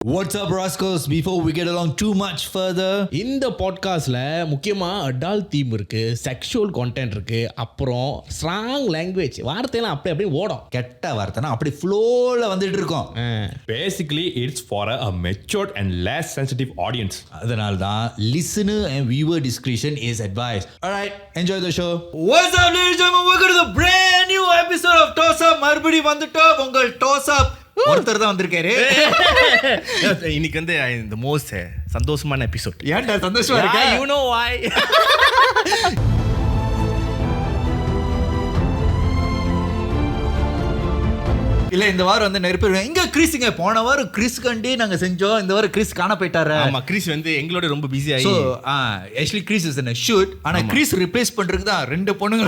What's up, rascals? Before we get along too much further, இந்த பாட்காஸ்ட்ல முக்கியமா adult theme இருக்கு, செக்ஷுவல் கண்டென்ட் இருக்கு, அப்புறம் ஸ்ட்ராங் லாங்குவேஜ் வார்த்தையெல்லாம் அப்படியே ஓடும். கெட்ட வார்த்தைனா அப்படி ஃப்ளோல வந்துட்டு இருக்கோம். Basically, it's for a matured and less sensitive audience. அதனால தான் listener and viewer discretion is advised. Alright, enjoy the show. What's up, ladies and gentlemen? Welcome to the brand new episode of Toss Up. மறுபடி வந்துட்டோம் உங்கள் Toss Up. ஒருத்தர் தான் வந்திருக்காரு. இன்னைக்கு வந்து இந்த மோஸ்ட் சந்தோஷமான எபிசோட். ஏன்டா சந்தோஷமா இருக்கா? You know why? இல்ல இந்த வாரம் வந்து நிறைய பேர் எங்க கிறிஸ்ங்க போன வாரம் கிறிஸ் கண்டி நாங்க செஞ்சோம், இந்த வாரம் கிறிஸ் காண போயிட்டாரு. ஆமா, கிறிஸ் வந்து எங்களோட ரொம்ப பிஸி ஆகி. So actually Chris is in a shoot. ஆனா கிறிஸ் ரிப்ளேஸ் பண்றதுக்கு தான் ரெண்டு பொண்ணுங்க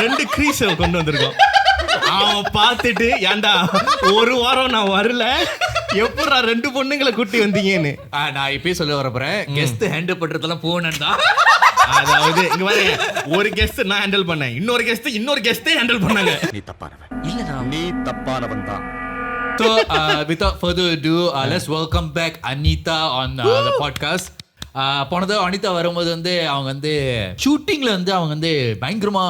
ரெண்டு கிறிஸ் கொண்டு வந்திருக்கோம். அவன் பார்த்துட்டு ஏன்டா ஒரு வாரம் நான் வரல, எப்படா ரெண்டு பொண்ணுங்களை கூட்டி வந்தீங்கன்னு. நான் இப்பயே சொல்ல வரப்போறேன், கெஸ்ட் ஹேண்டில் பண்றதெல்லாம் போனேன்டா. அதாவது இங்க பாருங்க, ஒரு கெஸ்ட் நான் ஹேண்டில் பண்ணேன், இன்னொரு கெஸ்டே ஹேண்டில் பண்ணாங்க. நீ தப்பானவன். இல்லடா, நீ தப்பானவன் தான். So without further ado, let's welcome back Anita on the podcast. போனது அனிதா வரும்போது வந்து அவங்க வந்து ஷூட்டிங்ல வந்து அவங்க வந்து பயங்கரமா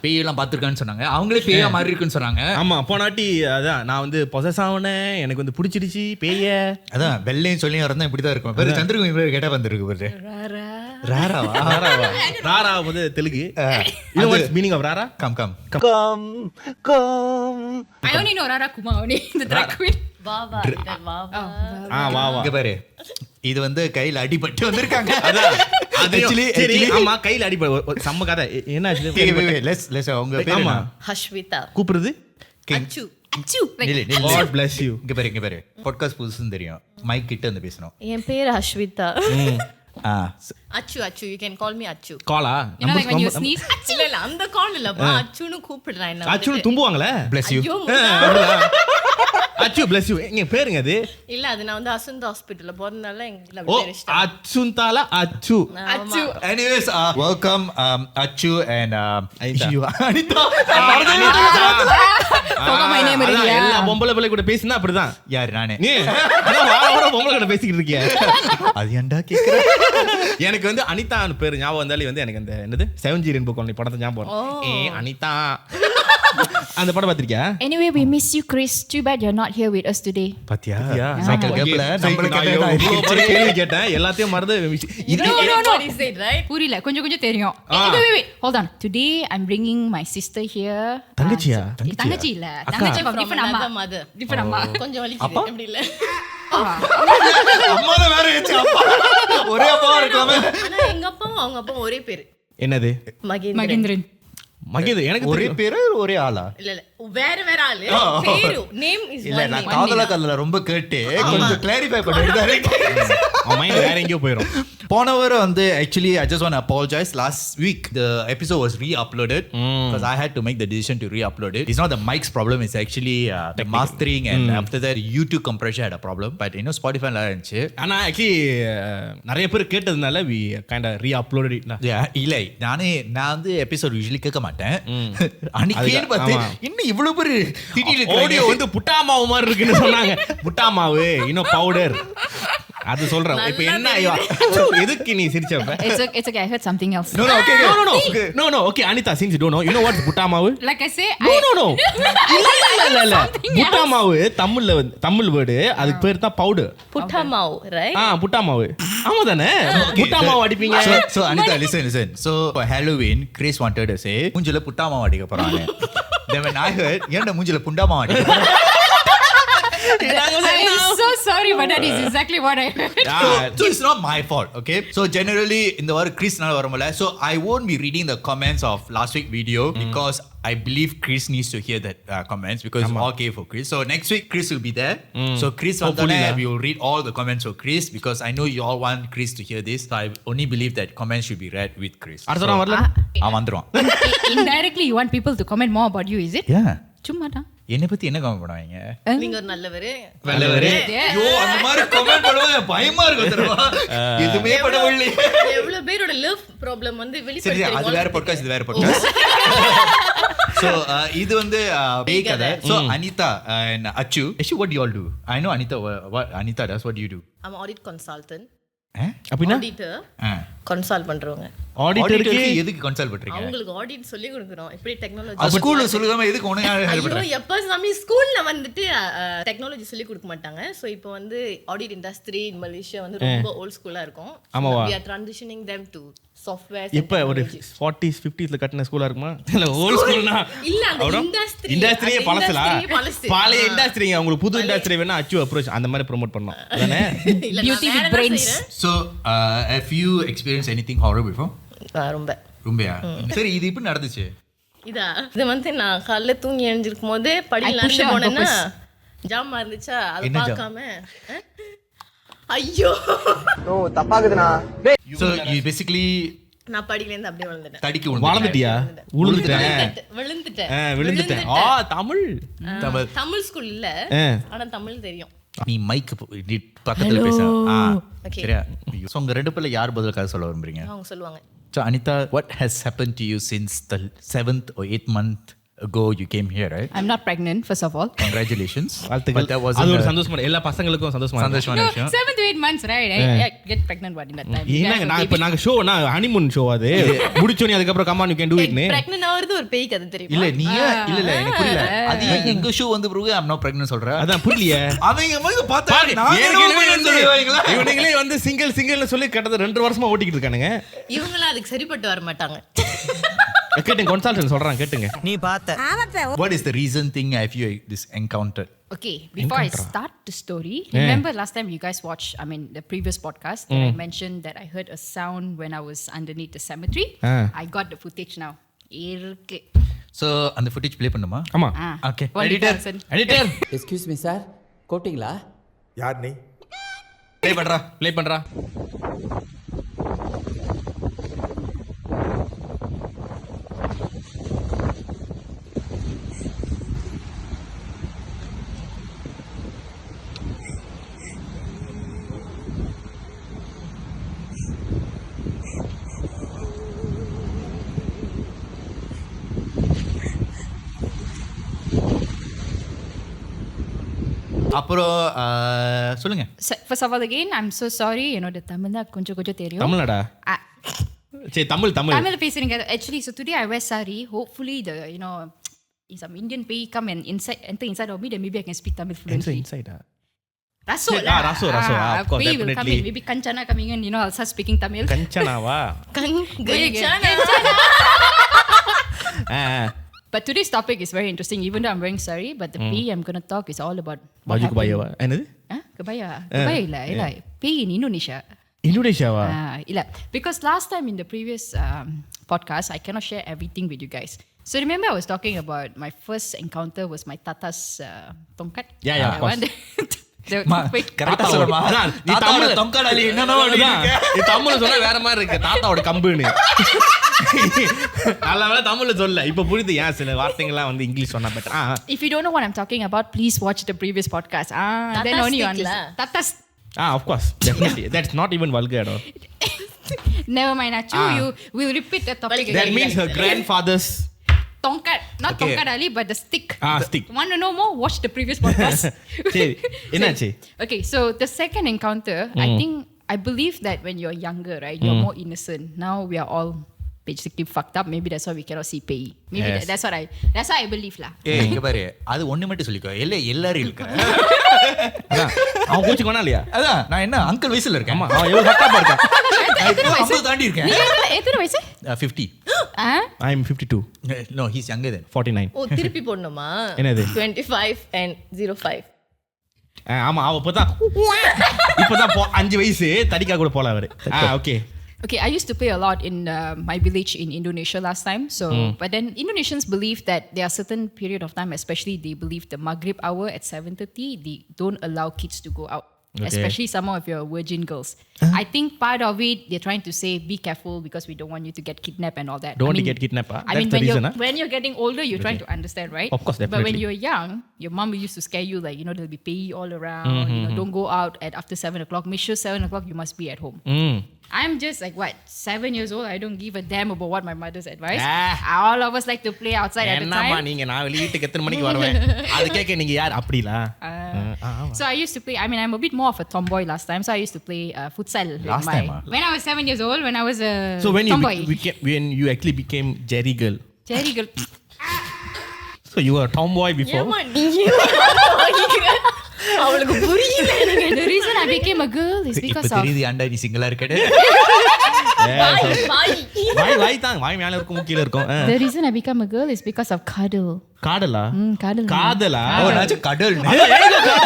பேயெல்லாம் பார்த்துருக்கான்னு சொன்னாங்க. அவங்களே பேயா மாறி இருக்குன்னு சொன்னாங்க. ஆமா, போனாட்டி அதான் நான் வந்து பொசஸ் ஆனேன், எனக்கு வந்து பிடிச்சிடுச்சு பேய. அதான் வெள்ளையும் சொல்லி வரதான் இப்படிதான் இருக்கும். பேரு சந்திரகுமார் பேர் கேட்டா வந்திருக்கு பேரு ராரா வந்து தெலுங்கு. மீனிங் ஆஃப் ராரா come come I only know Rara Kumar only, the drag queen. வா இங்க பாரு, இது வந்து கையில அடிபட்டு வந்திருக்காங்க. சரி, ஆமா கையில அடிபட செம்ம கதை. என்ன ஆச்சு? உங்க பேர் ஆமா, Hashwita. கூப்பிடுறது Achu. Achu. God bless you. இங்க பாரு பாட்காஸ்ட் புதுசுன்னு தெரியும், மைக் கிட்ட வந்து பேசணும். என் பேர் Hashwita. Achu, you can call me Achu. Kaala You know like when you sneeze, Achu. இல்ல அந்த கால் இல்லப்பா, அச்சுன்னு கூப்பிடுறேன் என்ன. அச்சு தும்புவாங்களே. Bless you. அச்சு bless you. எங்க பேருங்க அது? இல்ல அது நான் வந்து அசுந்த ஹாஸ்பிடல்ல போறதுனால எங்க ஓ, பேர் இஷ்டம். அச்சுந்தால அச்சு. Achu. Anyways, welcome Achu and Anita. Anita. Forgot my name already. எல்லா பொம்பளை பிள்ளை கூட பேசினா அப்படிதான். யார் நானே? நீ வார பொம்பளை கூட பேசிக்கிட்டு இருக்கிய. அது ஏன்டா கேக்குற? எனக்கு வந்து அனிதா பேரு ஞாபகம் வந்தாலே வந்து எனக்கு அந்த என்னது 7G ரெயின்போ காலனி படத்தை ஞாபகம் வரும். அனிதா அந்த படம் பாத்திருக்கியா? Anyway, we miss you, Chris. Too bad you're not here with us today. பாத்தியா? சைக்கிள் கேப்ல நம்மளுக்கு கேள்வி கேட்டேன், எல்லாத்தையும் மறந்து. No. What is it, right? புரியல, கொஞ்சம் தெரியும். Wait. Hold on. Today I'm bringing my sister here. தங்கச்சியா? தங்கச்சி இல்ல, தங்கச்சி different அம்மா. Different அம்மா. கொஞ்சம் வலிக்குது அப்படி இல்ல. அம்மா வேற ஏச்சு, அப்பா ஒரே அப்பா இருக்காமே. ஆனா எங்க அப்பாவும் அவங்க அப்பாவும் ஒரே பேரு. என்னது? மகேந்திரன். மகேந்திரன். எனக்கு ஒரே பேரு ஒரே ஆளா? இல்ல வேற ஆளு. பேரு நேம் இஸ் இல்ல, நான் காதல ரொம்ப கேட்டு கொஞ்சம் கிளாரிஃபை பண்ணிட்டாரு. மைண்ட் வேற எங்கேயோ போயிடும். போன வாரம் வந்து actually I just want to apologize. Last week the episode was re-uploaded because I had to make the decision to re-upload it. It's not the mic's problem, it's actually the mastering and after that YouTube compression had a problem, but you know Spotify la இருந்துச்சு. ஆனா actually நிறைய பேர் கேட்டதுனால we kind of re-uploaded it. இல்ல நான் வந்து episode usually கேட்க மாட்டேன். அன்னைக்கு பார்த்து இன்னும் இவ்வளவு பேர் திடீர்னு ஆடியோ வந்து புட்டாமாவு மாதிரி இருக்குன்னு சொன்னாங்க. புட்டாமாவு இன்னும் பவுடர் அது சொல்றேன். இப்போ என்ன எதுக்கு நீ சிரிச்சப்ப? It's okay, I heard something else. No, okay, Anita, since you don't know, you know what's புட்டாமாவு? Like I say, No. இல்ல. புட்டாமாவு தமிழ் வேர்டு, அதுக்கு பேர் தான் பவுடர். புட்டாமாவு, right? புட்டாமாவு. ஆமா தானே? புட்டாமாவு அடிப்பீங்க. So Anita, listen. So for Halloween, Chris wanted to say மூஞ்சில புட்டாமாவு அடிக்க போறாங்க. Then when I heard ஏன்டா மூஞ்சில புண்டாமாவு அடிக்க போறாங்க? I'm so sorry, but that is exactly what I heard. So it's not my fault, okay? So generally இந்த வாரம் Chris நால வரமுல, so I won't be reading the comments of last week video because I believe Chris needs to hear that comments because it's okay for Chris. So next week Chris will be there. So Chris வந்தோனே we will read all the comments for Chris because I know you all want Chris to hear this. So I only believe that comments should be read with Chris. அடுத்த வாரம் வரல? வந்துருவான். Indirectly you want people to comment more about you, is it? Yeah. சும்மாடா. என்னை பத்தி என்ன comment பண்ணுவாங்க? நீங்க ஒரு நல்லவரே. ஐயோ, அந்த மாதிரி கமெண்ட் பண்ணுவாங்க, பயமா இருக்கு தெரியுமா? எதுமே பண்ணவில்லை. எவ்வளவு பேரோட லவ் ப்ராப்ளம் வந்து வெளிப்படுத்துறீங்க. அது வேற பாட்காஸ்ட், இது வேற பாட்காஸ்ட். So இது வந்து பேய் கதை. So Anita and Achu, actually what do you all do? I know Anita, what Anita does, what do you do? I'm audit consultant. அப்படின்னா ஆடிட்டர் கன்சல்ட் பண்றவங்க. ஆடிட்டருக்கு எதுக்கு கன்சல்ட் பண்றீங்க? அவங்களுக்கு ஆடிட் சொல்லி கொடுக்குறோம். எப்படி டெக்னாலஜி ஸ்கூல்ல சொல்லுகாம எதுக்கு உனக்கு ஹெல்ப் பண்ற? ஐயோ எப்ப சாமி ஸ்கூல்ல வந்துட்டு டெக்னாலஜி சொல்லி கொடுக்க மாட்டாங்க. சோ இப்போ வந்து ஆடிட் இண்டஸ்ட்ரி இன் மலேசியா வந்து ரொம்ப ஓல்ட் ஸ்கூலா இருக்கும். We are transitioning them to software. இப்ப ஒரு 40s 50sல கட்டின ஸ்கூலா இருக்குமா? இல்ல ஓல்ட் ஸ்கூல்னா இல்ல அந்த இண்டஸ்ட்ரியே பழசலா? பழசு. பழைய இண்டஸ்ட்ரிங்க உங்களுக்கு புது இண்டஸ்ட்ரி வேணா அச்சு அப்ரோச் அந்த மாதிரி ப்ரோமோட் பண்ணோம். அதானே? Beauty with brains. So have you experienced anything horror before? ரொம்பயா? சரி இது இப்ப நடந்துச்சு. இது வந்து நான் காலைல தூங்கி எழுந்திருக்கும் போது படியில போனேன்னா ஜாமா இருந்துச்சா அது பார்க்காம ஐயோ தப்பாகுதுண்ணா. So you basically நான் படியில இருந்து அப்படியே விழுந்துட்டேன். தடிக்கு வளர்ந்துட்டியா? விழுந்துட்டேன். தமிழ் தமிழ் ஸ்கூல் இல்ல ஆனா தமிழ் தெரியும். நீ மைக் பக்கத்துல பேச. சரியா? சோ உங்க ரெண்டு பேர்ல யார் பதில் கதை சொல்ல விரும்புறீங்க? அவங்க சொல்லுவாங்க. So Anita, what has happened to you since the 7th or 8th month ago you came here, right? I'm not pregnant, first of all. Congratulations. வாழ்த்துக்கள். அது ஒரு சந்தோஷமான எல்லா பசங்களுக்கும் சந்தோஷமான No, விஷயம். 7 to 8 months, right? I get pregnant what in that time. என்னங்க நான் இப்ப நாங்க ஷோ நான் ஹனிமூன் ஷோ அது முடிச்சோனே அதுக்கு அப்புறம் come on you can to it னே. பிரெக்னன்ட் ஆவறது ஒரு பேய் கதை தெரியுமா? இல்ல நீ இல்ல எனக்கு புரியல. அது எங்க ஷோ வந்து பிறகு I'm not pregnant சொல்ற. அதான் புரியலையே. அவங்க வந்து பார்த்தா நான் இவங்களே வந்து சிங்கிள்னு சொல்லி கிட்டத்தட்ட 2 வருஷமா ஓட்டிக்கிட்டு இருக்கானுங்க. இவங்கள அதுக்கு சரிப்பட்டு வர மாட்டாங்க. கேட்டுங்க கன்சல்டன்ட் சொல்றாங்க கேட்டுங்க. நீ பார்த்த What is the reason thing have you this encountered? Okay, before I start the story, remember last time you guys watched, the previous podcast, that I mentioned that I heard a sound when I was underneath the cemetery. I got the footage now. இருக்கு. So அந்த footage play பண்ணுமா? ஆமா. Okay. Editor excuse me sir கோட்டிங்களா? யார் நீ? Play பண்றா. அப்புறம் சொல்லுங்க. First of all again, I'm so sorry. என்னோட தமிழ் தான் கொஞ்சம் தெரியும். தமிழ்டா. சரி தமிழ் பேசுறீங்க. Actually, so today I wear sari. Hopefully the some Indian pay come and enter inside of me, then maybe I can speak Tamil fluently. Inside. Raso. Of course, Pay will come definitely. in. Maybe Kanchana coming in, I'll start speaking Tamil. கஞ்சனாவா? But today's topic is very interesting, even though I'm wearing sari, but the pay I'm going to talk is all about baju kebaya. என்னது? Kebaya இல்ல. Pay in Indonesia. இந்தோனேஷியாவா? இல்ல. Because last time in the previous podcast, I cannot share everything with you guys. So remember I was talking about my first encounter was my tata's tongkat? Yeah, of course. கரெக்ட்டா சொல்லுமா? நீ தமிழ்ல தொங்கடாலி என்னனோ நீ தமிழ்ல சொன்னா வேற மாதிரி இருக்கு. தாத்தாவோட கம்புன்னு. நல்லவேளை தமிழ்ல சொல்ல. இப்ப புரியுது ஏன் சில வார்த்தைகள்லாம் வந்து இங்கிலீஷ் சொன்னா better. If you don't know what I'm talking about, please watch the previous podcast. Then only you understand. Tata's of course, definitely. That's not even vulgar at all. Never mind, Achu. You will repeat the topic again. That means her grandfather's tongkat, not tongkat Ali, but the stick. Stick. Want to know more? Watch the previous podcast. சரி என்னாச்சு? Okay, so the second encounter, I believe that when you're younger, right, you're more innocent. Now we are all basically fucked up. Maybe that's why we cannot see pay. Maybe that's what I believe lah. இங்க பாரு, அது ஒண்ணு மட்டும் சொல்லிக்கோ. எல்லாரும் இருக்க. அவன் கோச்சுக்கு வேணா இல்லையா? அதான் நான் என்ன அங்கிள் வயசுல இருக்கேன். ஆமா அவன் எவ்வளவு ஹட்டா இருக்கா? இப்போ 50 தாண்டி இருக்கேன். நீ எத்தனை வயசு? 50. I am 52. No, he's younger than 49. ஓ திருப்பி போடணுமா? என்னது? 25 and 05. ஆமா அவ இப்பதான் 5 வயசு தடிக்கா கூட போல அவரு. Okay. Okay, I used to play a lot in my village in Indonesia last time. So, but then Indonesians believe that there are certain period of time, especially they believe the Maghrib hour at 7:30, they don't allow kids to go out. Okay. Especially some of your virgin girls. I think part of it, they're trying to say, be careful because we don't want you to get kidnapped and all that. Don't get kidnapped. That's the reason. When you're getting older, you're trying to understand, right? Of course, definitely. But when you're young, your mom used to scare you like, there'll be pay all around. Don't go out after 7 o'clock. Make sure 7 o'clock you must be at home. I'm just like what 7 years old. I don't give a damn about what my mother's advice. Ah. All of us like to play outside at the என்னம்மா time. நீங்க நான் வீட்டுக்கு எத்தனை மணிக்கு வருவேன் அது கேட்க நீங்க யார் அப்படிலா So I used to play. I mean, I'm a bit more of a tomboy last time. So I used to play futsal. with Last my, time, ah? when I was 7 years old, when I was a So when tomboy. when you actually became Jerry girl, Jerry girl. so you were a tomboy before. ஏமா நீயே வாங்கிக்கிற அவளுக்கு புரியல The reason I became a girl is இப்ப because of தெரியுது ஆண்டா நீ சிங்கிளா இருக்கடே. வாய் தான் வாய் மேல இருக்கும் கீழ இருக்கும் the reason I become a girl is because of cuddle. காதலா Cuddle. காதலா ஓ நாச்சு கடல்.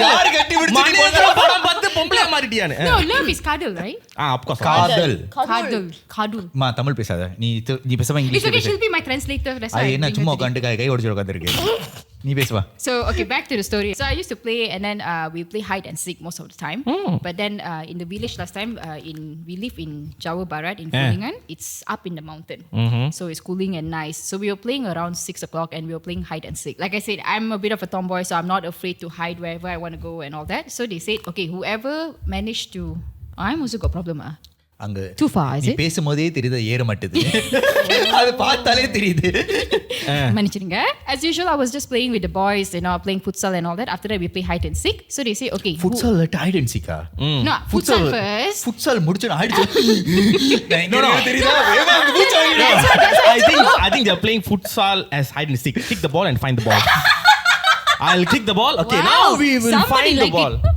யார் கட்டி பிடிச்சிட்டு மனிதன படம் பார்த்து பொம்பளையா மாறிட்டியானே No, love is cuddle, right? of course காதல். Cuddle. மா தமிழ் பேசாத. நீ பேசாம It's இங்கிலீஷ்ல okay, பேசு. she'll be my translator. That's why அது I என்ன bring her சும்மா today. உட்காந்து கை ஒடிச்சு உட்காந்துருக்கு. நீ பேசுவா. So, okay, back to the story. So, I used to play and then we play hide and seek most of the time. But then in the village last time, we live in Jawa Barat in Kuningan. It's up in the mountain. So, it's cooling and nice. So, we were playing around 6 o'clock and we were playing hide and seek. Like I said, I'm a bit of a tomboy, so I'm not afraid to hide wherever I want to go and all that. So, they said, okay, whoever managed to... I'm also got problem. அங்க Too far, is நீ it? பேசும்போதே தெரியுது ஏற மாட்டேது. அது பார்த்தாலே தெரியுது. Manichirunga. As usual, I was just playing with the boys, playing futsal and all that. After that, we play hide and seek. So, they say, okay... futsal hide and சீக்கா. No, futsal first. Futsal முடிச்சு ஆயிடுச்சு. No. தெரியுதா? வேகமா அங்க பூச்சா I think they're playing futsal as hide and seek. Kick the ball and find the ball. I'll kick the ball. Okay, Wow, now we will somebody find the like ball. it.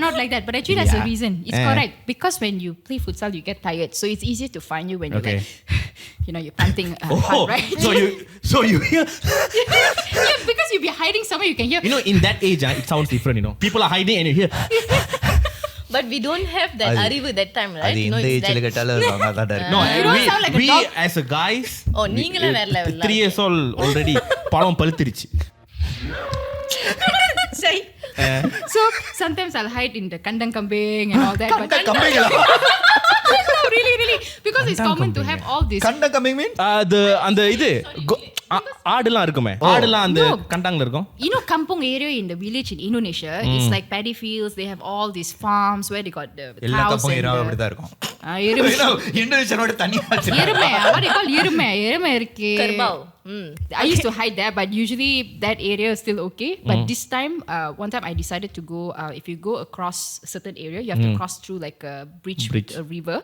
Not like that. But actually, that's the Yeah. reason. It's correct. Because when you play futsal, you get tired. So it's easier to find you when you're Okay. like, you're panting hard, right? So you hear, Yeah, because you'll be hiding somewhere, you can hear. in that age, it sounds different. People are hiding and you hear. but we don't have that அது- அறிவு that time, right? அது You know, இந்த it's ஏஜ்ல that- கேட்டாலும் அவங்க தான் இருக்கு. No, You don't sound like a we dog. as a guys. Oh, நீங்களே வேற level ல 3 years old already பழம் பழுத்திருச்சு. Say. So sometimes I'll hide in the kandang kambing and all that. but கம்பிங்களா? no, really. Because it's common to have all this. கண்ட கம்பிங் மீன்? அந்த இது ஆடுலாம் இருக்குமே ஆடுலாம் அந்த No. கண்டாங்கல இருக்கும். Kampung area in the village in Indonesia, it's like paddy fields. They have all these farms where they got the எல்லா cows கம்பும் and இரவு the... அப்படிதான் இருக்கும். எருமை. இந்தோனேஷியாவோட தனியா வச்சிருக்காங்க. எருமை. What they call எருமை இருக்கு. Kerbau. I used to hide there, but usually that area is still okay. But this time, one time I decided to go. If you go across a certain area, you have to cross through like a bridge. With a river.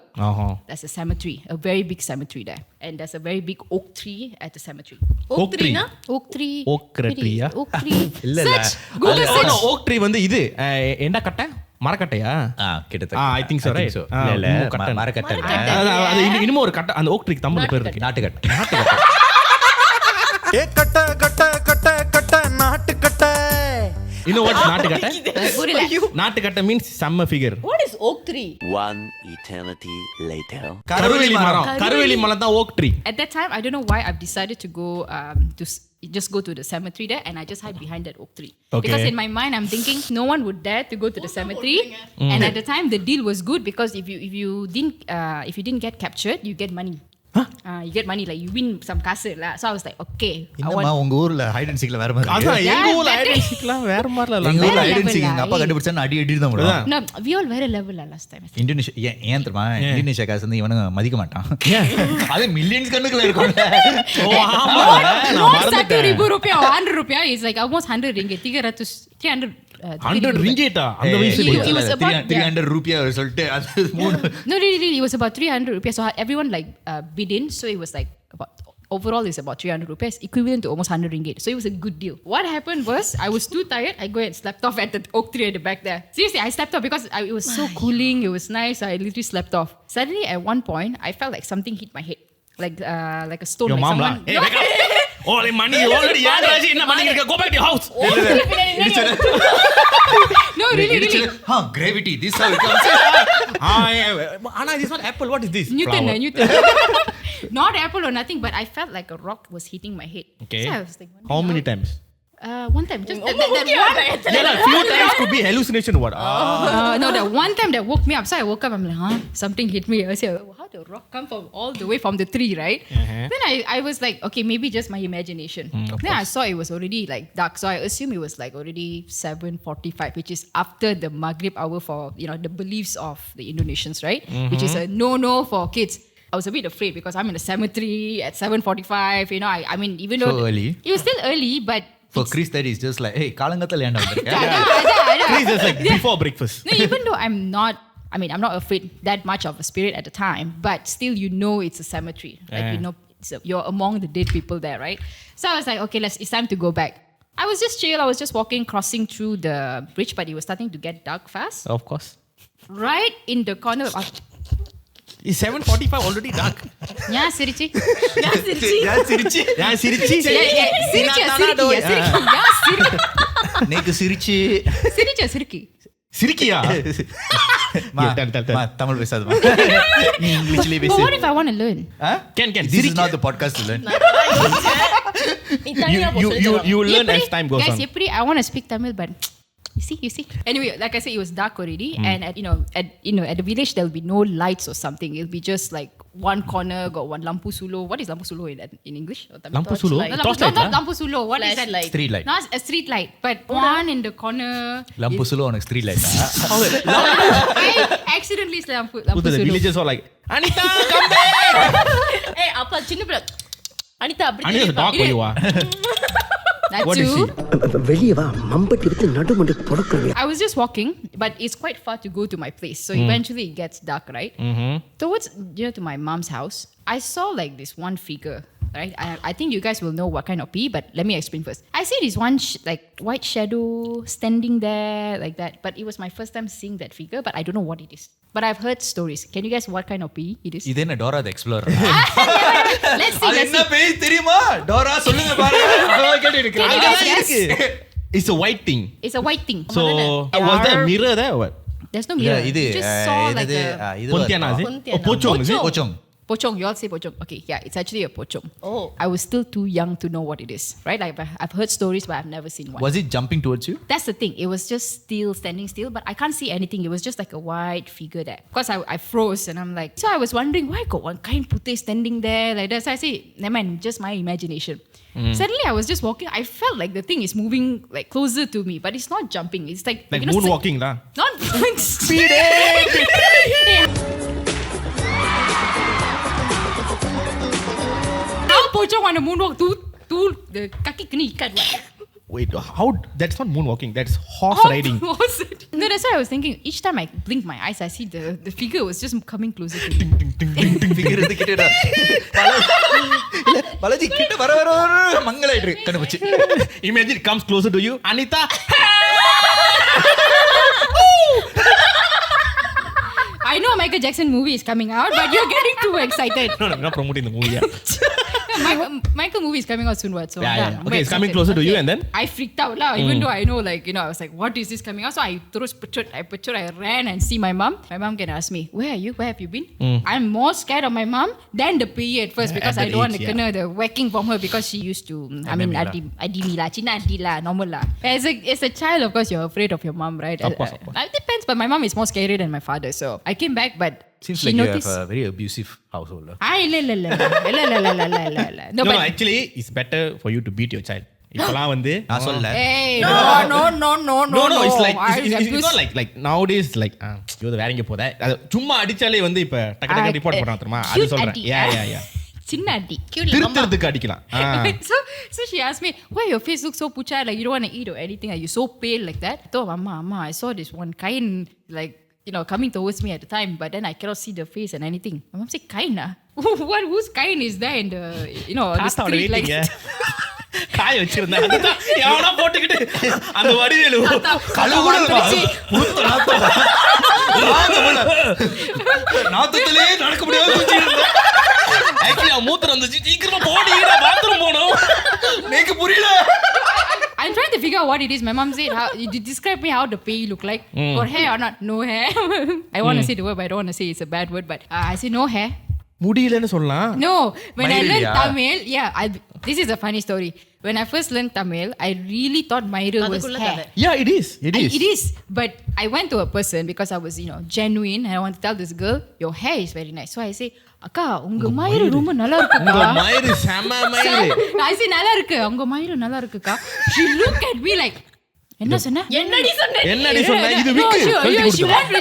There's a cemetery, a very big cemetery there, and there's a very big oak tree at the cemetery. Oak tree na? Oak tree. Okra tree, yeah? Oak tree. இல்ல. Search. Google search. Okay tree வந்து இது என்ன கட்டை மரக்கட்டையா? கிட்டத்தட்ட. I think so, right? இல்ல கட்டை. மரக்கட்டை. அது இன்னும் ஒரு கட்டை அந்த ஓக் ட்ரீக்கு தமிழ்ல பேர் இருக்கு. நாட்டுக்கட்டை. ஏ கட்ட கட்ட கட்ட கட்ட நாட்டு கட்ட You know what நாட்டு கட்டை? புரியல. நாட்டு கட்டை மீன்ஸ் செம்ம figure. What is oak tree? One eternity later. கருவேலி மரம். கருவேலி மரம் தான் okay tree. At that time, I don't know why I've decided to go just go to the cemetery there, and I just hide behind that oak tree. Okay. Because in my mind, I'm thinking no one would dare to go to the cemetery. And at the time, the deal was good because if you didn't get captured, you get money. You get money, like you win some kasu lah. So I was like, okay. என்னம்மா உங்க ஊர்ல height and சீக்ல வேற மாதிரி இருக்கு. அதான் எங்க ஊர்ல that height and சீக்லாம் வேற மாதிரில எங்க ஊர்ல வேற hide and level seek lah, எங்க அப்பா eh. கண்டுபிடிச்சா அடி தான் போடுவான். No, we all very level lah last time. Indonesia ஏன் தெரியுமா? இந்தோனேஷியா காசு வந்து இவனுங்க மதிக்க மாட்டான். அது மில்லியன்ஸ் கணக்குல இருக்கும்ல. ஓ ஆமா நான் Not மறந்துட்டேன். Rp100 or Rp100 is like almost 100 ringgit. 300 100 ringgit அந்த வயசுல. It was about 300 ரூபியா சொல்லிட்டு அது மூணு. No, really, it was about 300 rupees. So everyone like bid in. So it was like about overall is about 300 rupees, equivalent to almost 100 ringgit. So it was a good deal. What happened was I was too tired. I go and slept off at the oak tree at the back there. Seriously, I slept off because it was so cooling. It was nice. I literally slept off. Suddenly, at one point, I felt like something hit my head, like a stone. Your like mom lah. someone- Hey, wake up. All money already யாராச்சு என்ன பண்ணிட்டு இருக்க? Go back to your house. No, really. Gravity, this how it comes. Anna, this one apple. What is this? Newton. Flower. Not apple or nothing, but I felt like a rock was hitting my head. Okay. So I was like, How many times? One time, just that one. Yeah, like, few times could be hallucination. What? No, that one time that woke me up. So I woke up, I'm like, something hit me. I said, how the rock come from all the way from the tree, right? Then I was like, okay, maybe just my imagination. Then I saw it was already like dark. So I assumed it was like already 7:45, which is after the Maghrib hour for, the beliefs of the Indonesians, right? Which is a no for kids. I was a bit afraid because I'm in a cemetery at 7:45. I mean, even though So early? It was still early, but For Chris, that is just like, hey, காலங்கத்தில் ஏன்டா வந்திருக்க? Please, just like before breakfast. No, even though I'm not afraid that much of a spirit at the time, but still, it's a cemetery. Like, you're among the dead people there, right? So I was like, okay, it's time to go back. I was just chill. I was just walking, crossing through the bridge, but it was starting to get dark fast. Of course. Right in the corner of... Is 7:45 already dark? Yeah, Sirichi. Yeah, Sirichi. Sirichi. நேக்கு சிரிச்சு Siriki. Sirikiya? Tamil பேசாதமா நீ இங்கிலீஷ்லயே But பேசு what if I want to learn? Can. This is not the podcast to learn. You learn as time goes Guys, on. I want to speak Tamil, but you see. Anyway, like I said, it was dark already, and at the village there'll be no lights or something. It'll be just like one corner got one lampu sulo. What is lampu sulo in English? Or Tamil? Lampu sulo? Torchlight. Torchlight, Not lampu sulo. What is that? Flashlight. Street light. Not a street light, but one in the corner. Lambu சுலு உனக்கு street லைட்டா? I accidentally said lampu The sulo. villagers are like, Anita, come back! ஏய் அப்ப சின்ன பிள்ளை அனிதா அப்படி Anita's a dog for you, That What is too. she? வெளியே வா மம்பட்டி எடுத்து நடுமண்டு தொடக்கிறேன் I was just walking, but it's quite far to go to my place. So eventually it gets dark, right? Towards near to my mom's house, I saw like this one figure, right? I think you guys will know what kind of pea, but let me explain first. I see this one like white shadow standing there like that, but it was my first time seeing that figure, but I don't know what it is. But I've heard stories. Can you guess what kind of pea it is? இது என்ன Dora the explorer? Let's see. அது என்ன பேய் தெரியுமா? Dora சொல்லுங்க பாருங்க. அதான் கேட்டு இருக்கேன். Can you guys guess? It's a white thing. It's a white thing. So, was there a mirror there or what? There's no mirror. இது You just saw like a இது Pontianak, is it? Pontianak. Oh, Pocong, is it? போச்சோங். Pochong, you all say pochong. Okay, yeah, it's actually a pochong. Oh. I was still too young to know what it is, right? Like, I've heard stories, but I've never seen one. Was it jumping towards you? That's the thing. It was just standing still, but I can't see anything. It was just like a white figure there. Because I froze and I'm like, so I was wondering why got one kind putih standing there like that. So I say, never mind, just my imagination. Suddenly I was just walking. I felt like the thing is moving like closer to me, but it's not jumping. It's like Moonwalking, lah. Not Speed How pochong on a moonwalk? Tu the kaki kena ikat. Wait, how? That's not moonwalking. That's horse riding. Was it? No, that's why I was thinking. Each time I blink my eyes, I see the figure was just coming closer to me. Figure இது கிட்டடா. பாலாஜி கிட்ட வர மங்கலாயிட்டு கண்டுபிடிச்சு. Imagine it comes closer to you. Anita! I know a Michael Jackson movie is coming out, but you're getting too excited. No, I'm not promoting the movie. Yeah. Michael movie is coming out soon, what? So Yeah. I'm Okay, it's coming excited. closer to you and then? I freaked out lah. Even though I know, like, I was like, what is this coming out? So I ran and see my mom. My mom can ask me, where are you? Where have you been? I'm more scared of my mom than the PE at first because At I that don't want to age, kena the whacking from her because she used to, adi lah, Cina adi lah, normal lah. As a child, of course, you're afraid of your mom, right? Of course. It depends, but my mom is more scary than my father. So I came back, but Seems she like noticed. you have a very abusive household. No, No, but actually, it's better for you to beat your child. இப்பலாம் வந்து நான் சொல்ல. hey, no. No, it's like I it's abuse- not like nowadays like இது வேற எங்க போதா அது சும்மா அடிச்சாலே வந்து இப்ப டக்கு ரிப்போர்ட் பண்றான் தெரியுமா அது cute சொல்றேன் auntie. யா சின்ன அடி. திருத்துறதுக்கு அடிக்கலாம் So she asked me, why your face looks so pucat, like you don't want to eat or anything, are you so pale like that? I told Mama, I saw this one kind like coming towards me at the time, but then I cannot see the face and anything. My mom said, kind ah? Whose kind is there in the on the தாத்தாவோட street like வீட்டுங்க காய வச்சிருந்தேன் அதுதான் எவனா போட்டுக்கிட்டு அந்த வடிவேலு கழுவு கூட புழுத்த நாத்தத்திலே நடக்க முடியாது. ஆக்சுவலி அவன் மூத்திரம் வந்துச்சு சீக்கிரமா போடிடா பாத்ரூம் போணும் எனக்கு புரியல. I'm trying to figure out what it is. My mom said, you describe me how the pay look like. Got hair or not? No hair. I want to say the word, but I don't want to say it's a bad word. But I say no hair. முடியலன்னு சொல்லலாம். No, when I learned Mailia. Tamil, This is a funny story. When I first learned Tamil, I really thought Mayra was அதுக்குள்ள hair. கதை. Yeah, it is. It is. It is. But I went to a person because I was, genuine and I want to tell this girl, your hair is very nice. So I say, Akka, unga Mayra ரொம்ப நல்லா உங்க இருக்குக்கா. மயிறு செம மயிறு. I say நல்லா இருக்கு. உங்க Mayra நல்லா இருக்குக்கா. She looked at me like, என்ன சொன்ன? என்னடி சொன்ன? என்னடி சொன்ன? இது No, விக்கு.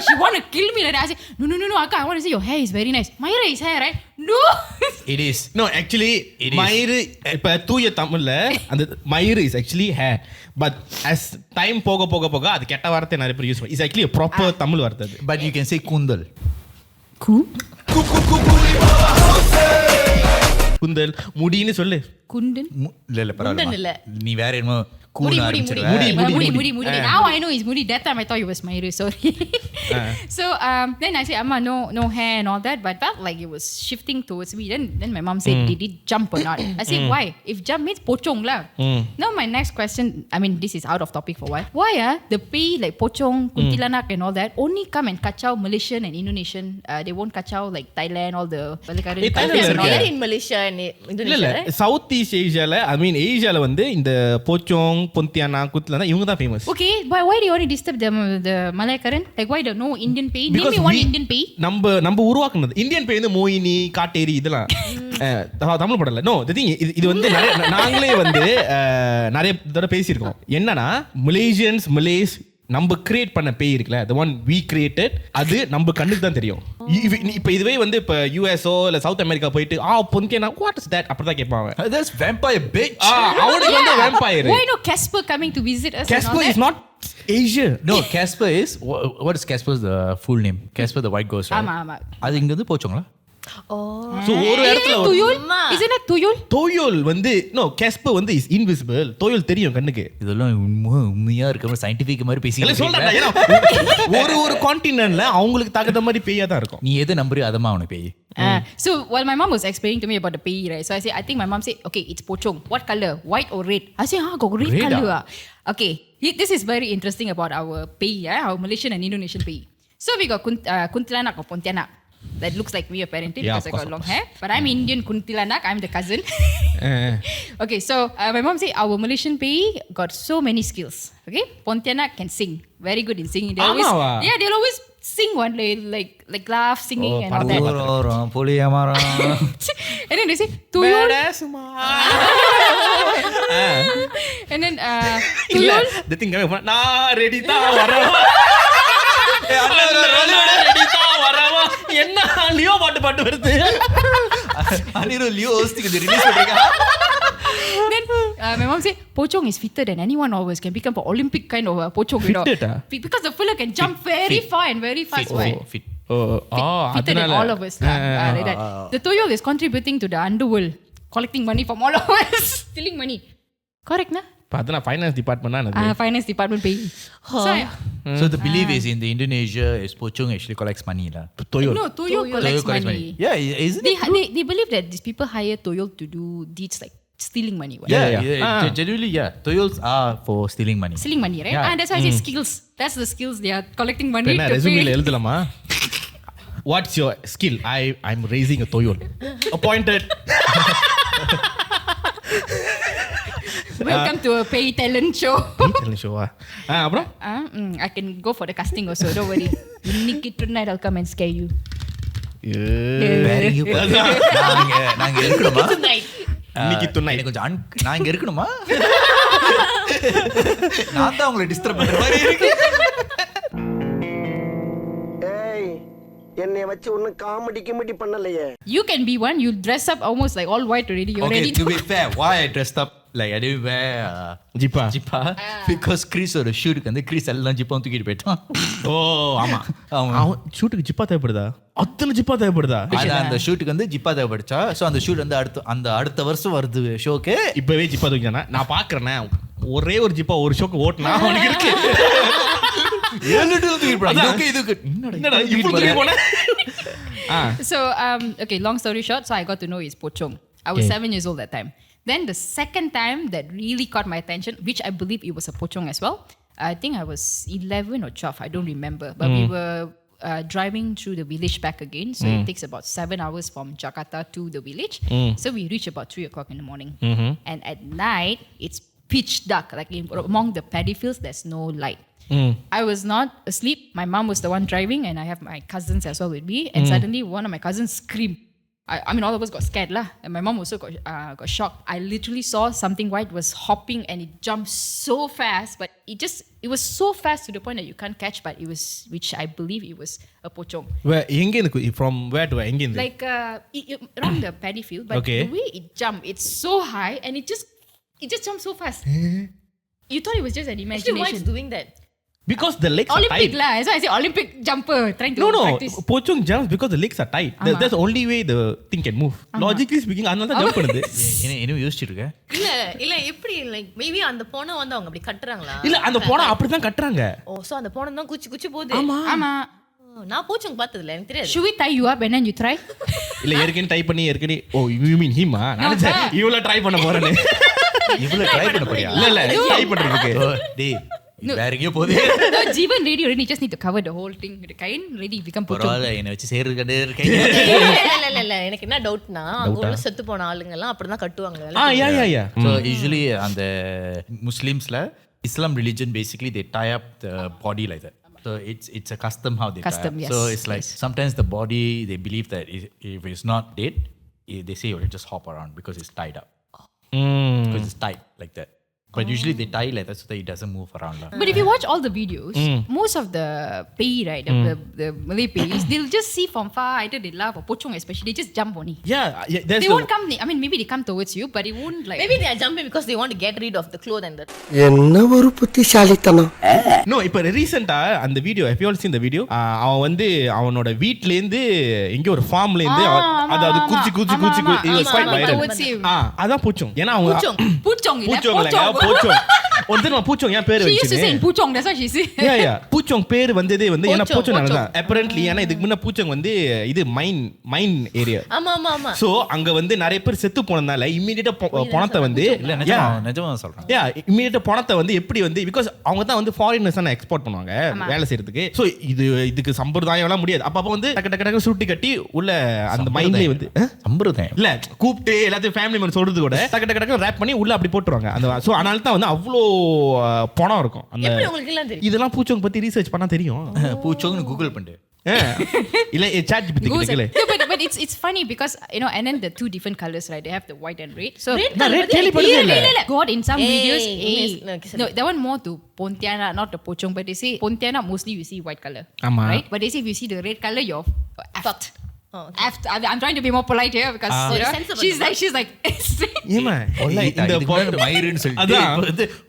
she want to kill me. Like I say, no, Akka, I want to say your hair is very nice. Mayra is hair, right? No. It is. No, actually, It is. மயிறு இப்ப தூய தமிழ்ல அந்த மயிறு is actually hair. But as time போக அது கெட்ட வார்த்தை நிறைய பேர் யூஸ் பண்ணி. It's actually a proper Tamil வார்த்தை அது. But you can say kundal. குந்தல் முடின்னு சொல்லு. குண்டன். இல்ல குந்தன் இல்ல. பரவாயில்ல. நீ வேற என்னமோ கூன் முடி. ஆரம்பிச்சிருவ. Mudi. Now I know it's Mudi. That time I thought it was Mayra. Sorry. So then I said, Amma, no hair and all that. But felt like it was shifting towards me. Then my mom said, did it jump or not? I said, why? If jump means pochong lah. Now my next question, I mean, this is out of topic for a while. Why the pay like pochong, kuntilanak and all that only come and kacau Malaysian and Indonesian? They won't kacau like Thailand, all the Thailand Thailand They're இருக்கு. in Malaysia and இல்ல Indonesia. South east ஏசியால ஏசியால இந்த போச்சோங் பொந்தியானா குத்லானா இவங்க தான் famous. Okay, but why do you want to disturb the Malayakan? Like why no Indian pay? Name me one Indian pay. நம்ம உருவாக்குனது Indian பே மோயினி காட்டேரி இதெல்லாம் தமிழ் படல. No the thing இது நாங்களே நிறைய தடவை பேசியிருக்கோம். என்னன்னா மலேஸ் நம்ம கிரியேட் பண்ண பேய் இருக்குல்ல, the one we created, அது நம்ம கண்ணுக்கு தான் தெரியும். இப்ப இதுவே இப்ப யுஎஸ்ஓ இல்ல சவுத் அமெரிக்கா போயிட்டு பொந்தியனா வாட் இஸ் தட் அப்படிதான் கேட்பாங்க. That's vampire bitch. அவனுக்கு vampire. Why no Casper coming to visit us? Casper is not Asia. No, Casper is what is Casper's the full name? Casper the white ghost, right? ஆமா. அது இங்க இருந்து போச்சோங்களா? So ஒரு இடத்துல Tuyul? Isn't it Tuyul? Tuyul Casper is invisible. Tuyul தெரியும் கண்ணுக்கு. இதெல்லாம் உண்மையா இருக்க சயின்டிபிக் மாதிரி இல்ல பேசி சொல்றேன். ஒரு கான்டினென்ட்ல அவங்களுக்கு தகுந்த மாதிரி பேயா தான் இருக்கும். நீ எது நம்புறியோ அதமா அவனுக்கு பேய். So while my mom was explaining to me about the pay, right? So I think my mom said, okay, it's pochong. What color? White or red? I said, got red color. Okay, this is very interesting about our pay, our Malaysian and Indonesian pay. So we got kuntilanak or pontianak. That looks like me apparently because I got long hair. But I'm Indian kuntilanak. I'm the cousin. Okay, so my mom said our Malaysian pay got so many skills. Okay, pontianak can sing. Very good in singing. They'll always sing one day, like laugh, singing and all that. And then they say, Tuyul. And then Tuyul. The thing நான் ready தான் வரவா. Ready தான் வரவா. என்ன Leo பாட்டு வருது. Anirudh Leo hosting இது release பண்றீங்க. Then my mom said, pochong is fitter than anyone always can become an Olympic kind of pochong. Because the fella can jump very far and very fast. Fit. Fitter than all of us. Like that. The Tuyul is contributing to the underworld, collecting money from all of us, stealing money. Correct, na? பார்த்தா finance department Finance department paying. So the belief is in the Indonesia is pochong actually collects money lah. தோயோல். No, Tuyul collects money. Yeah, isn't it? They believe that these people hire Tuyul to do deeds like stealing money. Right? Yeah. Generally, yeah. Toyols are for stealing money. Stealing money, right? Yeah. And that's why I say skills. That's the skills they are collecting money என்ன to ரெsumeல pay. எழுதலாமா? What's your skill? I'm raising a toyol. Appointed. Welcome to a pay talent show. Talent show. அப்புறம் I can go for the casting also. Don't worry. Nikki tonight I'll come and scare you. Very good. நாங்க இருக்கணுமா? இன்னைக்கு tonight. எனக்கு கொஞ்சம் நான் இங்க இருக்கணுமா? நான் தான் உங்களை டிஸ்டர்ப் பண்ற மாதிரி இருக்கு. என்னை வச்சு ஒன்னும் காமெடி பண்ணலையே. You can be one. You dress up almost like all white already. You're Okay, ready to be fair, why I dressed up like I didn't wear ஜிப்பா because Chris ஒரு ஷூட்டுக்கு வந்து Chris எல்லாம் ஜிப்பா தூக்கிட்டு போயிட்டான். ஓ ஆமா அவன் ஷூட்டுக்கு ஜிப்பா தேவைப்படுதா? அத்தனை ஜிப்பா தேவைப்படுதா? அந்த ஷூட்டுக்கு வந்து ஜிப்பா தேவைப்படுச்சா? சோ அந்த ஷூட் வந்து அடுத்த வருஷம் வருது ஷோக்கு. இப்பவே ஜிப்பா தூக்கினா நான் பாக்குறேனே ஒரே ஒரு ஜிப்பா ஒரு ஷோக்கு ஓட்டுனா அவனுக்கு இருக்கு. So okay, long story short, so I got to know it's pochong. I was 7 years old that time. Then the second time that really caught my attention, which I believe it was a pochong as well. I think I was 11 or 12. I don't remember, but we were driving through the village back again. So it takes about 7 hours from Jakarta to the village. So we reach about 3 o'clock in the morning. And at night, it's pitch dark. Like among the paddy fields, there's no light. I was not asleep. My mom was the one driving, and I have my cousins as well with me. And suddenly, one of my cousins screamed. I mean, all of us got scared lah, and my mom also got shocked. I literally saw something white was hopping, and it jumped so fast, but it was so fast to the point that you can't catch. But it was, which I believe it was a pocong. From where to where? Like around the paddy field, but Okay. the way it jumped, it's so high, and it just jumped so fast. You thought it was just an Actually, imagination. why is doing that? Because the legs are Olympic tight. lah. That's why I say Olympic jumper trying to No, practice. Pochong jumps because the legs are tight. That's the only way the thing can move. Logically speaking, அதனால தான் jump பண்ணுது. என்ன யோசிச்சுட்டு இருக்க? இல்ல எப்படி like maybe அந்த போனை வந்து அவங்க அப்படி கட்டுறாங்களா? இல்ல அந்த போனா அப்படிதான் கட்டுறாங்க. ஓ சோ அந்த போனை தான் குச்சி போகுது. ஆமா. நான் போச்சோங்க பார்த்ததில்ல எனக்கு தெரியாது. Should we tie you up and then you try? இல்ல ஏற்கனவே டைப் பண்ணி ஓ you mean him ah? நான் இவ்வளவு ட்ரை பண்ண போறேன்னு. இவ்வளவு ட்ரை பண்ண போறியா? இல்ல ட்ரை பண்றதுக்கு. டேய் வேற எங்கேயோ போகுது. No, Jeevan ready already. You just need to cover the whole thing with the kain. Ready, become pocong. பரவாயில்ல என்ன வச்சு செய்யறது கண்டு இருக்கேன். இல்ல எனக்கு என்ன டவுட்னா அங்க உள்ள செத்து போன ஆளுங்க எல்லாம் அப்படிதான் கட்டுவாங்க. Yeah. So usually அந்த முஸ்லிம்ஸ்ல Islam religion basically they tie up the body like that. So it's a custom how they Custom, tie up. yes. So it's like sometimes the body they believe that if it's not dead, they say it will just hop around because it's tied up. Because it's tied like that. But usually they tie like that so that it doesn't move around. But if you watch all the videos, most of the pei, right, the Malay peis, they'll just see from far, either they laugh or pocong especially, they just jump only. Yeah, They won't come, I mean, maybe they come towards you, but it won't like... Maybe they are jumping because they want to get rid of the clothes and the... என்ன ஒரு புத்திசாலித்தனம். No, இப்ப ரீசெண்டா அந்த video if you all seen the video, அவன் வந்து அவனோட வீட்ல இருந்து எங்க ஒரு ஃபார்ம்ல இருந்து அது குச்சி it was quite viral. towards him. அதான் பூச்சோங். ஏன்னா அவங்க Puchong இல்ல, பூச்சோங் pocong. பூச்சோங். ஒருத்தர் பூச்சோங் ஏன் பேர் She used to say in வச்சினே? Puchong, that's what she said. Yeah. பூச்சோங் பேர் வந்ததே வந்து ஏன்னா போச்சோங், பூச்சோங் போச்சோங். தான். Apparently ஏன்னா இதுக்கு முன்ன பூச்சோங் வந்து இது மைன் ஏரியா. ஆமா சோ அங்க வந்து நிறைய பேர் செத்து போனதால இமிடியேட்டா பணத்தை வந்து இல்ல நிஜமா சொல்றேன். இமிடியேட்டா பணத்தை வந்து எப்படி வந்து பிகாஸ் அவங்க தான் வந்து ஃபாரினர்ஸ் தான் எக்ஸ்போர்ட் பண்ணுவாங்க வேலை செய்யறதுக்கு. சோ இதுக்கு சம்பிரதாயம் எல்லாம் முடியாது. அப்ப வந்து டக்கு சுட்டி கட்டி உள்ள அந்த மைன்லயே வந்து சம்பிரதாயம் இல்ல கூப்பிட்டு எல்லாத்தையும் ஃபேமிலி மெம்பர் சொல்றது கூட டக்கு ரேப் பண்ணி உள்ள அப்படி போட்டுருவாங்க. அந்த சோ அதனால தான் வந்து அவ்வளோ பணம் இருக்கும். அந்த எப்படி உங்களுக்கு எல்லாம் தெரியும்? இதெல்லாம் பூச்சோங் பத்தி ரீசர்ச் பண்ணா தெரியும். பூச்சோங்னு கூகுள் பண்ணு. இல்ல சாட் ஜிபிடி Goose- கேளு. No, but it's funny because and then the two different colors, right? They have the white and red. So நான் red கேள்விப்பட்டதே இல்ல. God in some videos, okay, no, that one more to Pontianak, not the Pochong. But they say Pontianak mostly you see white color, ஆமா. right? But they say if you see the red color, you're effed. Oh, Effed. I'm trying to be more polite here because you know, sensible. she's like ஏமா இந்த மயிறுன்னு சொல்லிட்டு அதான்.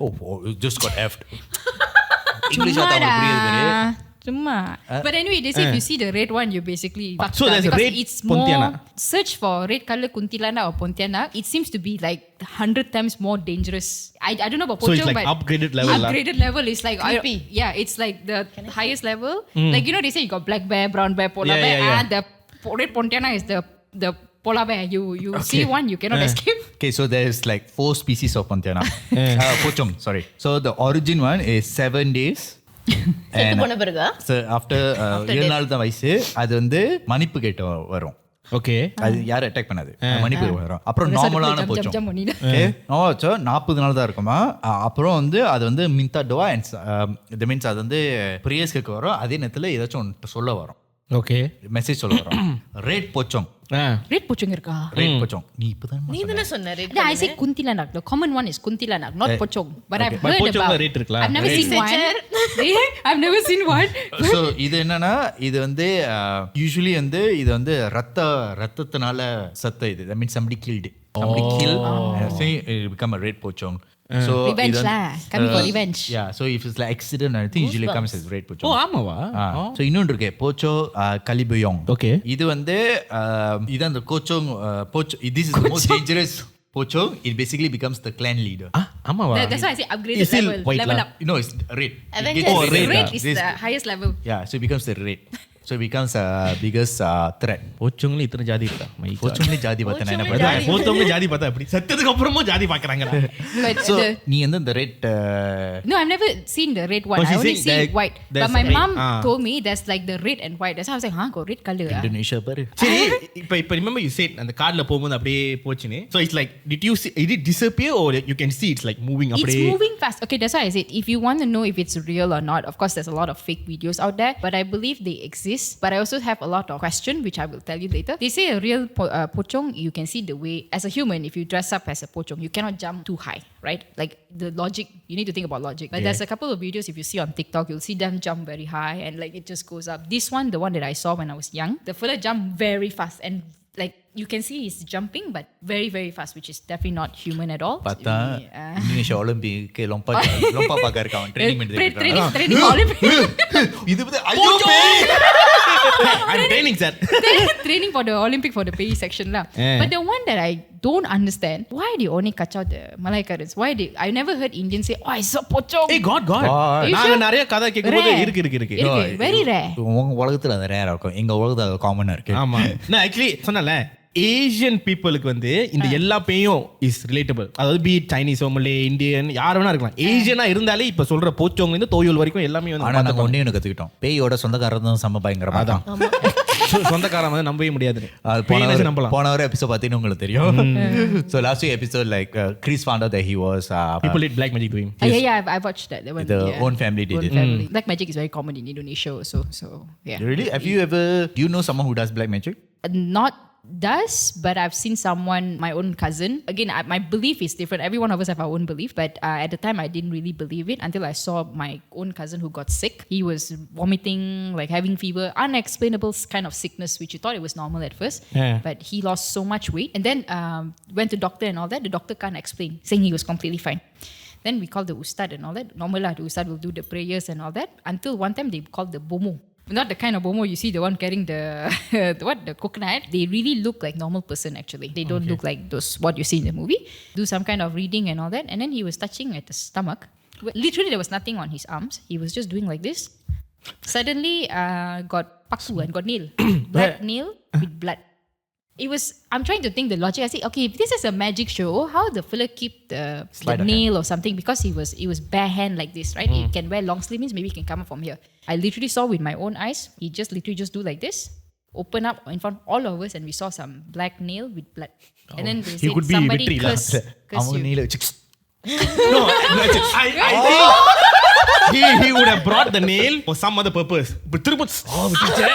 இப்ப வந்து just got effed. English அத அவங்களுக்கு புரியுது பாரு. Cuma. But anyway, they say if you see the red one, you basically fucked So up there's a because red it's Pontianak. more search for red color Kuntilanak or Pontianak. It seems to be like 100 times more dangerous. I don't know about So it's Pochong, like but upgraded level lah. upgraded level is like Creepy. yeah, it's like the highest level. Like you know they say you got black bear, brown bear, polar Yeah, bear, yeah, yeah. and the red Pontianak is the polar bear. You see one, you cannot escape. Okay, so there's like 4 species of Pontianak. Pochong, sorry. So the origin one is 7 days. செத்து போன பிறகு So after 7 நாள் தான் வயசு அது வந்து மன்னிப்பு கேட்டு வரும். ஓகே. அது யாரும் அட்டாக் பண்ணாது. மன்னிப்பு வரும். அப்புறம் That's why people நார்மலான jump, Pochong. jump on it. Okay நோச்சோ 40 நாள் தான் இருக்குமா. அப்புறம் வந்து அது வந்து மின்தா டோவா அண்ட் இது மீன்ஸ் அது வந்து பிரேயர்ஸ் கேட்க வரும். அதே நேரத்தில் ஏதாச்சும் ஒன்று சொல்ல வரும். ஓகே. மெசேஜ் சொல்ல வரும். Red Pochong. Red Pochong irka. Red Pochong. நீ இப்பதான் நீ தானே சொன்ன red Yeah, I say Kuntilanak. The common one is Kuntilanak, not Pochong. But I've But heard Pochong about. la rate irukla. I've never seen one. I've never seen one. So இது என்னன்னா இது வந்து usually வந்து இது வந்து ரத்தத்தினால சத்த இது that means somebody killed it. Somebody killed and say it become a red pochong. So Revenge lah. Coming for revenge. Yeah, so if it's like accident I think usually comes as red pochong. ஓ ஆமாவா? So இன்னொன்று இருக்கு போச்சோ கலிபயோங். Okay. இது வந்து இது அந்த கோச்சோங் போச்சோ this is the most dangerous pochong. It basically becomes the clan leader. ஆமாவா? That's why I say upgraded It's still level. white Level lah. up. You know it's red. It Avengers. gets Oh, red. Red is the highest level. Yeah, so it becomes the red. So it becomes a biggest threat. போச்சவங்களும் இத்தனை ஜாதி இருக்கா போச்சுங்களே ஜாதி பார்த்தா என்ன போச்சவங்களே பண்ணுறது? போச்சவங்களும் ஜாதி பார்த்தா அப்படி செத்ததுக்கு அப்புறமும் ஜாதி பாக்குறாங்க. But So the, நீ வந்து the red no, I've never seen the red one. Oh, I she's only saying see that white. there's But my a red. mom Ah. told me there's like the red and white. That's how I was like, huh, got red color. Indonesia பாரு. சரி இப்ப remember you said அந்த கார்ல போகும்போது அப்படியே போச்சுன்னு. So it's like did it disappear or you can see it's like moving It's அப்படியே? moving fast. Okay, that's why I said if you want to know if it's real or not, of course there's a lot of fake videos out there, but I believe they exist. But I also have a lot of question, which I will tell you later. They say a real pocong, you can see the way, as a human, if you dress up as a pocong, you cannot jump too high, right? Like the logic, you need to think about logic. But there's a couple of videos, if you see on TikTok, you'll see them jump very high and like it just goes up. This one, the one that I saw when I was young, the fella jumped very fast and like you can see he's jumping but very very fast, which is definitely not human at all. பார்த்தா Indonesia Olympic லொம்பா பார்க்க இருக்கான் training பண்ணிட்டு training Olympic. இது வந்து ஐயோ பேய். I'm training sir. Training for the Olympic for the PE section lah. But the one that I don't understand, why they only catch out the Malayakarans? Why they? I never heard Indians say, "Oh, I saw pocong." Hey god. You நாங்க sure? நிறைய கதை கேக்கும்போது Rare. இருக்கு. Very rare. உங்க உலகத்துல அது ரேரா இருக்கும், எங்க உலகத்துல அது காமனா இருக்கு. ஆமா நான் ஆக்சுவலி சொன்னல ஏசியன் பீப்புளுக்கு வந்து இந்த எல்லா பேயும் இஸ் ரிலேட்டபிள். அதாவது பி சைனீஸ் மலே இந்தியன் யார் வேணா இருக்கலாம். ஏசியனா இருந்தாலே இப்ப சொல்ற போச்சவங்க இருந்து தோயூல் வரைக்கும் எல்லாமே வந்து ஆனா நாங்க ஒண்ணே கத்துக்கிட்டோம், பேயோட சொந்தக்காரர் தான் செம்ம பயங்கரமா தான். சொந்தக்காரன் வந்து நம்பவே முடியாது. நம்பலாம். போன ஒரு எபிசோட் பார்த்தீங்கன்னா உங்களுக்கு தெரியும். So last week episode like Chris found out that he was people did black magic to him. Yeah, I watched that. One, the own family did own it. family. Black magic is very common in Indonesia also. So yeah. Really? Have you ever? Do you know someone who does black magic? Not does, but I've seen someone, my own cousin. Again, my belief is different. Every one of us have our own belief, but at the time I didn't really believe it until I saw my own cousin who got sick. He was vomiting, like having fever, unexplainable kind of sickness, which you thought it was normal at first. Yeah. But he lost so much weight, and then went to doctor and all that. The doctor can't explain, saying he was completely fine. Then we called the ustad and all that. Normal lah, the ustad will do the prayers and all that. Until one time they called the bomo. Not the kind of bomo you see, the one carrying the the coconut. They really look like normal person actually. They don't look like those what you see in the movie. Do some kind of reading and all that. And then he was touching at the stomach. Literally there was nothing on his arms. He was just doing like this. Suddenly got paku and got nail. Black nail with blood. It was, I'm trying to think the logic. I say, okay, if this is a magic show, how the fella keep the nail or something? Because he was bare hand like this, right? He can wear long sleeve, means maybe he can come up from here. I literally saw with my own eyes. He just literally just do like this, open up in front of all of us, and we saw some black nail with blood. And then they He said could be somebody Vitri lah. curse அவங்க you. நீல வச்சு No, I think he would have brought the nail for some other purpose. But திரும்ப விட்டுச்சே.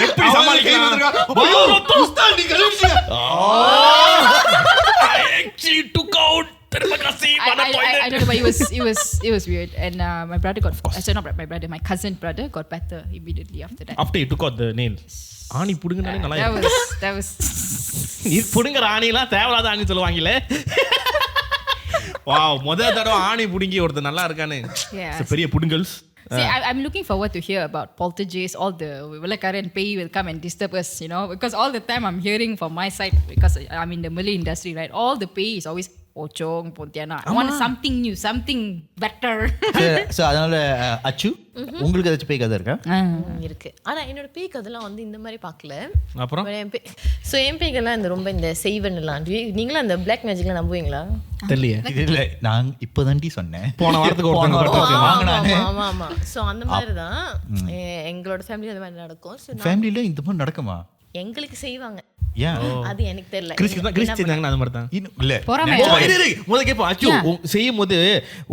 எப்படி சமாளிக்கலாம்? I actually took out I don't know, but it was weird. And my brother got, sorry, not my brother, my cousin brother got better immediately after that. After you took out the nail. ஆணி புடுங்கனாலே நல்லா That was நீ புடுங்கற ஆணிலாம் தேவலாத ஆணி சொல்லுவாங்கல. Wow முதல் தடவை ஆணி புடுங்கி ஒருத்த நல்லா இருக்கானே. Yeah. பெரிய புடுங்கல்ஸ். See, I'm looking forward to hear about poltergeists. All the Velakaran Pei will come and disturb us, you know, because all the time I'm hearing from my side, because I'm in the Malay industry, right? All the Pei is always Pocong, Pontianak. I want something new, something better. So அதனால அச்சு உங்களுக்கு ஏதாச்சும் பேய் கதை இருக்கா? இருக்கு. ஆனா என்னோட பேய் கதைலாம் வந்து இந்த மாதிரி பார்க்கல. அப்புறம் சோ என் பேய்கள்லாம் இந்த ரொம்ப இந்த செய்வன் எல்லாம். நீங்களும் அந்த பிளாக் மேஜிக்ல நம்புவீங்களா? தெரியல. இல்ல நான் இப்போதாண்டி சொன்னேன். போன வாரத்துக்கு ஒருத்தங்க வாங்குனானே. ஆமா. சோ அந்த மாதிரி தான் எங்களோட ஃபேமிலி அந்த மாதிரி நடக்கும். சோ ஃபேமிலில இந்த மாதிரி நடக்குமா? எங்களுக்கு செய்வாங்க. ஏன்? அது எனக்கு தெரியல. கிறிஸ் செஞ்சாங்கன்னா அது மாதிரி தான். இல்ல முதல்ல கேப்போம் அச்சு செய்யும் போது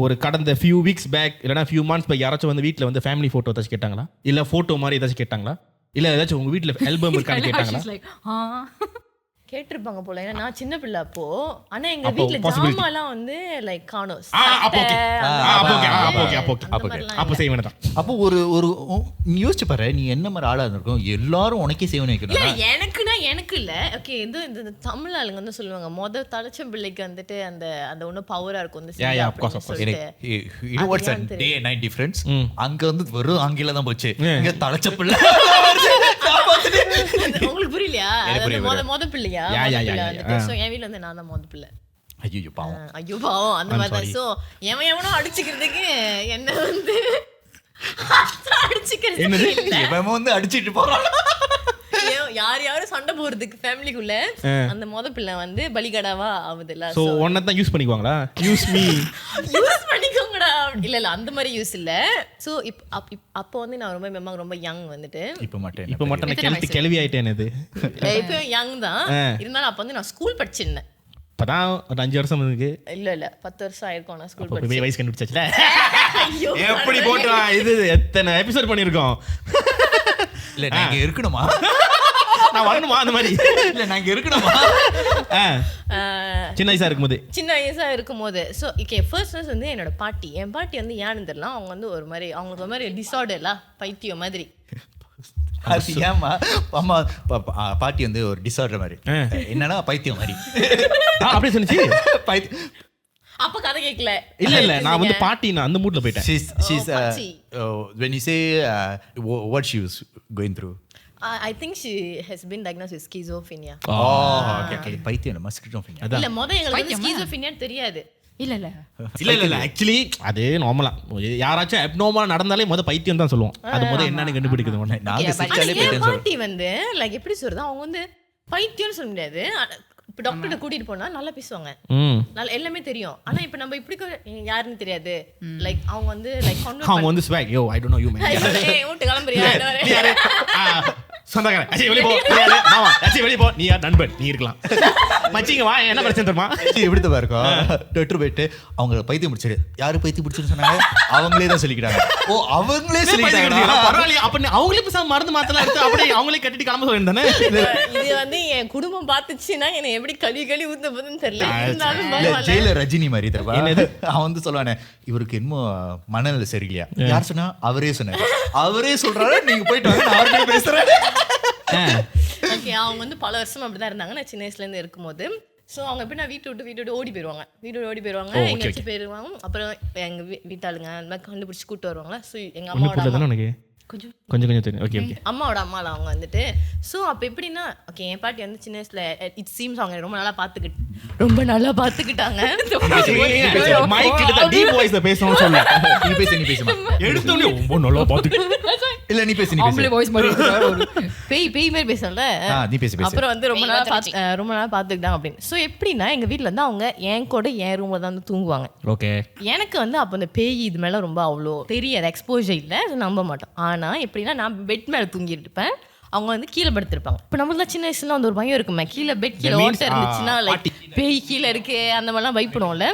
ஒரு கடந்த few weeks back இல்லனா few months back யாராச்சும் வந்து வீட்ல வந்து ஃபேமிலி போட்டோ ஏதாச்சும் கேட்டாங்களா? இல்ல போட்டோ மாதிரி ஏதாச்சும் கேட்டாங்களா? இல்ல ஏதாச்சும் உங்க வீட்ல ஆல்பம் இருக்கான்னு கேட்டாங்களா? She's like, கேட்டிருப்பாங்க போல. ஏன்னா நான் சின்ன பிள்ளை அப்போ. ஆனா எங்க வீட்ல ஜாமாலாம் வந்து லைக் காணோம். அப்போ செய்ய வேண்டாம். அப்போ ஒரு நீ யோசிச்சு பாரு, நீ என்ன மாதிரி ஆளா இருந்திருக்கும், எல்லாரும் உனக்கே செய்வன வைக்கணும். இல்ல எனக்கு இல்ல. ஓகே, இந்த தமிழ் ஆளுங்க வந்து சொல்லுவாங்க தலைச்சம் பிள்ளைக்கு வந்துட்டு அந்த அந்த ஒண்ணு பவரா இருக்கும். Day night difference. அங்க வந்து வெறும் ஆங்கிலம் தான் போச்சு. இங்க தலைச்ச பிள்ளை உங்களுக்கு புரியலையா? மொத பிள்ளையா? சோ என் வீட்ல வந்து நான் தான் மொத பிள்ளை. ஐயோ பாவம் அந்த மாதிரி தான். சோ எவனோ அடிச்சுக்கிறதுக்கு என்ன வந்து அடிச்சுக்கிறது என்னது? இல்ல. இவன் வந்து அடிச்சிட்டு போறான். யார் யாரும் சண்டை போறதுக்கு ஃபேமிலிக்குள்ள அந்த மொத பிள்ளை வந்து பலிகடாவா ஆகுதுல்ல. சோ ஒன்ன தான் யூஸ் பண்ணிக்குவாங்களா? Use me. யூஸ் பண்ணிக்கோங்கடா. இல்ல அந்த மாதிரி யூஸ் இல்ல. சோ அப்போ வந்து நான் ரொம்ப மெம்மா ரொம்ப யங் வந்துட்டு. இப்ப மட்டும் இப்ப மட்டும் நான் கேள்வி ஆயிட்டேன். இது இப்போ யங் தான் இருந்தாலும் அப்ப வந்து நான் ஸ்கூல் படிச்சிருந்தேன். இப்பதான் ஒரு 5 வருஷம் இருக்கு. இல்ல 10 வருஷம் ஆயிருக்கும் நான் ஸ்கூல் அப்ப படிச்சேன். வயசு கண்டுபிடிச்சாச்சுல. ஐயோ, எப்படி போட்டு இது எத்தனை எபிசோட் பண்ணிருக்கோம். இல்ல நாங்க இருக்கணுமா? நான் வரணுமா அந்த மாதிரி? இல்ல நாங்க இருக்கணுமா? சின்ன வயசா இருக்கும்போது சின்ன வயசா இருக்கும்போது ஸோ ஃபர்ஸ்ட் வந்து என்னோட பாட்டி. என் பாட்டி வந்து ஏன்னு தெரியல, அவங்க வந்து ஒரு மாதிரி அவங்களுக்கு ஒரு மாதிரி டிசார்டர்ல பைத்தியம் மாதிரி. அது ஏமா அம்மா பாட்டி வந்து ஒரு டிசார்டர் மாதிரி, என்னன்னா பைத்தியம் மாதிரி. அப்படியே சொன்னிச்சு. அப்ப கதை கேட்கல. இல்ல நான் வந்து பாட்டி நான் அந்த மூட்ல போயிட்டேன். she's when you say what she was going through. I think she has been diagnosed with schizophrenia. Okay. பைத்தியம் இல்ல ஸ்கிசோஃப்ரினியா. இல்ல மொத எங்களுக்கு schizophrenia தெரியாது. இல்ல ஆக்சுவலி அது நார்மலா யாராச்சும் அப்நார்மலா நடந்தாலே முத பைத்தியம் தான் சொல்லுவோம். அது முத என்னன்னு கண்டுபிடிக்கிறது உடனே. நாங்க சிரிச்சாலே என் பைத்தியம் பாட்டி வந்து லைக் எப்படி சொல்றது, அவங்க வந்து பைத்தியம்னு சொல்ல முடியாது. இப்ப டாக்டர்கிட்ட கூட்டிட்டு போனா நல்லா பேசுவாங்க, நல்லா எல்லாமே தெரியும். ஆனா இப்ப நம்ம இப்படி யாருன்னு தெரியாது. லைக் அவங்க வந்து லைக் அவங்க வந்து swag yo I don't know you man. ஊட்டு கிளம்புறியா? நீ யாரு? சொந்தக்காரன். அச்சி வெளிய போ. நீ யாரு? மாமா. அச்சி வெளிய போ. நீ யார்? நண்பன். நீ இருக்கலாம். மச்சிங்க வா, என்ன பிரச்சனை தெரியுமா? எப்படி தான் இருக்கும். டாக்டர் போயிட்டு அவங்க பைத்தியம் பிடிச்சிரு. யாரு பைத்தியம் பிடிச்சிருன்னு சொன்னாங்க? அவங்களே தான் சொல்லிக்கிறாங்க. ஓ அவங்களே சொல்லிட்டாங்க. பரவாயில்லை. அப்ப அவங்களே பேசாம மருந்து மாத்தலாம் எடுத்து அப்படியே அவங்களே கட்டிட்டு கிளம்ப சொல்லிருந்தானே. இது வந்து என் குடும்பம் பார்த்துச்சுன்னா என்ன எப்படி கழி ஊத்த போதுன்னு தெரியல. இருந்தாலும் ஜெயில ரஜினி மாதிரி தெரியுமா? அவன் வந்து சொல்லுவானே இவருக்கு என்னமோ மனநிலை சரியில்லையா. யார் சொன்னா? அவரே சொன்னாரு. அவரே சொல்றாரு நீங்க போயிட்டு வாங்க, நான் அவர்கிட்ட பேசுறேன். ஓகே, அவங்க வந்து பல வருஷம் அப்படிதான் இருந்தாங்க. நான் சின்ன வயசுல இருந்து இருக்கும்போது ஸோ அவங்க எப்படி நான் வீட்டு விட்டு ஓடி போயிடுவாங்க. எங்க வச்சு போயிடுவாங்க. அப்புறம் எங்க வீட்டாளுங்க அந்த மாதிரி கண்டுபிடிச்சி கூட்டு வருவாங்க. ஸோ எங்க அம்மாவோட கொஞ்சம் தெரியும். ஓகே அம்மாவோட அம்மாவில் அவங்க வந்துட்டு ஸோ அப்போ எப்படின்னா ஓகே என் பாட்டி வந்து சின்ன வயசுல இட் சீம்ஸ் அவங்க ரொம்ப நல்லா பார்த்துக்கிட்டாங்க. மைக் கிட்ட டீப் வாய்ஸ்ல பேசணும்னு சொல்ல. நீ பேசுமா எடுத்தோனே ரொம்ப நல்லா பாத்துக்கிட்டு. இல்ல நீ பேசு. ஆம்பளை வாய்ஸ் மாதிரி பேய் மாதிரி பேசல. நீ பேசு. அப்புறம் வந்து ரொம்ப நாளா பார்த்துக்கிட்டாங்க அப்படின்னு. ஸோ எப்படின்னா எங்க வீட்டில் வந்து அவங்க என் கூட என் ரூம்ல தான் வந்து தூங்குவாங்க. ஓகே எனக்கு வந்து அப்போ அந்த பேய் இது மேலே ரொம்ப அவ்வளோ தெரியாது, எக்ஸ்போஜர் இல்லை, நம்ப மாட்டோம். ஆனால் எப்படின்னா நான் பெட் மேலே தூங்கிட்டு இருப்பேன், அவங்க வந்து கீழே படுத்திருப்பாங்க. இப்போ நம்மளாம் சின்ன வயசுல வந்து ஒரு பயம் இருக்குமே, கீழே பெட் கீழே ஓட்ட இருந்துச்சுன்னா லைக் பேய் கீழே இருக்கு அந்த மாதிரிலாம் பயப்படுவோம்ல.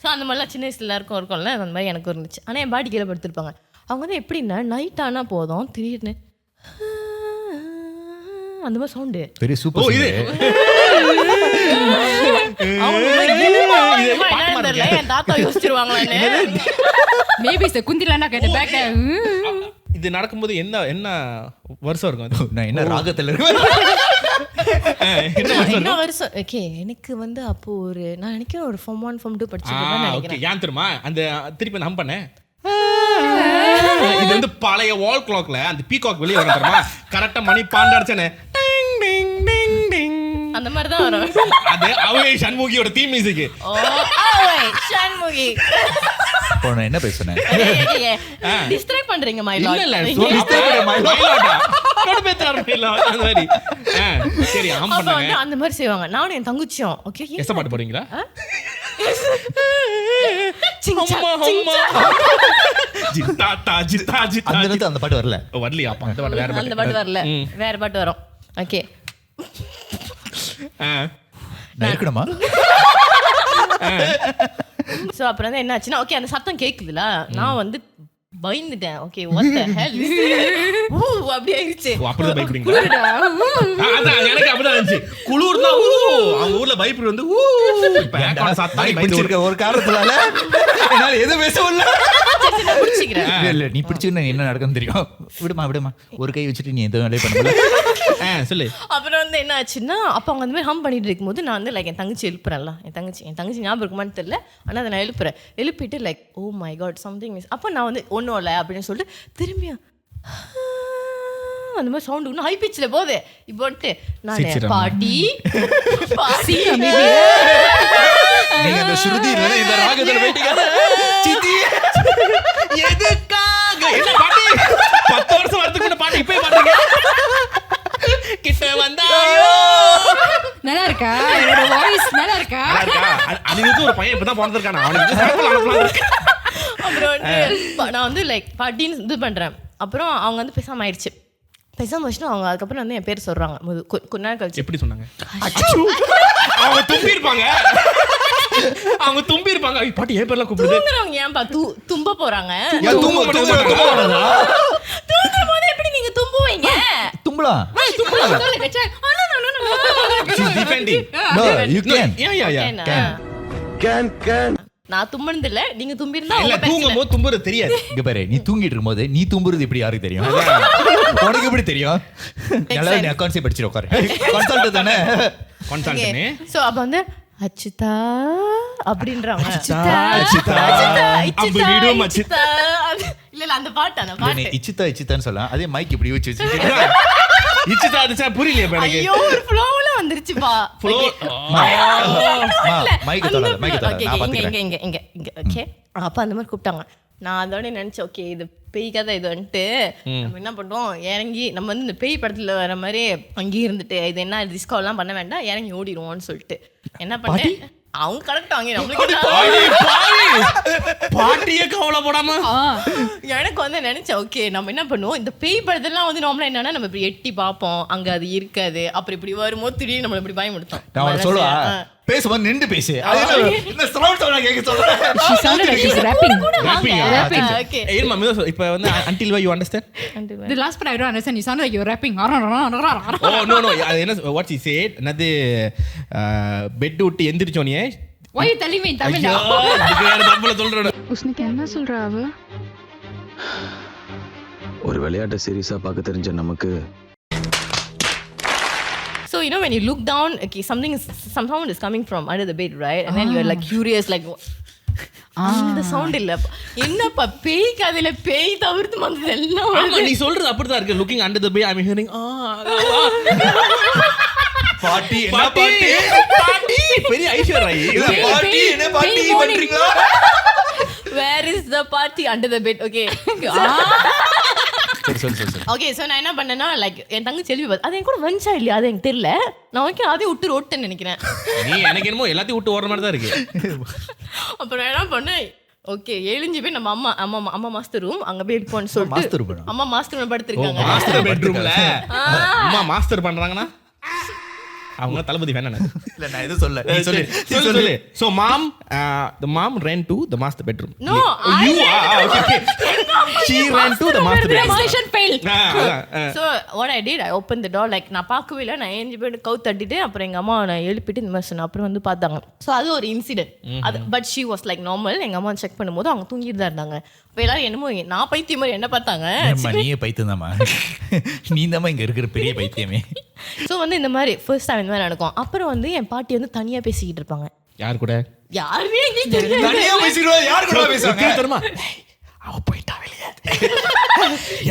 ஸோ அந்த மாதிரிலாம் சின்ன வயசுல இருக்கும்ல, அந்த மாதிரி எனக்கு இருந்துச்சு. ஆனால் என் பாட்டி கீழே படுத்திருப்பாங்க. அவங்க வந்து எப்படின்னா நைட் ஆனால் போதும் திடீர்னு அந்த மாதிரி சவுண்டு பெரிய சூப்பர். என் தாத்தா யோசிச்சிருவாங்களே மேபி குந்திலானா கேட்ட பேக். இது நடக்கும்போது என்ன வருஷம் இருக்கும்? நான் என்ன ராகத்துல இருக்கேன்? என்ன வருஷம்? ஓகே எனக்கு வந்து அப்போ ஒரு நான் நினைக்கிறேன் ஒரு Form 1 Form 2 படிச்சிருக்கேன் நினைக்கிறேன். ஏன் தெரியுமா அந்த திருப்பி ஹம் பண்ணேன். இது வந்து பழைய வால் கிளாக்ல அந்த பீகாக் வெளியே வரும் தெரியுமா? கரெக்டா மணி 12 அடிச்சனே டிங் டிங் டிங் டிங் அந்த மாதிரி தான் வரும். அது அவே சண்முகியோட தீம் மியூசிக். ஓ அவே சண்முகி. இப்போ நான் என்ன பேசுனேன்? டிஸ்ட்ராக்ட் பண்றீங்க மை லார்ட். இல்ல டிஸ்ட்ராக்ட் மை லார்ட். கோட் பேத்ரார் மை லார்ட் அந்த மாதிரி. சரி ஹம் பண்ணுங்க. அந்த மாதிரி செய்வாங்க. நானும் என் தங்கச்சியும் ஓகே எஸ் பாட்டு போறீங்களா? சிங்கம்மா ஜித்தாத்தா ஜித்தா ஜித்தா அந்த நேரத்துல அந்த பாட்டு வரல. வரலையா? அப்ப அந்த பாட்டு வேற அந்த பாட்டு வரல, வேற பாட்டு வரும். ஓகே நான் இருக்கணுமா? சோ அப்புறம் தான் என்ன ஆச்சுன்னா ஓகே அந்த சத்தம் கேக்குதுல, நான் வந்து பயந்துட்டேன். ஓகே வாட் தி ஹெல் ஊ அப்படி ஆயிடுச்சு. அப்படியே பயப்படுறீங்களா? அதான் எனக்கு அப்படிதான் இருந்துச்சு. குளூர்னா ஊ அவங்க ஊர்ல பயப்படு வந்து ஊ பேக்கான சத்தம் பயந்து ஒரு காரணத்தால என்னால எது பேசவும் இல்ல. புடிச்சிக்கிறேன். இல்ல நீ பிடிச்சிருந்தா என்ன நடக்கும்னு தெரியும். விடுமா ஒரு கை வச்சுட்டு நீ எந்த வேலையும் பண்ண முடியல. சொல்லு. அப்புறம் வந்து என்ன ஆச்சுன்னா அப்ப அவங்க அந்த மாதிரி ஹம் பண்ணிட்டு இருக்கும்போது நான் வந்து லைக் என் தங்கச்சி எழுப்புறேன்ல, என் தங்கச்சி ஞாபகம் இருக்குமான்னு தெரியல, ஆனா அதை நான் எழுப்பிட்டு like oh my God something miss. அப்போ நான் வந்து ஒன்றும் இல்லை அப்படின்னு சொல்லிட்டு திரும்பியா அந்த மாதிரி சவுண்ட் இன்னும் ஹை பிச்சில் போகுது. இப்போ வந்துட்டு நான் பாட்டி நீங்க அந்த ஸ்ருதி இல்ல இந்த ராகத்துல போயிட்டீங்க. சித்தி எதுக்கா என்ன பாட்டு 10 வருஷம் வரதுக்கு முன்ன பாட்டு இப்பவே பாடுறீங்க. கிட்ட வந்தாயோ நல்லா இருக்கா என்னோட வாய்ஸ் நல்லா இருக்கா அது ஒரு பையன் இப்பதான் பிறந்திருக்கானா அவனுக்கு சாம்பிள் அனுப்பலாம். அப்புறம் வந்து நான் வந்து லைக் பாட்டின்னு இது பண்றேன். அப்புறம் அவங்க வந்து பேசாம ஆயிடுச்சு. பேசாம வச்சுட்டு அவங்க அதுக்கப்புறம் வந்து என் பேர் சொல்றாங்க. கொஞ்ச நேரம் கழிச்சு எப்படி சொன்னாங்க? அவங்க தும்பி இருப்பாங்க. அவங்க தும்பி இருப்பாங்க. பாட்டி ஏன் பேர்லாம் கூப்பிடுது? தூங்குறவங்க ஏன்பா தும்ப போறாங்க? தூங்கும்போது எப்படி நீங்க தும்புவீங்க? தும்பலாம். She's defending. No, you can. Yeah. நான் தும்புனது இல்ல, நீங்க தும்பி இருந்தா இல்ல தூங்கும்போது தும்புறது தெரியாது. இங்க பாரு, நீ தூங்கிட்டு இருக்கும்போது நீ தும்புறது எப்படி யாருக்கு தெரியும்? உனக்கு எப்படி தெரியும்? நல்லா நீ அக்கவுண்ட்ஸே படிச்சிரு உட்காரு. கன்சல்ட் தானே. கன்சல்ட்னே. சோ அப்ப வந்து அச்சுதா அப்படின்றாங்க. அம்பு வீடும் அச்சுதா. இல்ல அந்த பாட்டு நீ இச்சித்தான்னு சொல்லலாம். அதே மைக் இப்படி வச்சு இச்சிதா அதுச்சா புரியலையே எனக்கு. ஐயோ ஒரு ஃப்ளோல வந்துருச்சுப்பா. மைக் தரல நான் பாத்துக்கிறேன். இங்க ஓகே. அப்ப அந்த மாதிரி கூப்பிட்டாங்க. நான் அதோட நினைச்சேன் ஓகே இது பேய் கதை இது வந்துட்டு நம்ம என்ன பண்ணுவோம், இறங்கி நம்ம வந்து இந்த பேய் படத்துல வர மாதிரி அங்கேயே இருந்துட்டு இது என்ன டிஸ்கோ எல்லாம் பண்ண வேண்டாம், இறங்கி ஓடிடுவோம்னு சொல்லிட்டு என்ன பண்ணேன், அவங்க கரெக்டாங்க பாட்டியே கவலைப்படாம எனக்கு வந்து நினைச்சேன் ஓகே நம்ம என்ன பண்ணுவோம், இந்த பேய் படத்தெல்லாம் வந்து நார்மலா என்னன்னா நம்ம இப்படி எட்டி பார்ப்போம், அங்க அது இருக்காது, அப்புறம் இப்படி வரும்போது திடீர்னு நம்மள இப்படி பயமுடுத்தோம். நான் சொல்லுவா பேசும்போது நின்று பேசு. இந்த சவுண்ட் சவுண்ட் கேட்க சொல்றேன். She sounded like she's rapping. Okay ஏன் மம்மி இப்போ வந்து until why you understand? The last part I don't understand. You sounded like you're rapping. Oh no அது என்ன what she said என்னது பெட் விட்டு எந்திரிச்சோனியே. Why are you telling me in Tamil now? இதுக்கு வேற தப்புல சொல்றேன். உஸ்னுக்கு என்ன சொல்றா அவ? ஒரு விளையாட்டை சீரியஸா பார்க்க தெரிஞ்ச நமக்கு So you know when you look down, okay, some sound is coming from under the bed, right? And then you're like curious, like அந்த சவுண்ட் இல்ல என்னப்பா பேய் கதையில பேய் தவிர்த்து வந்தது எல்லாம். ஆமா நீ சொல்றது அப்படிதான் இருக்கு. Looking under the bay I am hearing பாட்டி என்ன பாட்டி பெரிய ஐஸ்வர்யா ராய் பாட்டி என்ன பாட்டி பண்றீங்களா? Where is the party under the bed? Okay. சரி ஓகே சோ நான் என்ன பண்ணேன்னா லைக் என் தங்க செல்வி அது என் கூட வந்துச்சா இல்லையா அது எனக்கு தெரியல. நான் ஓகே அதே விட்டு ஓட்டேன்னு நினைக்கிறேன். நீ எனக்கு என்னமோ எல்லாத்தையும் விட்டு ஓடுற மாதிரி தான் இருக்கு. அப்புறம் என்ன பண்ணேன் ஓகே எழுஞ்சி போய் நம்ம அம்மா மாஸ்டர் ரூம் அங்க போய் இருப்போம்னு சொல்லிட்டு அம்மா மாஸ்டர் ரூம் படுத்திருக்காங்க. மாஸ்டர் பெட்ரூம்ல அம்மா மாஸ்டர் பண்றாங்கன்னா அவங்க தளபதி வேணானே. இல்ல நான் எதுவும் சொல்ல. நீ சொல்லு. So the mom ran to the master bedroom. No, you are okay. She ran to the master bedroom. Translation failed. So what I did, I opened the door like நான் பார்க்கவே இல்லை. நான் ஏஞ்சி போய் கவு தட்டிட்டு அப்புறம் எங்க அம்மா நான் எழுப்பிட்டு இந்த மாதிரி சொன்னேன். அப்புறம் வந்து பார்த்தாங்க. ஸோ அது ஒரு இன்சிடென்ட். அது but she was like normal. எங்க அம்மா செக் பண்ணும்போது அவங்க தூங்கிட்டு தான் இருந்தாங்க. இப்போ எல்லாரும் என்னமோ நான் பைத்தியம் மாதிரி என்ன பார்த்தாங்க. நீயே பைத்தியம் தாமா. நீ தாமா இங்க இருக்கிற பெரிய பைத்தியமே. ஸோ வந்து இந்த மாதிரி ஃபர்ஸ்ட் டைம் இந்த மாதிரி நடக்கும். அப்புறம் வந்து என் பாட்டி வந்து தனியா பேசிக்கிட்டு இருப்பாங்க. யார் கூட? யாருமே தனியா பேசிடுவா. யார் கூட பேசுறாங்க தெரியுமா? அவ போயிட்டா வெளியே.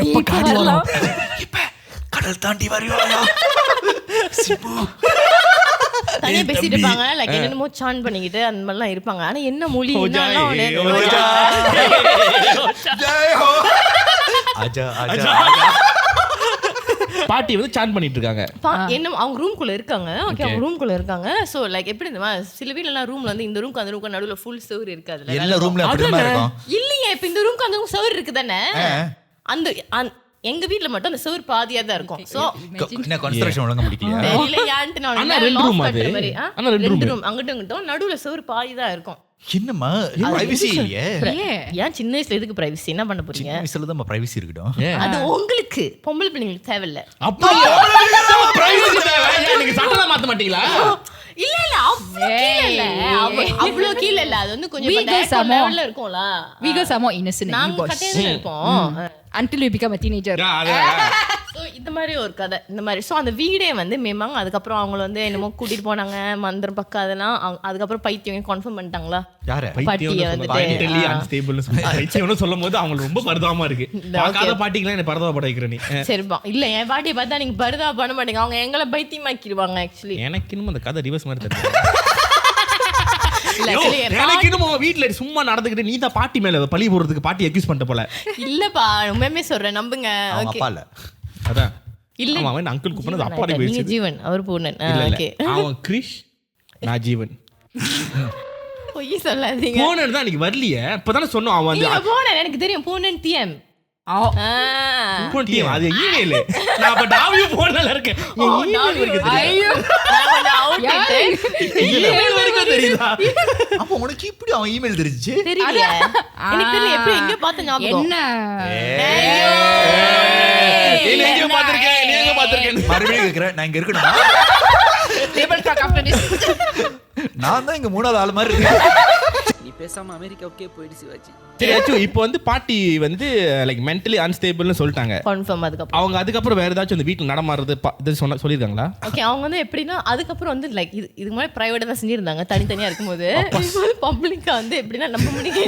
எப்ப காடி வரும்? இப்ப கடல் தாண்டி வருவாயா? சிப்பு தனியா பேசிட்டு இருப்பாங்க. லைக் என்னமோ சான் பண்ணிக்கிட்டு அந்த மாதிரிலாம் இருப்பாங்க. ஆனா என்ன மொழி பாட்டி வந்து சான் பண்ணிட்டு இருக்காங்க. என்ன அவங்க ரூம்குள்ள இருக்காங்க. ஓகே அவங்க ரூம்குள்ள இருக்காங்க. சோ லைக் எப்படி இந்த சில வீட்ல எல்லாம் ரூம்ல வந்து இந்த ரூம்க்கு அந்த ரூம்க்கு நடுவுல ஃபுல் செவர் இருக்காதுல. எல்லா ரூம்லயும் அப்படிதான் இருக்கும். இல்லையே இப்ப இந்த ரூம்க்கு அந்த செவர் இருக்குதானே. அந்த எங்க வீட்ல மட்டும் அந்த செவர் பாதியா தான் இருக்கும். சோ என்ன கன்ஸ்ட்ரக்ஷன் ஒழுங்கா முடிக்கலையா? தெரியல யான்ட்டு நான் அண்ணா ரெண்டு ரூம் அது. அண்ணா ரெண்டு ரூம் அங்கட்ட இங்கட்டும் நடுவுல செவர் பாதி தான் இருக்கும். என்னம்மா பிரைவசி இல்லையே? ஏன் சின்ன வயசுல எதுக்கு பிரைவசி? என்ன பண்ண போறீங்க? சின்ன வயசுல தான் பிரைவசி இருக்கட்டும். அது உங்களுக்கு பொம்பளை பிள்ளைங்களுக்கு தேவையில்ல. அப்பா பிரைவசி தேவை. நீங்க சட்டமா மாத்த மாட்டீங்களா? இல்ல அவ்வளவு கீழ இல்ல. அது வந்து கொஞ்சம் லெவல்ல இருக்கும்ல. We girls are more innocent. நாங்க கட்டையில இருப்போம் until you become a teenager. So இந்த மாதிரி ஒரு கதை இந்த மாதிரி. சோ அந்த வீடே வந்து மேமாங்க. அதுக்கப்புறம் அவங்க வந்து என்னமோ கூட்டிட்டு போனாங்க மந்திரம் பக்கம் அதெல்லாம். அதுக்கப்புறம் பைத்தியம் கன்ஃபார்ம் பண்ணிட்டாங்களா? யாரு? பாட்டியை மென்டலி வந்துட்டு அன்ஸ்டேபிள்னு சொல்றாங்க. பைத்தியம்னு சொல்லும்போது அவங்க ரொம்ப பரிதாபமா இருக்கு. பார்க்காத பாட்டிங்களா என்ன பரிதாபப்பட வைக்கிற நீ? சரிப்பா இல்ல என் பாட்டியை பார்த்தா நீங்க பரிதாப பண்ண மாட்டீங்க. அவங்க எங்களை பைத்தியமாக்கிடுவாங்க. ஆக்சுவலி எனக்கு இன்னும் அந்த கதை ரிவர்ஸ் மாதிரி தெரியும். இல்ல யோ, actually எனக்கு இன்னும் வீட்ல சும்மா நடந்துக்கிட்டு நீ தான் பாட்டி மேல பழி போடுறதுக்கு பாட்டி அக்யூஸ் பண்ணிட்ட போல. இல்லப்பா உண்மையுமே சொல்றேன் நம்புங்க. அவங்க ஓகே அப்பா இல்ல. அதான் இல்ல ஆமா, அவன் அங்கிள் கூப்பிடுறது அப்பா நீங்க போயிடுச்சு. ஜீவன் அவர் பூனன். இல்ல, இல்ல. ஓகே அவன் கிரிஷ், நான் ஜீவன். பொய் சொல்லாதீங்க. போனது தான் இன்னைக்கு வரலையே. இப்பதானே சொன்னோம் அவன் வந்து நீங்க பூனன் எனக்கு தெரியும் பூனன் டிஎம். டீம் அது ஈமெயில். நான் அப்ப டாவியூ போனல இருக்கேன். ஈமெயில் இருக்கு தெரியுமா? ஐயோ நான் கொஞ்சம் அவுட்டேட். ஈமெயில் வரைக்கும் தெரியுதா? அப்ப உனக்கு இப்படி அவன் இமெயில் தெரிஞ்சுச்சு? தெரியல. எனக்கு தெரியல எப்படி எங்க பார்த்த ஞாபகம். என்ன நீ எங்க பாத்திருக்கேன்? நீ எங்க பாத்திருக்கேன்? மறுபடியும் கேக்குறேன், நான் இங்க இருக்கணுமா? table talk after this. நான் தான் இங்க மூணாவது ஆள் மாதிரி இருக்கேன். நீ பேசாம அமெரிக்காவுக்கே போயிடு சிவாஜி. சரி அச்சு, இப்போ வந்து பாட்டி வந்து லைக் மென்டலி அன்ஸ்டேபிள்னு சொல்லிட்டாங்க. கன்ஃபார்ம் அதுக்கப்புறம். அவங்க அதுக்கப்புறம் வேற ஏதாச்சும் அந்த வீட்டில் நடமாடுறது இது சொல்லியிருக்காங்களா? ஓகே அவங்க வந்து எப்படின்னா அதுக்கப்புறம் வந்து லைக் இதுக்கு முன்னாடி பிரைவேட்டாக தான் செஞ்சிருந்தாங்க தனித்தனியாக இருக்கும்போது. பப்ளிக்காக வந்து எப்படின்னா நம்ம முடிக்க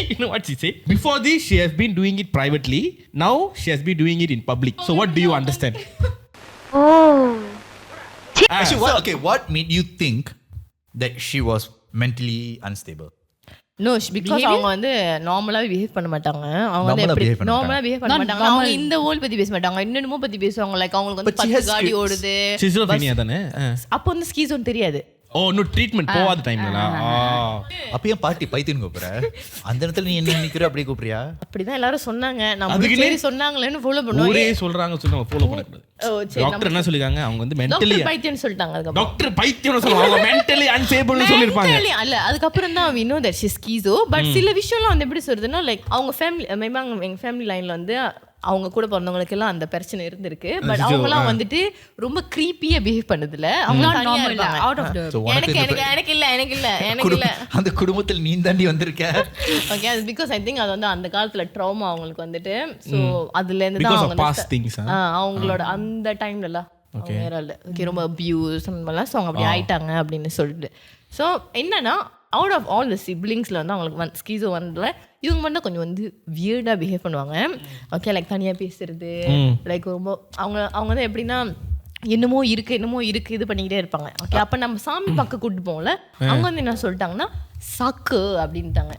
You know what she said? Before this, she has been doing it privately. Now, she has been doing it in public. So, what do you understand? Actually, what made you think that she was mentally unstable? No because அவங்க வந்து நார்மலாவே behave பண்ண மாட்டாங்க. அவங்க வந்து எப்படி நார்மலா behave பண்ண மாட்டாங்க. அவங்க இந்த ஓல் பத்தி பேச மாட்டாங்க, இன்னொன்னு பத்தி பேசுவாங்க. லைக் அவங்களுக்கு வந்து 10 காடி ஓடுது. Schizophrenia தானே? அப்போ வந்து ஸ்கீசோன் தெரியாது. ஓ, இன்னும் ட்ரீட்மெண்ட் போகாத டைம்லலா? அப்ப ஏன் பாட்டி பைத்தியம் கூப்பிடுற? அந்த இடத்துல நீ என்ன நினைக்கிற அப்படியே கூப்பிடுறியா? அப்படிதான் எல்லாரும் சொன்னாங்க. நம்ம சரி சொன்னாங்களேன்னு ஃபாலோ பண்ணுவோம். ஊரே சொல்றாங்க ஃபாலோ பண்ணக்கூடாது. டாக்டர் என்ன சொல்லிருக்காங்க? அவங்க வந்து மென்டலி பைத்தியம்னு சொல்லிட்டாங்க. அதுக்கப்புறம் டாக்டர் பைத்தியம்னு சொல்லுவாங்க. அவங்க மென்டலி அன்ஸ்டேபிள்னு சொல்லிருப்பாங்க. அல்ல அதுக்கப்புறம் தான் we know that she's schizo. But சில விஷயம்லாம் வந்து எப்படி சொல்றதுன்னா லைக் அவங்க ஃபேமிலி எங்க ஃபேமிலி லைன்ல வந்து அவங்க கூட பிறந்தவங்களுக்கு எல்லாம் அந்த பிரச்சனை இருந்திருக்கு. பட் அவங்கலாம் வந்துட்டு ரொம்ப creepy-ஆ பிஹேவ் பண்ணதுல அவங்க நார்மல் அவுட் ஆஃப் தி எனக்கு இல்ல அந்த குடும்பத்தில் நீ தாண்டி வந்திருக்க. ஓகே அது பிகாஸ் ஐ திங்க் அது வந்து அந்த காலத்துல ட்ராமா அவங்களுக்கு வந்துட்டு. சோ அதுல இருந்து தான் Because of அவங்க past things, அவங்களோட அந்த டைம்ல ஓகே ரொம்ப அபியூஸ் அந்த மாதிரிலாம். ஸோ அவங்க அப்படி ஆயிட்டாங்க அப்படின்னு சொல்லிட்டு. ஸோ என்னன்னா அவுட் ஆஃப் ஆல் த சிப்ளிங்ஸில் வந்து அவங்களுக்கு ஸ்கீசோ வந்ததுல இவங்க மட்டும் கொஞ்சம் வந்து வியர்டாக பிஹேவ் பண்ணுவாங்க. ஓகே லைக் தனியாக பேசுறது லைக் ரொம்ப அவங்க வந்து எப்படின்னா என்னமோ இருக்கு இது பண்ணிக்கிட்டே இருப்பாங்க. ஓகே அப்போ நம்ம சாமி பார்க்க கூட்டு போவோம்ல, அவங்க வந்து என்ன சொல்லிட்டாங்கன்னா சக்கு அப்படின்ட்டாங்க.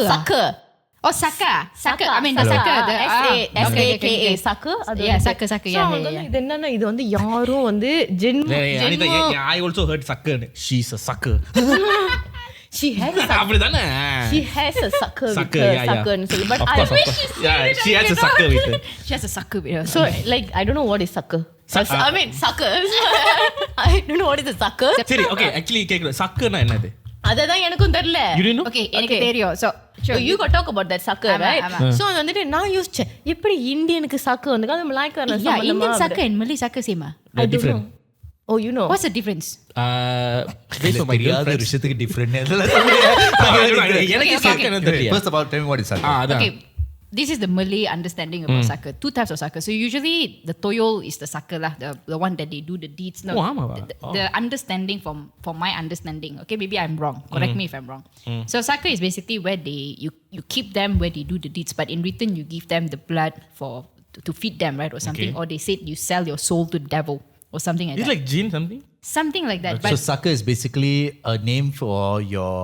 சக்கு Oh, Saka. I mean, Saka. SAKA Saka. Yeah, Saka. Yeah. இது என்னன்னா இது வந்து யாரும் வந்து I also heard sucker. She's a sucker. she has a அப்படிதானே? she has a sucker. Sucker ன்னு சொல்லி. But Of course. Yeah, she has a sucker with her. She has a sucker with her. So like I don't know what is sucker. I mean sucker. I don't know what is a sucker. சரி, okay, actually கேக்குறேன். suckerனா என்னது? அததான் எனக்கும் தெரியல. You didn't know? Okay, எனக்கு தெரியும். So, you got talk about that sucker, right? So அது வந்துட்டு நான் யோசிச்சேன் எப்படி இந்தியனுக்கு சக்கு வந்து அது மலாய்க்காரல yeah, சம்பந்தமா. Indian sucker and Malay sucker same. They're different. Oh, you know. What's the difference? Based on my தெரியாத girlfriend. விஷயத்துக்கு டிஃபரெண்ட். எனக்கு sucker என்ன தெரியல. First of all, tell me what is that? அதான். Okay, this is the Malay understanding about sucker. Two types of sucker. So usually the toyol is the sucker lah, the one that they do the deeds. No, Oh, ஆமாவா? the understanding from my understanding. Okay, maybe I'm wrong. Correct me if I'm wrong. So sucker is basically where you keep them where they do the deeds, but in return you give them the blood to feed them, right, or something. Okay. Or they said you sell your soul to the devil or something like It's that. like jinn something? Something like that. So But sucker is basically a name for your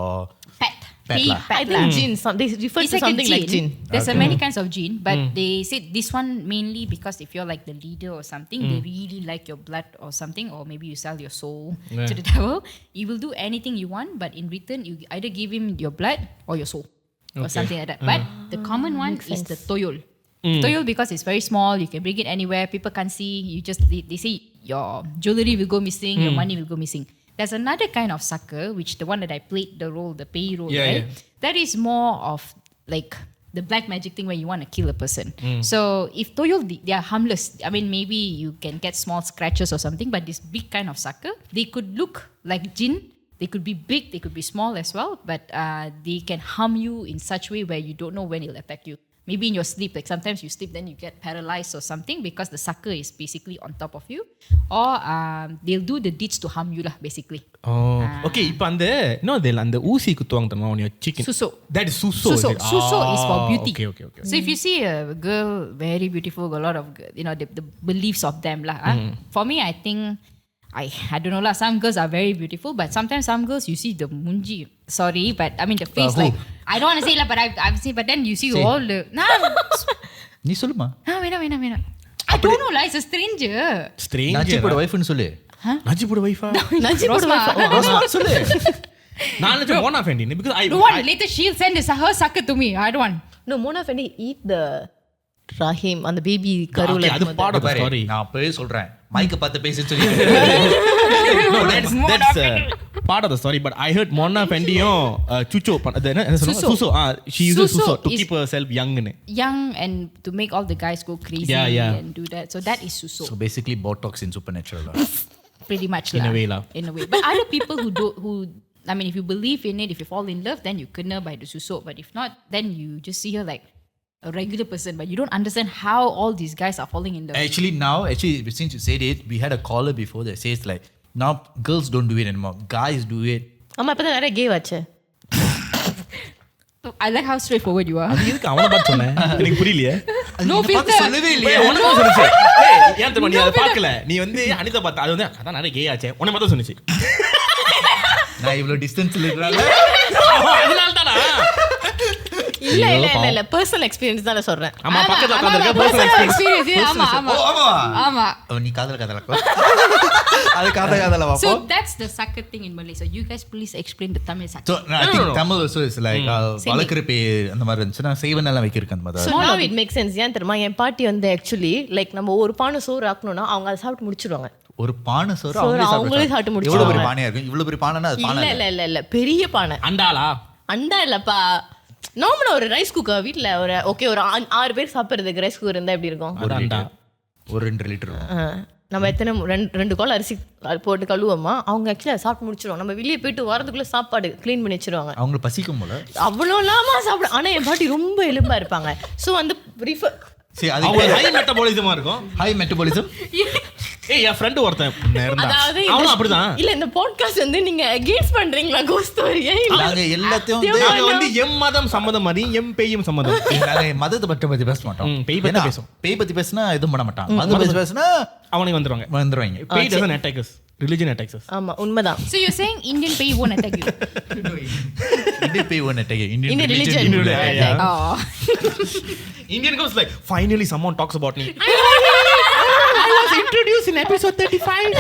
pet. Pet lah. I think jinn they refer It's to like something a like jinn. There's many kinds of jinn, but they said this one mainly because if you're like the leader or something, they really like your blood or something, or maybe you sell your soul to the devil. You will do anything you want, but in return, you either give him your blood or your soul or something like that. But the common one is the toyol. Toyol because it's very small, you can bring it anywhere, people can't see. You just they say your jewelry will go missing, your money will go missing. There's another kind of sucker, which the one that I played the role, the pay role, Yeah, right? yeah. That is more of like the black magic thing where you want to kill a person. So if toyol, they are harmless. I mean, maybe you can get small scratches or something, but this big kind of sucker, they could look like jinn. They could be big, they could be small as well, but they can harm you in such way where you don't know when it'll attack you. Maybe in your sleep, like sometimes you sleep, then you get paralyzed or something because the sucker is basically on top of you. Or they'll do the deeds to harm you lah, basically. Okay, இப்போ அந்த ஊசி குத்துவாங்க தெரியுமா on your chicken? Suso. That is suso. Suso. Is it? Suso is for beauty. Okay. So if you see a girl very beautiful, a lot of, the beliefs of them lah. For me, I think I don't know lah. Some girls are very beautiful, but sometimes some girls you see the munji. Sorry, but I mean the face who? like I don't want to say lah, but I've seen. But then you see Say. all the நீ சொல்லுமா wait. I don't know lah. It's a stranger. நச்சிப்போட வைஃப்னு சொல்லு. நஜிபோட வைஃபா Rosma. சொல்லு. நான் நினைச்ச Mona ஃபெண்டின்னு because I Don't want. Later she'll send her sucker to me. I don't want. No, Mona Fendi eat the Rahim அந்த baby கருவுல அது part of the பாரு, story. நான் அப்பவே சொல்றேன் மைக்க பார்த்து பேசுன்னு சொல்லி. No, that's part of the story. But I heard Mona Fendiயும் Chucho என்ன சொல்லுவாங்க? Suso. She uses Suso Suso to is- keep herself young. Young and to make all the guys go crazy Yeah. and do that. So that is Suso. So basically Botox in Supernatural. Pretty much In a lah. way lah. In a way. But other people who I mean, if you believe in it, if you fall in love, then you kena by the Suso. But if not, then you just see her like a regular person. But you don't understand how all these guys are falling in love. Actually, since you said it, we had a caller before that says like, now girls don't do it anymore. Guys do it. ஆமா இப்பதான் நிறைய K வாச்சு. I like how straightforward you are. அது எதுக்கு அவனை பார்த்து சொன்னேன்? எனக்கு புரியலையே. No இதை பார்த்து filter. சொல்லவே இல்லையே. உனக்கு தான் சொன்னுச்சு. ஏன் தெரியுமா நீ அதை பார்க்கல. நீ வந்து அனிதா பார்த்த அது வந்து அதான் நிறைய கே ஆச்சே. உன்னை மட்டும் சொன்னுச்சு. நான் இவ்வளவு டிஸ்டன்ஸ்ல இருக்கறாங்க. அதனால தானா? இல்ல பர்சனல் எக்ஸ்பீரியன்ஸ் தான் சொல்றேன். ஆமா பக்கத்துல உட்கார்ந்திருக்க personal personal experience. ஆமா ஓ, ஆமா. ஆமா. நீ காதல. அது காதல So பாப்போம். that's the sucker thing in Malay. So you guys please explain the Tamil sucker. So I think No. Tamil also is like வளர்க்குற பேர் அந்த மாதிரி இருந்துச்சுன்னா செய்வன் எல்லாம் வைக்கிறதுக்கு அந்த மாதிரி. So now it makes sense. ஏன் தெரியுமா என் பாட்டி வந்து ஆக்சுவலி லைக் நம்ம ஒரு பானை சோறு ஆக்கணும்னா அவங்க அதை சாப்பிட்டு முடிச்சிருவாங்க. ஒரு பானை சோறு அவங்களே அவங்களே சாப்பிட்டு எவ்வளவு முடிச்சிருவாங்க. பெரிய பானையா இருக்கும்? இவ்வளவு பெரிய பானைனா அது பானை இல்ல. இல்ல பெரிய பானை. அண்டாளா? அண்டா இல்லப்பா. நார்மலா ஒரு ரைஸ் குக்கர் வீட்ல ஒரு ஓகே ஒரு 6 பேர் சாப்பிடுறதுக்கு ரைஸ் குக்கர் இருந்தா எப்படி இருக்கும்? ஒரு 2 லிட்டர் நம்ம எத்தனை ரெண்டு கோல் அரிசி போட்டு கழுவோமா அவங்க ஆக்சுவலி அதை சாப்பிட்டு முடிச்சிருவாங்க. நம்ம வெளியே போயிட்டு வரதுக்குள்ள சாப்பாடு க்ளீன் பண்ணி வச்சிருவாங்க. அவங்களுக்கு பசிக்கும் போல. அவ்வளோலாமா சாப்பிட. ஆனா என் பாட்டி ரொம்ப எலும்பா இருப்பாங்க. ஸோ வந்து சரி அது அவங்க ஹை மெட்டபாலிசமா இருக்கும். High metabolism. ஏய் என் ஃப்ரெண்ட் ஒருத்தன் இருந்தான். அதாவது அவனும் அப்படிதான். இல்ல இந்த பாட்காஸ்ட் வந்து நீங்க அகைன்ஸ்ட் பண்றீங்களா கோஸ்ட் ஸ்டோரியை? நாங்க எல்லாத்தையும் நாங்க வந்து எம் மதம் சம்மதம் மாதிரி எம் பேயும் சம்மதம். நாங்க மதத்தை பத்தி பேச மாட்டோம். பேய் பத்தி ஏன்னா, பேசும். பேய் பத்தி பேசினா எதுவும் பண்ண மாட்டான். மதம் பத்தி பேசினா அவனுக்கு வந்துருவாங்க. வந்துருவாங்க. பேய் doesn't attack us. Religion attacks us. ஆமா உண்மைதான். So you're saying Indian pay won't attack you? Indian பேய் ஒன்று attack. Indian religion. Yeah. Oh. Indian goes like finally someone talks about me. I was introduced in episode 35.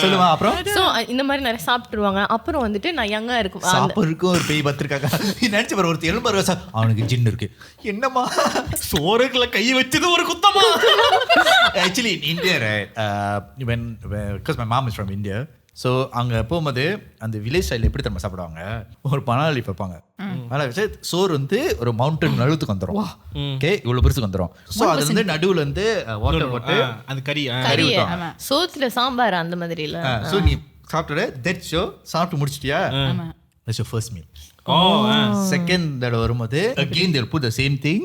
சொல்லுமா அப்புறம் so இந்த மாதிரி நிறைய சாப்பிட்டுருவாங்க. அப்புறம் வந்துட்டு நான் யங்கா இருக்கும் சாப்பிட்றதுக்கும் ஒரு பேய் பத்திருக்காங்க. நினைச்சு பாரு ஒரு 80 அவனுக்கு ஜின் இருக்கு. என்னம்மா சோறுக்குள்ள கை வச்சது ஒரு குத்தமா? Actually in India when because my mom is from India. So அங்கே போகும்போது அந்த வில்லேஜ் ஸ்டைலில் எப்படி தெரியுமா சாப்பிடுவாங்க? ஒரு பனாலி வைப்பாங்க. பனாலி வச்சு சோறு வந்து ஒரு மவுண்டன் நழுத்துக்கு வந்துடும். ஓகே இவ்வளோ பெருசுக்கு வந்துடும். ஸோ அது வந்து நடுவில் வந்து வாட்டர் போட்டு அது கறி கறி ஊற்றுவாங்க. சோத்துல சாம்பார் அந்த மாதிரி இல்ல. ஸோ நீ சாப்பிட்டு தட் ஷோ சாப்பிட்டு முடிச்சிட்டியா? That's your first meal. Second தடவை வரும்போது again they'll put the same thing.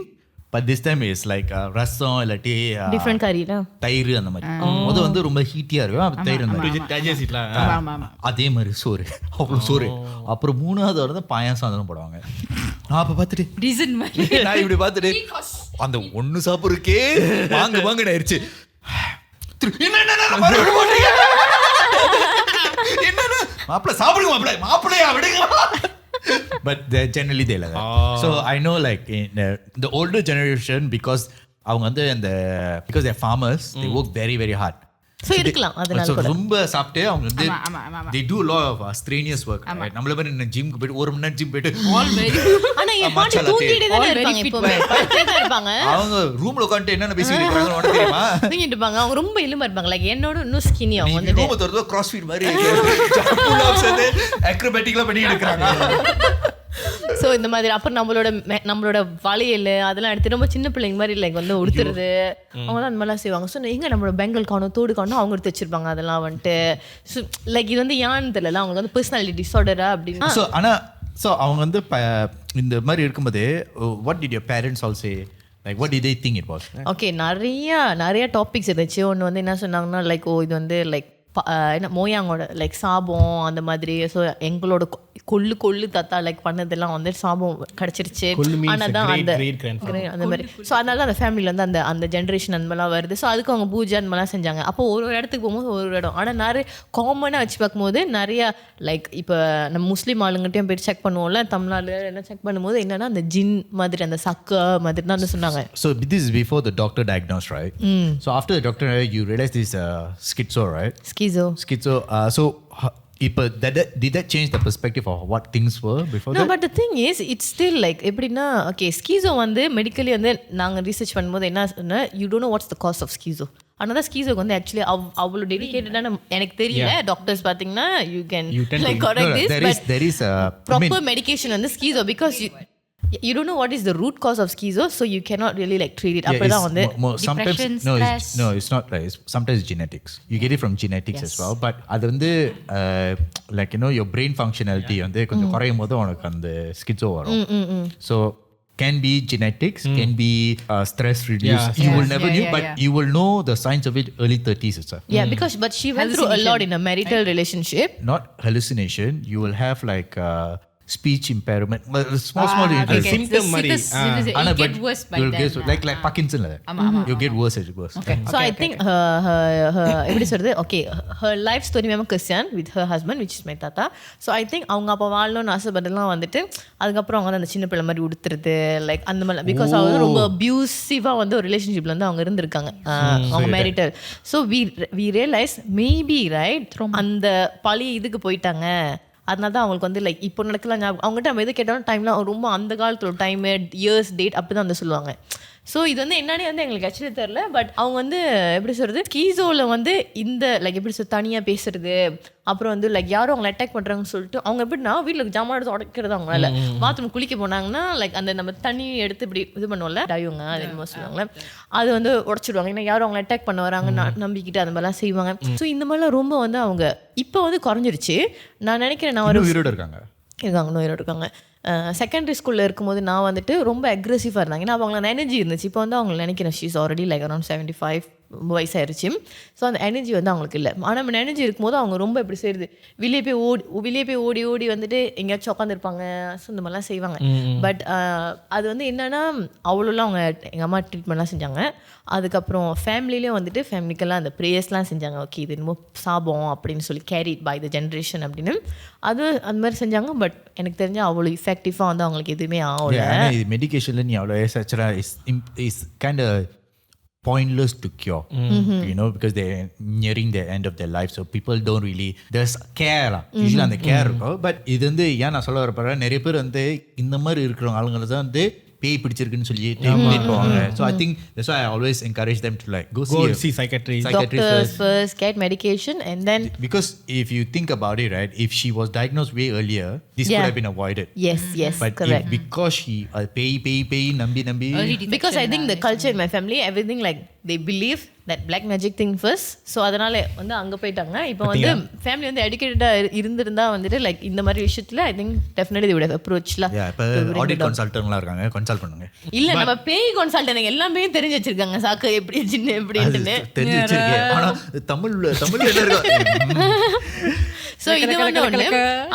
But this time is like ரசம் இல்லாட்டி டிஃப்ரெண்ட் கறியில தயிர் அந்த மாதிரி. முத வந்து ரொம்ப ஹீட்டியா இருக்கும். தயிர் அந்த மாதிரி. digest it la. அதே மாதிரி சோறு அவ்வளோ சோறு. அப்புறம் 3வது வரது பாயாசம் அதெல்லாம் போடுவாங்க. நான் அப்ப பார்த்துட்டு Reason மாதிரி. நான் இப்படி பார்த்துட்டு அந்த ஒண்ணு சாப்பிட்றதுக்கே வாங்க ஆயிடுச்சு. என்ன மாப்பிள்ள சாப்பிடுங்க மாப்பிள்ளையா விடுங்க. But generally they like that. So I know like in the older generation because அவங்க வந்து அந்த because they're farmers they work very very hard. So இருக்கலாம் அதனால So கூட. ரொம்ப சாப்பிட்டு அவங்க வந்து ஆமா. they do a lot of strenuous work. நம்மள மாதிரி ஜிம்க்கு போயிட்டு 1 மணி நேரம் ஜிம் போயிட்டு All very. ஆனா என் பாட்டி தூங்கிட்டே தான் இருப்பாங்க எப்பவுமே. படுத்தே தான் இருப்பாங்க. அவங்க ரூம்ல உட்கார்ந்து என்னென்ன பேசிட்டு இருக்காங்க உனக்கு தெரியுமா? தூங்கிட்டு இருப்பாங்க. அவங்க ரொம்ப எலும்பா இருப்பாங்க. லைக் என்னோட இன்னும் ஸ்கினி அவங்க நீ வந்துட்டு. ரூம் தரது கிராஸ் ஃபீட் மாதிரி புல் அப்ஸ் வந்து அக்ரோபாட்டிக்லாம் பண்ணிட்டு இருக்காங்க. ஸோ இந்த மாதிரி அப்புறம் நம்மளோட வளையல் அதெல்லாம் எடுத்து ரொம்ப சின்ன பிள்ளைங்க மாதிரி லைக் வந்து உடுத்துறது அவங்களாம் அந்த மாதிரிலாம் செய்வாங்க. ஸோ எங்கே நம்மளோட பெங்கல் காணும் தோடு காணும் அவங்க எடுத்து வச்சிருப்பாங்க. அதெல்லாம் வந்துட்டு ஸோ லைக் இது வந்து ஏன்னு தெரியல அவங்களுக்கு வந்து பர்சனாலிட்டி டிஸார்டரா அப்படின்னு. ஸோ ஆனால் ஸோ அவங்க வந்து இந்த மாதிரி இருக்கும்போது what did your parents all say? Like what did they think it was? Okay நிறைய டாபிக்ஸ் இருந்துச்சு. ஒன்று வந்து என்ன சொன்னாங்கன்னா லைக் இது வந்து லைக் என்ன மோயாங்கோட லைக் சாபம் அந்த மாதிரி. ஸோ கொள்ளு தாத்தா லைக் பண்ணதெல்லாம் வந்து சாபம் கிடைச்சிருச்சு. கொள்ளு means ஆனால் தான் அந்த great grandfather. அந்த மாதிரி ஸோ அதனால அந்த ஃபேமிலியில் வந்து அந்த ஜென்ரேஷன் அந்த மாதிரிலாம் வருது. ஸோ அதுக்கு அவங்க பூஜை அந்த மாதிரிலாம் செஞ்சாங்க. அப்போ ஒரு இடத்துக்கு போகும்போது ஒரு இடம், ஆனால் நிறைய காமனாக வச்சு பார்க்கும்போது நிறையா லைக் இப்போ நம்ம முஸ்லீம் ஆளுங்கிட்டையும் போய் செக் பண்ணுவோம்ல, தமிழ்நாடு எல்லாம் செக் பண்ணும்போது என்னன்னா அந்த ஜின் மாதிரி அந்த சக்கா மாதிரி தான் வந்து சொன்னாங்க. So this is before the doctor diagnosed, right? So after the doctor, you realize this schizo, right? ஸ்கீசோ. Schizo. So did that change the perspective of what things were before No, that? but the thing is, it's still like எப்படின்னா okay schizo வந்து medically வந்து நாங்கள் research பண்ணும்போது என்ன சொன்னா, you don't know what's the cause of schizo. ஆனால் தான் ஸ்கீசோக்கு வந்து ஆக்சுவலி அவ்வளோ டெடிகேட்டடான எனக்கு தெரியல. டாக்டர்ஸ் பார்த்தீங்கன்னா you can like correct this, but there is proper medication வந்து ஸ்கீசோ because you don't know what is the root cause of schizo, so you cannot really like treat it. அப்படிதான் வந்து sometimes depression, no, stress. it's not like sometimes it's genetics. You get it from genetics as well, but அது வந்து like you know your brain functionality வந்து கொஞ்சம் குறையும் போது உனக்கு அந்த schizo வரும். So can be genetics, can be stress reduced. You will never knew, but you will know the signs of it early 30s itself. yeah because but she went through a lot in a marital relationship. Not hallucination. You will have like speech impairment, small okay. symptom மாதிரி. Anna, It but get worse by you'll then. get like Parkinson like that. You get worse as it goes. Okay. So I think her எப்படி சொல்றது, okay, her life story ma'am Christian with her husband which is my tata. So I think அவங்க அப்போ வாழணும்னு ஆசைப்பட்டெல்லாம் வந்துட்டு அதுக்கப்புறம் அவங்க வந்து அந்த சின்ன பிள்ளை மாதிரி உடுத்துறது லைக் அந்த மாதிரி பிகாஸ் அவங்க ரொம்ப அபியூசிவாக வந்து ஒரு ரிலேஷன்ஷிப்ல வந்து அவங்க இருந்திருக்காங்க அவங்க marital. So we realise maybe right அந்த பழைய இதுக்கு போயிட்டாங்க. அதனால தான் அவங்களுக்கு வந்து லைக் இப்போ நடக்கலாம் அவங்ககிட்ட நம்ம எது கேட்டாலும் டைம்லாம் ரொம்ப அந்த காலத்தில் டைமு இயர்ஸ் டேட் அப்படி தான் வந்து சொல்லுவாங்க. ஸோ இது வந்து என்னன்னே வந்து எங்களுக்கு ஆக்சுவலி தெரில. பட் அவங்க வந்து எப்படி சொல்கிறது ஸ்கீசோவில் வந்து இந்த லைக் எப்படி சொல்றது தனியாக பேசுறது, அப்புறம் வந்து லைக் யாரும் அவங்களை அட்டாக் பண்ணுறாங்கன்னு சொல்லிட்டு அவங்க எப்படின்னா வீட்டில் ஜாமான் எடுத்து உடைக்கிறது அவங்களால. பாத்ரூம் குளிக்க போனாங்கன்னா லைக் அந்த நம்ம தண்ணி எடுத்து இப்படி இது பண்ணுவோம்ல டைவங்க அது என்னமோ சொல்லுவாங்களே, அது வந்து உடச்சிடுவாங்க. ஏன்னா யாரும் அவங்களை அட்டாக் பண்ண வராங்க நம்பிக்கிட்டு அந்த மாதிரிலாம் செய்வாங்க. ஸோ இந்த மாதிரிலாம் ரொம்ப வந்து அவங்க இப்போ வந்து குறைஞ்சிருச்சு. நான் நினைக்கிறேன் நான் ஒரு உயிரோட இருக்காங்க நோயோடு இருக்காங்க. செகண்டரி ஸ்கூலில் இருக்கும்போது நான் வந்துட்டு ரொம்ப அக்ரெசிவாக இருந்தாங்க. ஏன்னா அவங்கள எனர்ஜி இருந்துச்சு. இப்போ வந்து அவங்க நினைக்கிறேன் ஷீஸ் ஆல்ரெடி லைக் அரௌண்ட் 75 வயசாயிருச்சு. ஸோ அந்த எனர்ஜி வந்து அவங்களுக்கு இல்லை. ஆனால் நம்ம எனர்ஜி இருக்கும்போது அவங்க ரொம்ப எப்படி செய்யுது வெளியே போய் ஓடி வந்துட்டு எங்கேயாச்சும் உட்காந்துருப்பாங்க. ஸோ இந்த மாதிரிலாம் செய்வாங்க. பட் அது வந்து என்னென்னா அவ்வளோலாம் அவங்க எங்கள் அம்மா ட்ரீட்மெண்ட்லாம் செஞ்சாங்க. அதுக்கப்புறம் ஃபேமிலிலேயும் வந்துட்டு ஃபேமிலிக்கெல்லாம் அந்த ப்ரேயர்ஸ்லாம் செஞ்சாங்க. ஓகே இது என்னமோ சாபம் அப்படின்னு சொல்லி கேரிட் பை த ஜென்ரேஷன் அப்படின்னு அது அந்த மாதிரி செஞ்சாங்க. பட் எனக்கு தெரிஞ்ச அவ்வளோ இஃபெக்டிவாக வந்து அவங்களுக்கு எதுவுமே ஆகல. மெடிக்கேஷனில் நீ அவ்வளோ is kind pointless to cure, you know, because they're nearing the end of their life, so people don't really there's care usually அந்த care இருக்கும். பட் இது வந்து ஏன் நான் சொல்ல வரப்போறேன், நிறைய பேர் வந்து இந்த மாதிரி இருக்கிறவங்க ஆளுங்களை தான் வந்து பேய் பிடிச்சிருக்குன்னு சொல்லி போவாங்க. So I think that's why I always encourage them to like go see psychiatrist first, get medication and then because if you think about it, right, if she was diagnosed way earlier, this could have been avoided. yes but correct. Because she pay nambi because I think the culture in my family everything like they believe that black magic thing first. So அதனால வந்து அங்க போயிட்டாங்க. இப்போ வந்து family வந்து எஜுகேட்டடா இருந்திருந்தா வந்துட்டு like இந்த மாதிரி விஷயத்துல I think definitely they would have approached la. Yeah, இப்போ ஆடிட் கன்சல்டன்ட்லாம் இருக்காங்க, கன்சல்ட் பண்ணுங்க. இல்ல நம்ம பேய் கன்சல்டன்ட் எல்லாமே தெரிஞ்சு வச்சிருக்காங்க. சாக்கு எப்படி சின்ன எப்படின்னு தெரிஞ்சு வச்சிருக்கேன். ஆனா தமிழ்ல என்ன இருக்கு. ஸோ இது வந்து ஒன்று.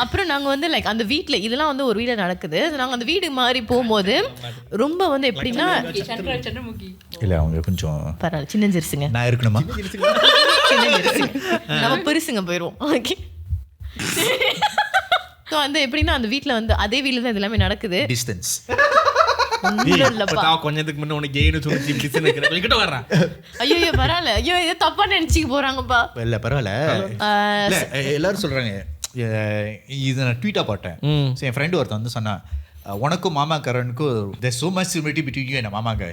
அப்புறம் நாங்கள் வந்து லைக் அந்த வீட்டில் இதெல்லாம் வந்து ஒரு வீட்டில் நடக்குது. நாங்கள் அந்த வீடு மாதிரி போகும்போது ரொம்ப வந்து எப்படின்னா இல்லை அவங்க கொஞ்சம் பரவாயில்ல சின்னஞ்சிருச்சுங்க. நான் இருக்கணுமா நம்ம பெருசுங்க போயிடுவோம். ஓகே ஸோ வந்து எப்படின்னா அந்த வீட்டில் வந்து அதே வீட்டில் தான் இது எல்லாமே நடக்குது. டிஸ்டன்ஸ் கொஞ்சத்துக்கு முன்ன உனக்கு கெய்னு சொல்லி டிசன் கிட்ட வர்றேன். ஐயோ பரவாயில்ல, ஐயோ இதை தப்பா நினைச்சிக்க போறாங்கப்பா. இல்ல பரவாயில்ல, எல்லாரும் சொல்றாங்க. இது நான் ட்வீட்டா போட்டேன். என் ஃப்ரெண்டு ஒருத்தன் வந்து சொன்னா, உனக்கும் மாமா கரனுக்கும் there's so much similarity between you and மாமா guy.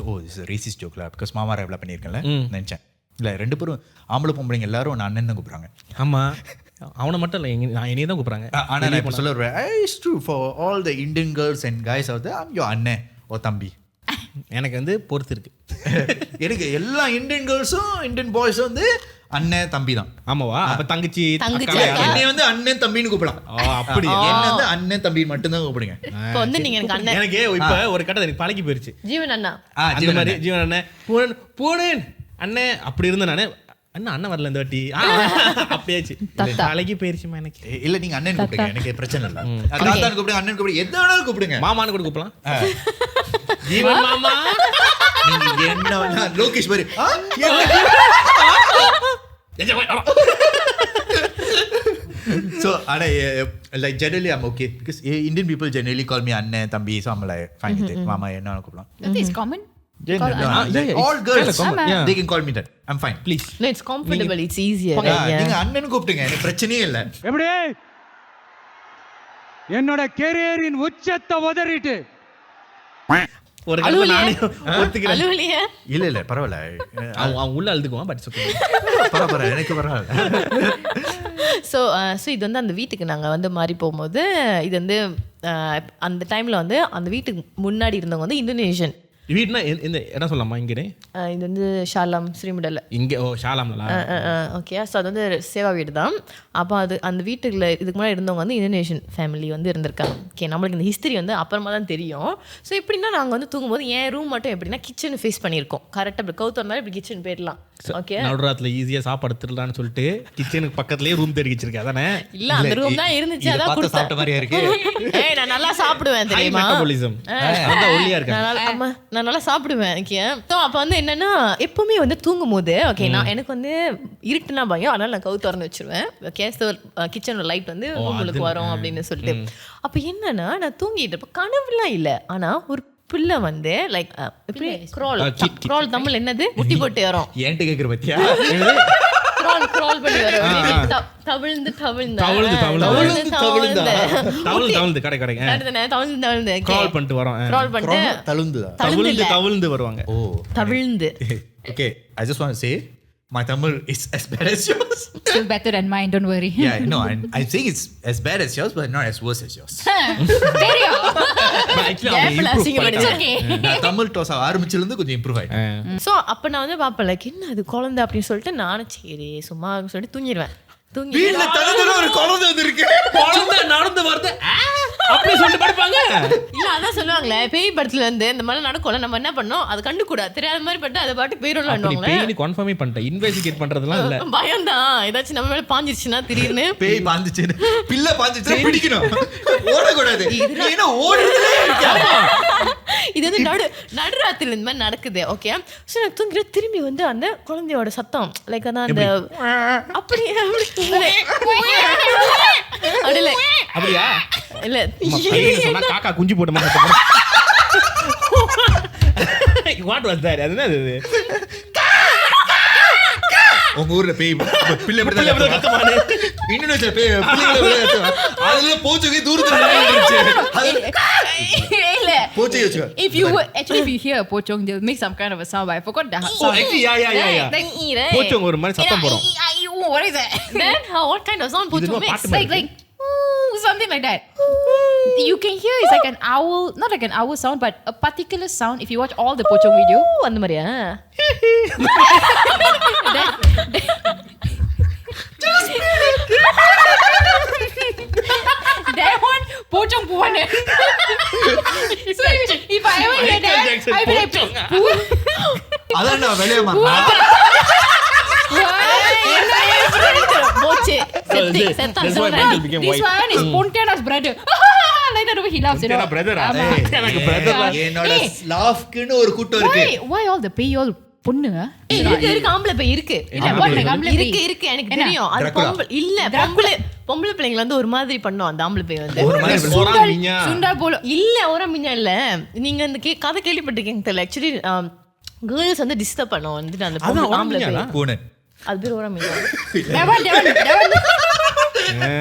Oh, this is a racist joke la because மாமா ரேப்ல பண்ணிருக்கேன்ல நினைச்சேன். இல்ல ரெண்டு பேரும் ஆம்பளை பொம்பளைங்க எல்லாரும் நான் அண்ணன் தான் கூப்பிடுறாங்க. ஆமா அவனை மட்டும் இல்லை நான் என்னையே தான் கூப்பிட்றாங்க. ஆனால் நான் இப்போ சொல்ல வருவேன், it's true for all the Indian girls and guys out there, I'm your அண்ணன் ஓ தம்பி. எனக்கு வந்து பொறுத்து இருக்கு. எனக்கு எல்லா இந்தியன் கேர்ள்ஸும் இந்தியன் பாய்ஸும் வந்து அண்ணன் தம்பி தான். ஆமாவா? அப்ப தங்கச்சி என்னை வந்து அண்ணன் தம்பின்னு கூப்பிடலாம். அப்படி என்ன வந்து அண்ணன் தம்பி மட்டும் தான் கூப்பிடுங்க. இப்போ வந்து நீங்க எனக்கு அண்ணன், எனக்கு இப்ப ஒரு கட்டத்துல எனக்கு பழகி போயிருச்சு. ஜீவன் அண்ணா அந்த மாதிரி ஜீவன் அண்ணன் பூனன் அண்ணன் அப்படி இருந்தேன். நான் அண்ணன் வரல இந்த வாட்டி அப்படியாச்சு நாளைக்கு போயிருச்சுமா எனக்கு. இல்ல நீங்க அண்ணன் கூப்பிடுங்க, எனக்கு பிரச்சனை இல்ல. தாத்தான்னு கூப்பிடுங்க, அண்ணன் கூப்பிடுங்க, எந்த வேணாலும் கூப்பிடுங்க. மாமான்னு கூட கூப்பிடலாம். ஜீவன் மாமா நீங்க என்ன லோகேஷ் மாதிரி so like generally I'm okay because Indian people generally call me Anne Thambi, so I'm like fine with it. Mama enna kupalam. That is common. All girls Yeah. they can call me that. I'm fine. Please. No, it's comfortable, it's easier. நீங்க அண்ணன் கூப்பிடுங்க, எனக்கு பிரச்சனையே இல்ல. எப்படி என்னோட கெரியரின் உச்சத்தை உதறிட்டு ஒரு கல்ல நானே ஒத்துக்கிறேன். அலுவலியா? இல்ல பரவாயில்ல, அவன் உள்ள அழுதுக்குவான். பட் பரவாயில்ல, எனக்கு பரவாயில்ல. ஸோ இது வந்து அந்த வீட்டுக்கு நாங்கள் வந்து மாறி போகும்போது இது வந்து அந்த டைமில் வந்து அந்த வீட்டுக்கு முன்னாடி இருந்தவங்க வந்து இந்தோனேஷியன். வீட்னா இந்த இடம் சொல்லலாமா? இங்கே இது வந்து ஷாலாம் ஸ்ரீமுடல இங்கே. ஓ ஷாலாம்ல. ஓகே. ஸோ அது வந்து சேவா வீடு தான். அப்போ அது அந்த வீட்டுக்குள்ள இதுக்கு முன்னாடி இருந்தவங்க வந்து இந்தோனேஷியன் ஃபேமிலி வந்து இருந்திருக்காங்க. ஓகே, நம்மளுக்கு இந்த ஹிஸ்ட்ரி வந்து அப்புறமா தான் தெரியும். ஸோ எப்படின்னா நாங்கள் வந்து தூங்கும்போது என் ரூம் மட்டும் எப்படின்னா கிச்சன் ஃபேஸ் பண்ணியிருக்கோம். கரெக்டாக இப்படி கவுத்து வந்தாலும் இப்படி கிச்சன் போயிடலாம். ஓகே, நடுராத்துல ஈஸியாக சாப்பாடு திருடலான்னு சொல்லிட்டு கிச்சனுக்கு பக்கத்துலேயே ரூம் தேடி வச்சிருக்கேன். அதானே? இல்லை, அந்த ரூம் தான் இருந்துச்சு. அதான் கொடுத்தேன். சாப்பிட்ட மாதிரியா இருக்கு. ஏய், நான் நல்லா சாப்பிடுவேன் தெரியுமா? ஒல்லியா இருக்கேன். நான் நல்லா சாப்பிடுவேன். ஓகே. ஸோ அப்போ வந்து என்னன்னா எப்பவுமே வந்து தூங்கும் போது ஓகே நான் எனக்கு வந்து இருட்டுனா பயம், அதனால நான் கவு திறந்து வச்சிருவேன். ஓகே. ஸோ கிச்சனோட லைட் வந்து உங்களுக்கு வரும் அப்படின்னு சொல்லிட்டு. அப்போ என்னன்னா நான் தூங்கிட்டு இருப்பேன், கனவுலாம் இல்லை. ஆனா ஒரு பிள்ளை வந்து லைக் எப்படி க்ரால் தமிழ் என்னது முட்டி போட்டு வரும். ஏன்ட்டு கேட்குற பத்தியா? க்ரால் பண்ணி வரும். தவிழ்ந்து வருவாங்க. தவிழ்ந்து. Okay, I just want to say my Tamil is as bad as yours. Still better than mine, don't worry. Yeah, no, I'm saying it's as bad as yours, but not as worse as yours. நான் Tamil dose ஆரம்பிச்சிலிருந்து கொஞ்சம் improve ஆயிட்டேன். So அப்போ நான் வந்து பார்ப்பேன் like என்ன அது குழந்தை அப்படின்னு சொல்லிட்டு நானும் சரி சும்மா சொல்லிட்டு தூங்கிடுவேன். வீட்ல தனதுல ஒரு குழந்தை வந்திருக்கு, குழந்தை நடந்து வருது அப்படி சொல்லிட்டு படுப்பாங்க. இல்ல அதான் சொல்லுவாங்களே பேய் படத்துல இருந்து இந்த மாதிரி நடக்கும்ல, நம்ம என்ன பண்ணோம் அதை கண்டு கூட தெரியாத மாதிரி பட்டு அதை பாட்டு போயிடும்ல. பேய் கன்ஃபார்ம் பண்ணிட்டேன், இன்வெஸ்டிகேட் பண்றதெல்லாம் இல்ல. பயம் தான், ஏதாச்சும் நம்ம மேல பாஞ்சிருச்சுன்னா திடீர்னு பேய் பாஞ்சிச்சு பிள்ளை பாஞ்சிச்சு பிடிக்கணும், ஓடக்கூடாது. ஏன்னா ஓடுறதுலே இது வந்து நடுராத்திரில இந்த மாதிரி நடக்குது. ஓகே. ஸோ நான் தூங்கிட்டு திரும்பி வந்து அந்த குழந்தையோட சத்தம் லைக் அதான் அந்த அப்படி அப்படியா இல்ல காக்கா குஞ்சு போட்ட மாதிரி. What was that? அது என்னது? உங்க ஊர்ல பேய் பிள்ளை கத்தமானே இன்னொரு பேய் அதுல போச்சுக்கு தூரத்துல இல்ல போச்சு வச்சு. If you hear a pochong, they'll make some kind of a sound, but I forgot the sound. Oh, actually, yeah. போச்சோங்க ஒரு மாதிரி சத்தம் போடும். What is that? Then what kind of sound pochong makes? Like something like that. You can hear it's like an owl, not like an owl sound, but a particular sound. If you watch all the pochong video, அந்த மாதிரியா? that one pochong puan. So if I ever hear that, I will like அதான் நான் வெளியே போச்சு. That's why Michael became this white. one is Pontiana's brother. Like that way he laughs, you know. brother எனக்கு brother என்னோட ஸ்லாஃப்க்குன்னு ஒரு கூட்டம் இருக்கு. Why all the pay all பொண்ணு? இருக்கு ஆம்பளை பேய் இருக்கு. இருக்கு எனக்கு தெரியும். அது பொம்பளை பிள்ளைங்க வந்து ஒரு மாதிரி பண்ணோம் அந்த ஆம்பளை பேய் வந்து. ஒரு மாதிரி சுண்டா போல இல்ல ஓரமிஞ்சா இல்ல. நீங்க அந்த கதை கேள்விப்பட்டிருக்கீங்க தெரியல. ஆக்சுவலி கேர்ள்ஸ் வந்து டிஸ்டர்ப் பண்ணோம் வந்து அந்த ஆம்பளை பேய். பூனை. அது பேர் ஓரமிஞ்சா.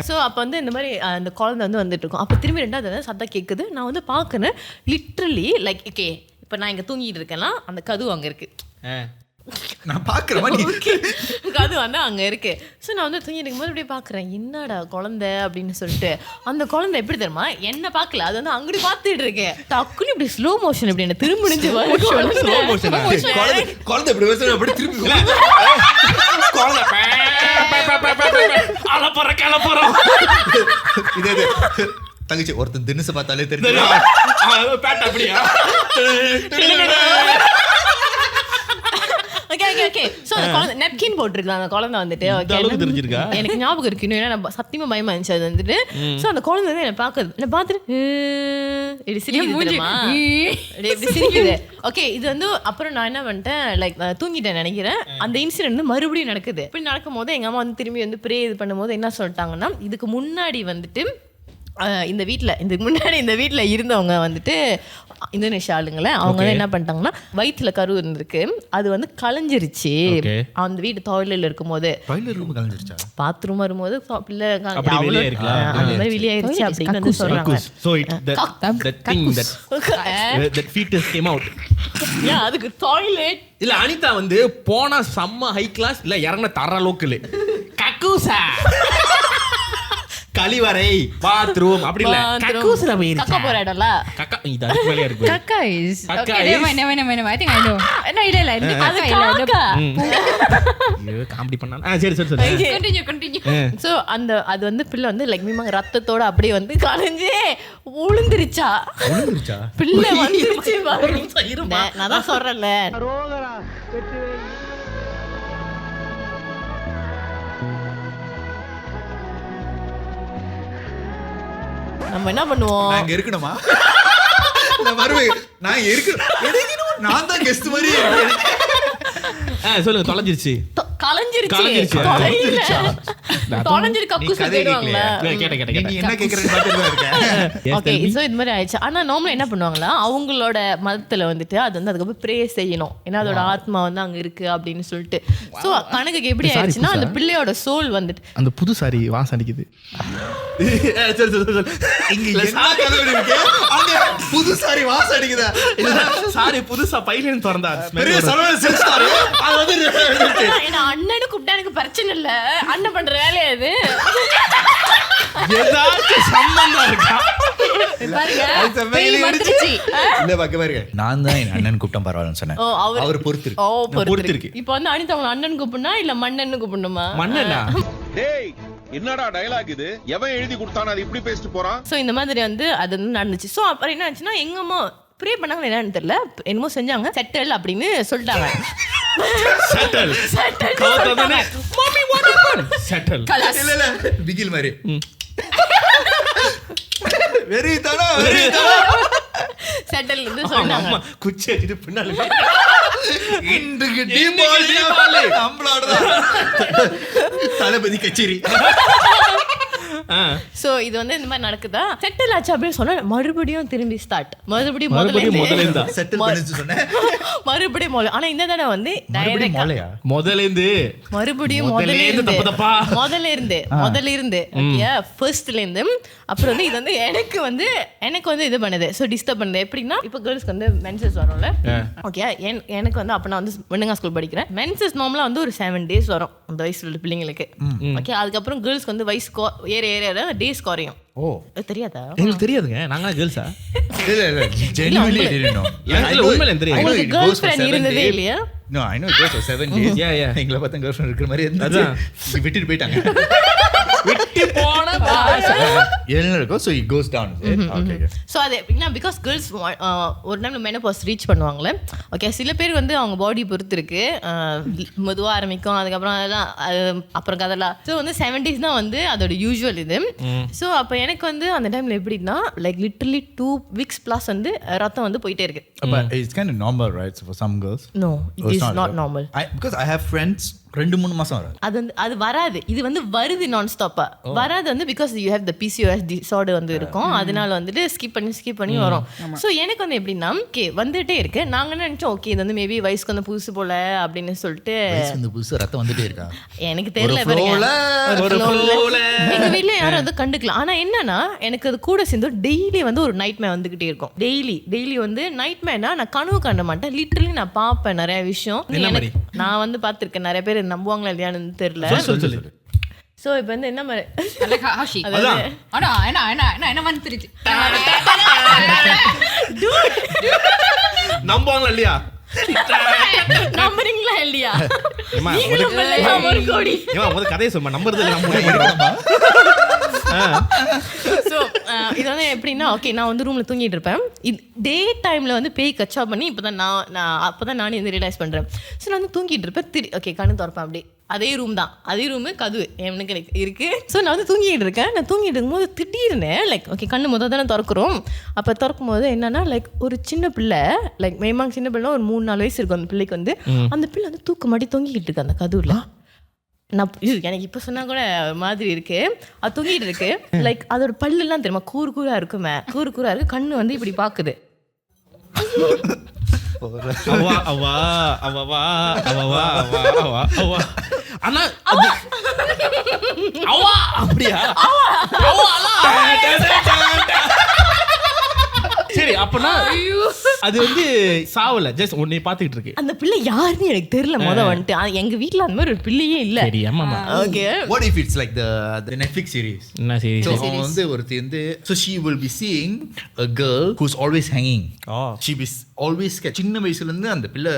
ஸோ அப்போ வந்து இந்த மாதிரி அந்த குழந்தை வந்து வந்துட்டு இருக்கும். அப்போ திரும்பி ரெண்டாவது சத்தம் கேட்குது. நான் வந்து பார்க்குறேன் லிட்ரலி லைக் ஓகே இப்போ நான் இங்கே தூங்கிட்டு இருக்கேன்னா அந்த கதவு அங்கே இருக்கு. நான் பார்க்குற மாதிரி கதவு வந்து அங்கே இருக்கு. ஸோ நான் வந்து தூங்கிட்டு இருக்கும்போது அப்படியே பார்க்குறேன் என்னடா குழந்தை அப்படின்னு சொல்லிட்டு. அந்த குழந்தை எப்படி தெரியுமா என்ன பார்க்கல, அது வந்து அங்கடி பார்த்துட்டு இருக்கேன். டக்குன்னு இப்படி ஸ்லோ மோஷன் இப்படி என்ன திரும்ப முடிஞ்சு ஸ்லோ மோஷன் குழந்தை இப்படி பேசுறது அப்படி திரும்பி இது தங்கச்சி ஒருத்தன் தினசு பார்த்தாலே தெரியும். ஓகே ஓகே சோ அந்த குழந்தை நெப்கின் போட்டுருக்கு அந்த குழந்தை வந்துட்டு இந்த அளவுக்கு தெரிஞ்சிருக்கா? எனக்கு ஞாபகம் இருக்கு இன்னும் நான் சத்தியமா பயமா இருந்துச்சு அது வந்துட்டு சோ அந்த குழந்தை வந்து என்ன பாக்குது என்ன பார்த்துட்டு இப்படி சிரிக்குது ஓகே இது வந்து அப்புறம் நான் என்ன பண்ணிட்டேன் லைக் தூங்கிட்டேன் நினைக்கிறேன் அந்த இன்சிடென்ட் வந்து மறுபடியும் நடக்குது இப்படி நடக்கும் போது எங்க அம்மா வந்து திரும்பி வந்து ப்ரே இது பண்ணும்போது என்ன சொல்லிட்டாங்கன்னா இதுக்கு முன்னாடி வந்துட்டு இதுக்கு முன்னாடி இந்த வீட்டுல இருந்தவங்க வந்துட்டு இந்தோனேஷியா ஆளுங்கள அவங்க என்ன பண்ணிட்டாங்கன்னா வயிற்றுல கரு இருந்திருக்கு அது வந்து கலைஞ்சிருச்சு அந்த வீட்டு டாய்லெட்ல இருக்கும்போது பாத்ரூம் வரும்போது பிள்ளை அந்த மாதிரி வெளியாயிருச்சு அப்படின்னு வந்து சொல்றாங்க அதுக்கு டாய்லெட் இல்ல அனிதா வந்து போனா செம்ம ஹை கிளாஸ் இல்ல இறங்கின தர லோக்கல் கக்கூசா கழிவறை பாத்ரூம் அப்படி இல்ல கக்கூஸ்ல போயிருச்சு கக்க போற இடம்ல கக்கா இது அதுக்கு மேல இருக்கு Kaka is okay. I think I know. No, இல்ல அது காக்கா ஐயோ காமெடி பண்ணா சரி continue. சோ அது வந்து பிள்ளை வந்து லைக் மீமாங்க ரத்தத்தோட அப்படியே வந்து கலைஞ்சே உளுந்துருச்சா பிள்ளை வந்துருச்சு நான் தான் சொல்றேன்ல நம்ம என்ன பண்ணுவோம் நாங்க இருக்கணுமா நான் வருவேன் நான் இருக்கணும் நான் தான் கெஸ்ட் மாதிரி சொல்லுங்க தொலைஞ்சிருச்சு கக்கூஸ் தேடுவாங்களா நீ என்ன கேக்குறேன்னு பாத்துட்டு இருக்கேன் ஓகே சோ இது மாதிரி ஆயிடுச்சு ஆனா நார்மலா என்ன பண்ணுவாங்களா அவங்களோட மதத்துல வந்துட்டு அது வந்து அதுக்கப்புறம் ப்ரே செய்யணும் ஏன்னா அதோட ஆத்மா வந்து அங்க இருக்கு அப்படின்னு சொல்லிட்டு சோ கணக்குக்கு எப்படி ஆயிடுச்சுன்னா அந்த பிள்ளையோட சோல் வந்துட்டு அந்த புது சாரி வாசம் அடிக்குது புது சாரி வாசம் அடிக்குதா சாரி புதுசா பையில திறந்தா அண்ணனு கூப்பிட்டா எனக்கு பிரச்சனை இல்ல அண்ணன் பண்ற வேலையா இது ஏதாச்சும் சம்பந்தம் இருக்கா நான் தான் என் அண்ணன் கூப்பிட்டேன் பரவாயில்லன்னு சொன்னேன் அவர் பொறுத்து இருக்கு இப்ப வந்து அனிதா அண்ணன் கூப்பிடணும் இல்ல மண்ணன்னு கூப்பிடணுமா மண்ணனா என்னடா டயலாக் இது எவன் எழுதி கொடுத்தானே அது இப்படி பேசிட்டு போறான் சோ இந்த மாதிரி வந்து அது வந்து நடந்துச்சு சோ அப்புறம் என்ன ஆச்சுன்னா எங்க அம்மா ப்ரே பண்ணாங்க என்னன்னு தெரியல என்னமோ செஞ்சாங்க செட்டில் அப்படின்னு சொல்லிட்டாங்க இல்ல பிகில் மாதிரி வெரி தானா செட்டில் வந்து சொன்னாங்க குச்சி அடிச்சு பின்னால இன்றைக்கு தீபாவளி நம்மளோட தளபதி கச்சேரி சோ இது வந்து இந்த மாதிரி நடக்குதா செட்டில் ஆச்சு அப்படின்னு சொன்னா மறுபடியும் திரும்பி ஸ்டார்ட் மறுபடியும் ஆனா இந்த தடவை வந்து முதல்ல இருந்து ஃபர்ஸ்ட்ல இருந்து அப்புறம் வந்து இது வந்து எனக்கு வந்து இது பண்ணுது சோ டிஸ்டர்ப் பண்ணுது எப்படின்னா இப்போ கேர்ள்ஸ்க்கு வந்து மென்சஸ் வரும்ல ஓகே எனக்கு வந்து அப்ப நான் வந்து வெண்ணுங்கா ஸ்கூல் படிக்கிறேன் மென்சஸ் நார்மலா வந்து ஒரு 7 days வரும் அந்த வயசுல பிள்ளைங்களுக்கு ஓகே அதுக்கப்புறம் கேர்ள்ஸ்க்கு வந்து வயசு ஏற டேஸ் குறையும் தெரியாதா உங்களுக்கு தெரியாதுங்க நாங்க கேர்ள்ஸா இல்ல genuinely didn't know உண்மையிலே தெரியாது உங்களுக்கு கேர்ள் ஃப்ரெண்ட் இருந்ததே இல்லையா No, I know it goes for 7 days. Yeah. எங்களை பார்த்தா கேர்ள் ஃப்ரெண்ட் இருக்கிற மாதிரி இருந்துச்சு விட்டுட்டு போயிட்டாங்க விட்டு போன இருக்கும் so it goes down. Okay. So அது எப்படின்னா because girls ஒரு டைம் menopause ரீச் பண்ணுவாங்களே ஓகே சில பேர் வந்து அவங்க பாடி பொறுத்து இருக்கு மெதுவா ஆரம்பிக்கும் அதுக்கப்புறம் அதெல்லாம் அப்புறம் கதெல்லாம் ஸோ வந்து 7 days தான் வந்து அதோட யூஸ்வல் இது ஸோ அப்போ எனக்கு வந்து அந்த டைம்ல எப்படின்னா லைக் லிட்டரலி 2 weeks plus வந்து ரத்தம் வந்து போயிட்டே இருக்கு But it's kind of normal, right? So for some girls. No, it is not normal. Because I have friends 2-3 மாசம் வராது அது வராது இது வந்து வருது நான் ஸ்டாப்பா வராது வந்து because you have the PCOS disorder வந்து இருக்கும் அதனால வந்துட்டு ஸ்கிப் பண்ணி வரும் ஸோ எனக்கு வந்து எப்படின்னா ஓகே வந்துட்டே இருக்கு நாங்க நினைச்சோம் ஓகே இது வந்து மேபி வயசுக்கு வந்து புதுசு போல அப்படின்னு சொல்லிட்டு புதுசு ரத்தம் வந்துட்டே இருக்கா எனக்கு தெரியல எங்க வீட்ல யாரும் வந்து கண்டுக்கலாம் ஆனா என்னன்னா எனக்கு அது கூட சேர்ந்து டெய்லி வந்து ஒரு நைட் மே வந்துகிட்டே இருக்கும் டெய்லி வந்து நைட் மேனா நான் கனவு காண மாட்டேன் லிட்டரலி நான் பார்ப்பேன் நிறைய விஷயம் நான் வந்து பார்த்திருக்கேன் நிறைய பேர் நம்புவாங்களா இல்லையான்னு தெரியல சோ இப்போ வந்து என்ன மாதிரி என்ன வந்துருச்சு நம்புவாங்களா இல்லையா நம்புறீங்களா இல்லையா கதையை சொல்லுமா நம்புறது ஸோ இது வந்து எப்படின்னா ஓகே நான் வந்து ரூமில் தூங்கிட்டு இருப்பேன். டே டைமில் வந்து பேய் கச்சா பண்ணி இப்போ தான் நானே வந்து ரியலைஸ் பண்ணுறேன். ஸோ நான் வந்து தூங்கிட்டு இருப்பேன். ஓகே கண்ணு திறப்பேன் அப்படி. அதே ரூம் தான், அதே ரூமு கதவு எனக்கு இருக்குது. ஸோ நான் வந்து தூங்கிட்டு இருக்கேன். நான் தூங்கிட்டு இருக்கும்போது திடீர்னு லைக் ஓகே கண்ணு முதல் தானே திறக்கிறோம். அப்போ திறக்கும் போது என்னன்னா லைக் ஒரு சின்ன பிள்ளை லைக் மேமாங்க சின்ன பிள்ளை ஒரு 3-4 வயசு இருக்கும் அந்த பிள்ளைக்கு வந்து. அந்த பிள்ளை வந்து தூக்க மாட்டி தொங்கிக்கிட்டு இருக்கு அந்த கதவுல. நான் எனக்கு இப்போ சொன்னா கூட மாதிரி இருக்கு. அது தூங்கிட்டு இருக்கு. லைக் அதோட பல்லுலாம் தெரியுமா கூறா இருக்குமே, கூறா இருக்கு. கண்ணு வந்து இப்படி பாக்குது. ஆனா அப்படியா? சரி அப்பனா அது வந்து சாவல, ஜஸ்ட் உன்னை பாத்துக்கிட்டு இருக்கு. அந்த பிள்ளை யாருன்னு எனக்கு தெரியல. வந்துட்டு எங்க வீட்ல அந்த மாதிரி ஒரு பிள்ளையே இல்ல. சரி ஆமா. Okay what if it's like the Netflix series? என்ன சீரிஸ்? So வந்து ஒருத்தி வந்து so she will be seeing a girl who's always hanging. She be always சின்ன வயசுல இருந்து அந்த பிள்ளை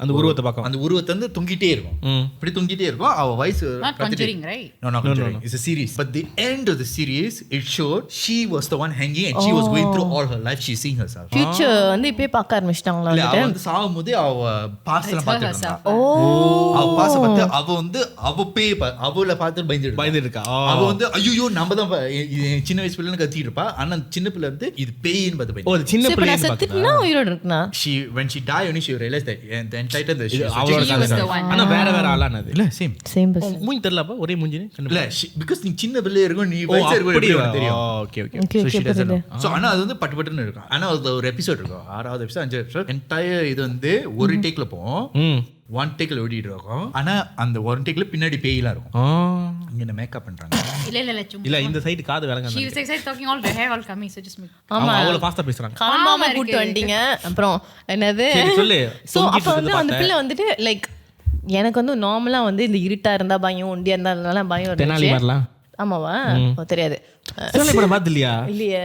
அந்த உருவத்தை பார்க்கும். அந்த உருவத்தை வந்து தொங்கிட்டே இருக்கும். இப்படி தொங்கிட்டே இருக்கும். அவ வயசு Not Conjuring, right? No, not Conjuring. It's a series. But the end of the series, it showed she was the one hanging and she was going through all her life. She's seeing herself. Future வந்து இப்பே பார்க்க ஆரம்பிச்சிட்டாங்களா? இல்ல அவ வந்து சாகும்போது அவ பாஸ்ட்ல பார்த்துட்டு இருந்தா. ஓ அவ பாஸ்ட் பார்த்து அவ வந்து அவள பார்த்து பயந்துட்டு இருக்கா. அவ வந்து ஐயோ நம்ம தான் சின்ன வயசு பிள்ளைன்னு கத்திட்டு இருப்பா. ஆனா சின்ன பிள்ளை வந்து இது பேயின்னு பார்த்து பயந்து. ஓ சின்ன பிள்ளை செத்துட்டுனா உயிரோட இருக்குனா? When she died only she realized that and then tighten the shit. ஆனா வேற ஆளானது இல்ல சேம் பர்சன். மூஞ்சி தெரியலப்பா, ஒரே மூஞ்சி இல்ல because நீ சின்ன பிள்ளை இருக்கும், நீ வயசு இருக்கும் தெரியும். Okay. So she doesn't know. So ஆனா அது வந்து பட்டு இருக்கும். ஆனா ஒரு எபிசோட் இருக்கும், 6வது எபிசோட் 5வது எபிசோட் என்டையர் இது வந்து ஒரு டேக்ல போகும். ஒன் டேக்ல ஓடிட்டு இருக்கும். ஆனா அந்த ஒன் டேக்ல பின்னாடி பேய்லாம் இருக்கும். இங்க மேக்கப் பண்றாங்க. இல்ல இந்த சைடு காது வேலங்க. She was excited talking all the hair all coming, so just ஆமா அவள ஃபாஸ்டா பேசுறாங்க. காலமாம கூட்டி வந்தீங்க. அப்புறம் என்னது சரி சொல்லு. சோ அப்ப வந்து அந்த பிள்ளை வந்துட்டு லைக் எனக்கு வந்து நார்மலா வந்து இந்த இருட்டா இருந்தா பயம், ஒண்டியா இருந்தா பயம் இருந்துச்சு. தெனாலி வரலாம். ஆமாவா? தெரியாது. தெனாலி படம் பார்த்தலையா? இல்லையே.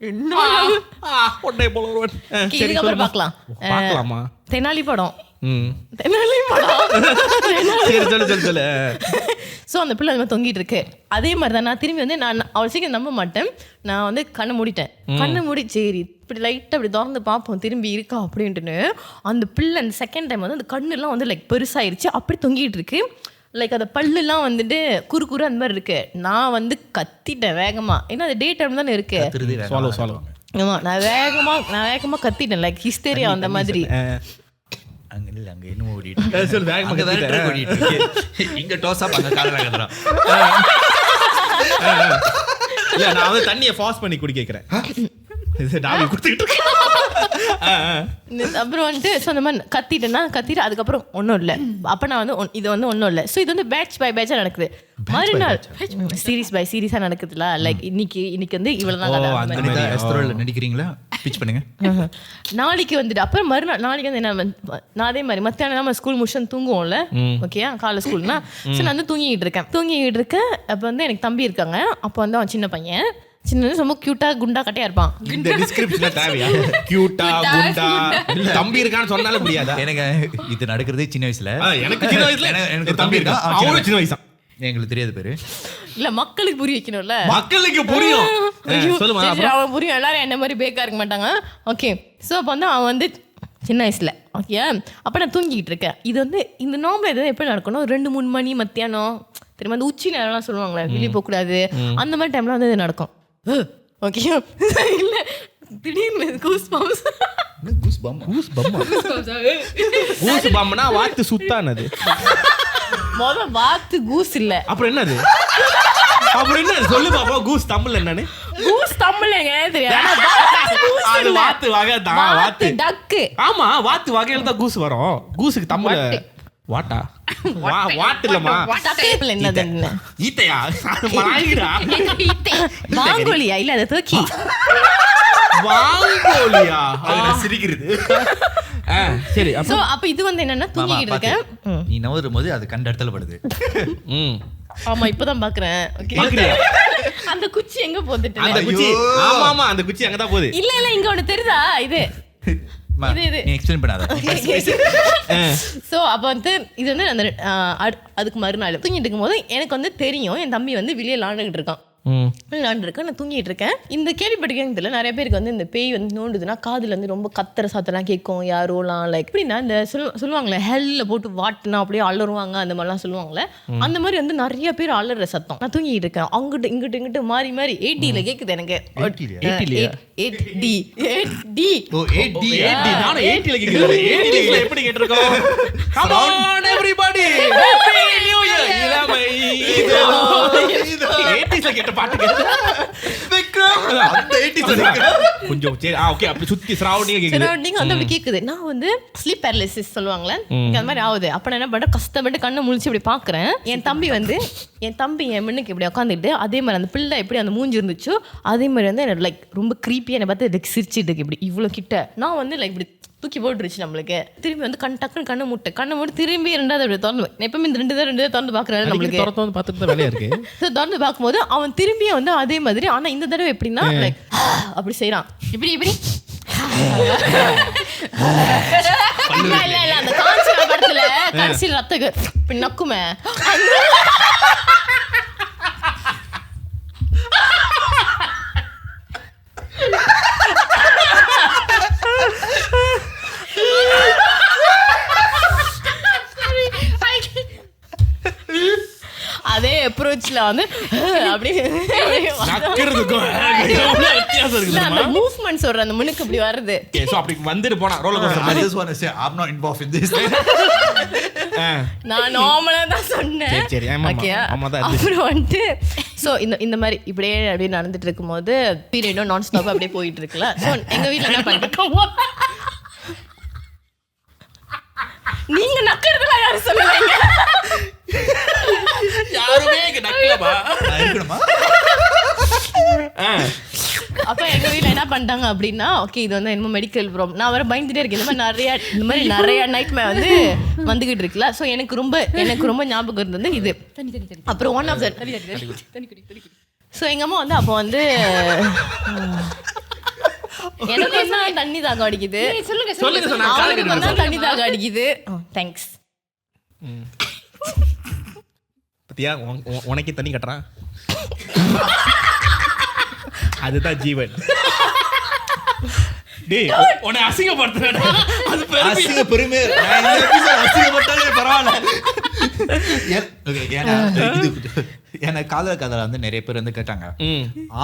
என்ன ஒண்ணே போல ஒருவன். சரி அப்புறம் பார்க்கலாமா? தெனாலி படம். சொல்லு. ஸோ அந்த பிள்ளை அது மாதிரி தொங்கிட்டு இருக்கு. அதே மாதிரி தான் நான் திரும்பி வந்து நான் அவள் சீக்கிரம் நம்ப மாட்டேன். நான் வந்து கண்ணை மூடிட்டேன். கண்ணை மூடி சரி இப்படி லைட்டாக அப்படி திறந்து பார்ப்போம் திரும்பி இருக்கா அப்படின்ட்டுன்னு. அந்த பிள்ளை அந்த செகண்ட் டைம் வந்து அந்த கண்ணுலாம் வந்து லைக் பெருசாயிருச்சு. அப்படி தொங்கிட்டு இருக்கு. லைக் அந்த பல்லுலாம் வந்துட்டு குறு அந்த மாதிரி இருக்கு. நான் வந்து கத்திட்டேன் வேகமா. ஏன்னா அது டே டைம் தானே இருக்கு. ஆமா நான் வேகமா கத்திட்டேன். லைக் ஹிஸ்டேரியா அந்த மாதிரி. அங்க என்ன ஓடிட்டு சொல்லு வேகமா கத்திட்டேன். ஓடிட்டு இருக்கு. இங்க டோஸ் அப் அங்க கால்ல கத்துறா. இல்ல நான் வந்து தண்ணியை ஃபாஸ்ட் பண்ணி குடி கேக்குறேன். இது டாவி குடிச்சிட்டு இருக்கேன். அப்புறம் வந்துட்டு சொன்ன மாதிரி கத்திட்டு அதுக்கப்புறம் ஒன்றும் இல்லை. அப்போ நான் வந்து இது வந்து ஒன்றும் இல்லை. ஸோ இது வந்து பேட்ச் பை பேட்சாக நடக்குது. மறுநாள் சீரீஸ் பை சீரீஸாக நடக்குதுல. லைக் இன்னைக்கு வந்து இவ்வளோ தான் நடிக்கிறீங்களா பிச் பண்ணுங்க. நாளைக்கு வந்துட்டு அப்புறம் மறுநாள் நாளைக்கு வந்து என்ன நான் அதே மாதிரி மத்தியானம் நம்ம ஸ்கூல் முடிச்சு தூங்குவோம்ல. ஓகே காலை ஸ்கூல்னா. ஸோ நான் வந்து தூங்கிட்டு இருக்கேன். அப்போ வந்து எனக்கு தம்பி இருக்காங்க. அப்போ வந்து அவன் சின்ன பையன் சின்ன ரொம்ப கியூட்டா குண்டா கட்டையா இருப்பான். இந்த டிஸ்கிரிப்ஷன்ல தேவையா? கியூட்டா குண்டா தம்பி இருக்கான்னு சொன்னாலே முடியாதா? எனக்கு இது நடக்கிறதே சின்ன வயசுல. எனக்கு சின்ன வயசுல எனக்கு தம்பி இருக்கான். அவனும் சின்ன வயசா. எங்களுக்கு தெரியாது பேரு. இல்ல மக்களுக்கு புரிய வைக்கணும்ல. மக்களுக்கு புரியும். சொல்லுமா அவன் புரியும். எல்லாரும் என்ன மாதிரி பேக்கா இருக்க மாட்டாங்க. ஓகே ஸோ அப்போ வந்து அவன் வந்து சின்ன வயசுல ஓகே அப்போ நான் தூங்கிட்டு இருக்கேன். இது வந்து இந்த நார்மல் எதாவது எப்படி நடக்கணும் 2-3 மணி மத்தியானம் தெரியுமா? அந்த உச்சி நேரம்லாம் சொல்லுவாங்களே வெளியே போகக்கூடாது அந்த மாதிரி டைம்ல வந்து இது நடக்கும். ஓகே இல்ல திடீர்னு கூஸ் பம்னா வாத்து சுத்தானது. வாத்து கூஸ் இல்ல. அப்புறம் என்னது? சொல்லு பாப்பா. கூஸ் தமிழ்ல என்னன்னு? கூஸ் தமிழ்லங்க தெரியாது. அது வாத்து வகை தான். வாத்து டக்கு. ஆமா வாத்து வகையில தான் கூஸ் வரும். கூஸுக்கு தமிழ்ல வாட்டா வாட் இல்லமா என்னது? ஈத்தையா? மாயிரா? வாங்கோலியா? இல்ல அது தூக்கி வாங்கோலியா? அது சிரிக்கிறது. சரி சோ அப்ப இது வந்து என்னன்னா தூங்கிட்டு இருக்கேன். நீ நவரும் போது அது கண்ட இடத்துல படுது. ஆமா இப்பதான் பாக்குறேன். அந்த குச்சி எங்க போட்டுட்டு? அந்த குச்சி ஆமா அந்த குச்சி அங்க தான் போகுது. இல்ல இங்க ஒன்னு தெரியுதா? இது இது நீ எக்ஸ்பிளைன் பண்ணாத. ஸோ அப்போ வந்து இது வந்து அந்த அதுக்கு மறுநாள் தூங்கிட்டு இருக்கும்போது எனக்கு வந்து தெரியும் என் தம்பி வந்து வெளியே விளாண்டுக்கிட்டு இருக்கான். விளாண்டுருக்கேன், நான் தூங்கிட்டு இருக்கேன். இந்த கேள்விப்பட்டிருக்கேன் தெரியல, நிறைய பேருக்கு வந்து இந்த பேய் வந்து நோண்டுதுன்னா காதுல வந்து ரொம்ப கத்துற சத்தெல்லாம் கேட்கும். யாரோலாம் லைக் எப்படின்னா இந்த சொல்லுவாங்களே ஹெல்ல போட்டு வாட்டினா அப்படியே அலறுவாங்க அந்த மாதிரிலாம் சொல்லுவாங்களே, அந்த மாதிரி வந்து நிறைய பேர் அலற சத்தம். நான் தூங்கிட்டு இருக்கேன், அங்கிட்டு இங்கிட்டு மாறி மாறி 8Dல கேக்குது எனக்கு. 8D ஓ 8D நானும் 8Dல கேக்குறேன். 8Dல எப்படி கேட்டிருக்கோம்? Come on everybody, happy new year. இளமை இதோ 80ஸ்ல கேட்ட பாட்டு கேக்குது. விக்ரம் அந்த 80ஸ்ல கொஞ்சம் சரி ஓகே அப்படி சுத்தி சரவுண்டிங் கேக்குது. சரவுண்டிங் வந்து அப்படி கேக்குது. நான் வந்து ஸ்லீப் பேரலிசிஸ் சொல்லுவாங்களே அந்த மாதிரி ஆகுது. அப்ப நான் என்ன பண்ண கஷ்டப்பட்டு கண்ணை முழிச்சு இப்படி பாக்குறேன். என் தம்பி என் முன்னுக்கு இப்படி உட்காந்துட்டு அதே மாதிரி அந்த பிள்ளை எப்படி அந்த மூஞ்சி இருந்துச்சோ அதே மாதிரி வந்து எனக்கு லைக் ரொம்ப கிரீப்பியா என்னை பார்த்து சிரிச்சிட்டு இருக்கு இப்படி இவ்வளவு கிட்ட. நான் வந்து லைக் இப்படி தூக்கி போட்டுருச்சு நம்மளுக்கு. திரும்பி வந்து டக்குன்னு கண்ணை மூட்டு திரும்பி ரெண்டாவது அப்படி திறந்து எப்பவுமே இந்த ரெண்டு தான் திறந்து பாக்குறாரு நம்மளுக்கு. திறந்து பார்த்துட்டு தான் வேலையா இருக்கு. திறந்து பார்க்கும்போது அவன் திரும்பியும் வந்து அதே மாதிரி, ஆனா இந்த தடவை எப்படின்னா லைக் அப்படி செய்யறான். இப்படி இல்ல அந்த காஞ்சனா படத்துல கடைசியில் ரத்தக இப்படி நக்குமே அதே அப்ரோச்ல வந்து அப்படி மூவ்மெண்ட் சொல்ற அந்த முன்னுக்கு அப்படி வருது. சோ அப்படி வந்துட்டு போனா roller coaster I just want to say I'm not involved in this. நான் நார்மலா தான் சொன்னேன். சரி ஆமா தான். அப்புறம் வந்து சோ இந்த மாதிரி இப்படியே அப்படியே நடந்துட்டு இருக்கும்போது பீரியடும் நான் ஸ்டாப் அப்படியே போயிட்டு இருக்குல்ல. சோ எங்க வீட்ல என்ன பண்ணிருக்கோம், நீங்க நக்கறதெல்லாம் யாரும் சொல்லலைங்க, யாருமே இங்க நக்கலமா இருக்கணுமா? அப்ப எங்க வீட்ல என்ன பண்ணிட்டாங்க அப்படின்னா, ஓகே இது வந்து என்னமோ மெடிக்கல் ப்ராப்ளம். நான் வர பயந்துட்டே இருக்கேன், இந்த மாதிரி நிறைய நைட்மே வந்து வந்துகிட்டு இருக்குல்ல. ஸோ எனக்கு ரொம்ப ஞாபகம் இருந்தது இது. அப்புறம் ஒன் ஆஃப் ஸோ எங்க அம்மா வந்து அப்போ வந்து எனக்கு என்ன தண்ணி தாகம் அடிக்குது, சொல்லுங்க தண்ணி தாகம் அடிக்குது. தேங்க்ஸ். பத்தியா உனக்கே தண்ணி கட்டுறான், அதுதான் ஜீவன். டேய் உன்னை அசிங்கப்படுத்துறடா, அது பெருமை. அசிங்கப்பட்டாலே பரவாயில்ல. ஏன்னா காதல வந்து நிறைய பேர் வந்து கேட்டாங்க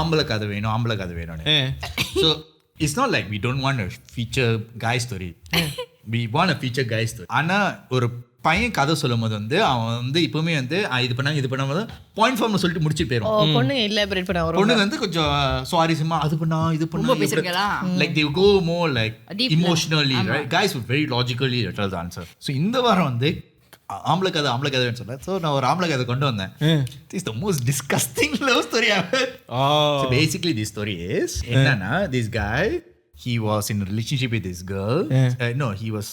ஆம்பளை கதை வேணும்னு. So it's not like we don't want a feature guy story. We want a feature guy story. ஆனா ஒரு பையன் கதை சொல்லும் போது வந்து அவன் வந்து இப்பவுமே வந்து இது பண்ணும்போது பாயிண்ட் ஃபார்ம் சொல்லிட்டு முடிச்சு போயிடும். பொண்ணு வந்து கொஞ்சம் சுவாரஸ்யமா அது பண்ணா like they go more like emotionally, right? Guys were very logically tell the answer. So இந்த வாரம் வந்து ஆம்பளை கதைன்னு சொல்ல. ஸோ நான் ஒரு ஆம்பளை கதை கொண்டு வந்தேன். It's the most disgusting love story I've heard. So basically this story is என்னன்னா this guy he was in a relationship with this girl. No, he was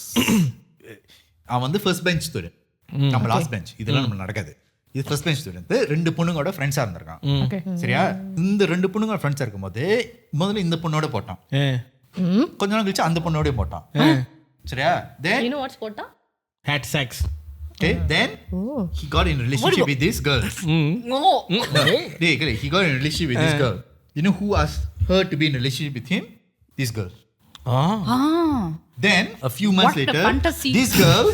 அவன் வந்து ஃபர்ஸ்ட் பெஞ்ச் ஸ்டூடெண்ட், நம்ம லாஸ்ட் பெஞ்ச். இதெல்லாம் நம்ம நடக்காது. இது first bench student, 2 பொண்ணுங்களோட ஃப்ரெண்ட்ஸாக இருந்திருக்கான். சரியா? இந்த 2 பொண்ணுங்களோட ஃப்ரெண்ட்ஸாக இருக்கும்போது முதல்ல இந்த பொண்ணோட போட்டான், கொஞ்ச நாள் கழிச்சு அந்த பொண்ணோடய போட்டான். சரியா? Then you know what's போட்டான்? had sex. Okay, then he got in a relationship with this girl. He got in a relationship with this girl. You know who asked her to be in a relationship with him? This girl. Then a few months later, this girl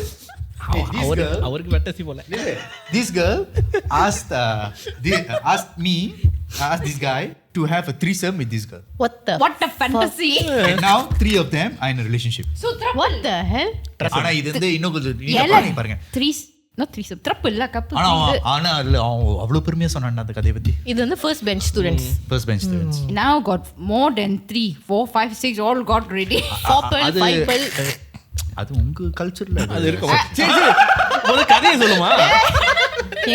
அவருக்கு fantasy போல. This girl asked this guy to have a threesome with this girl. What a fantasy. And now 3 of them are in a relationship. So what the hell? ஆனா இது வந்து இன்னும் கொஞ்சம் பாருங்க. Triple இல்ல கப்பல். ஆனா அவ்வளவு பெருமையா சொன்னான் அந்த கதையை பத்தி. இது வந்து first bench students. Now got more than 3, 4, 5, 6 all got ready. அது உங்க கல்ச்சர்ல அது இருக்கும். சரி முதல்ல கதையை சொல்லுமா.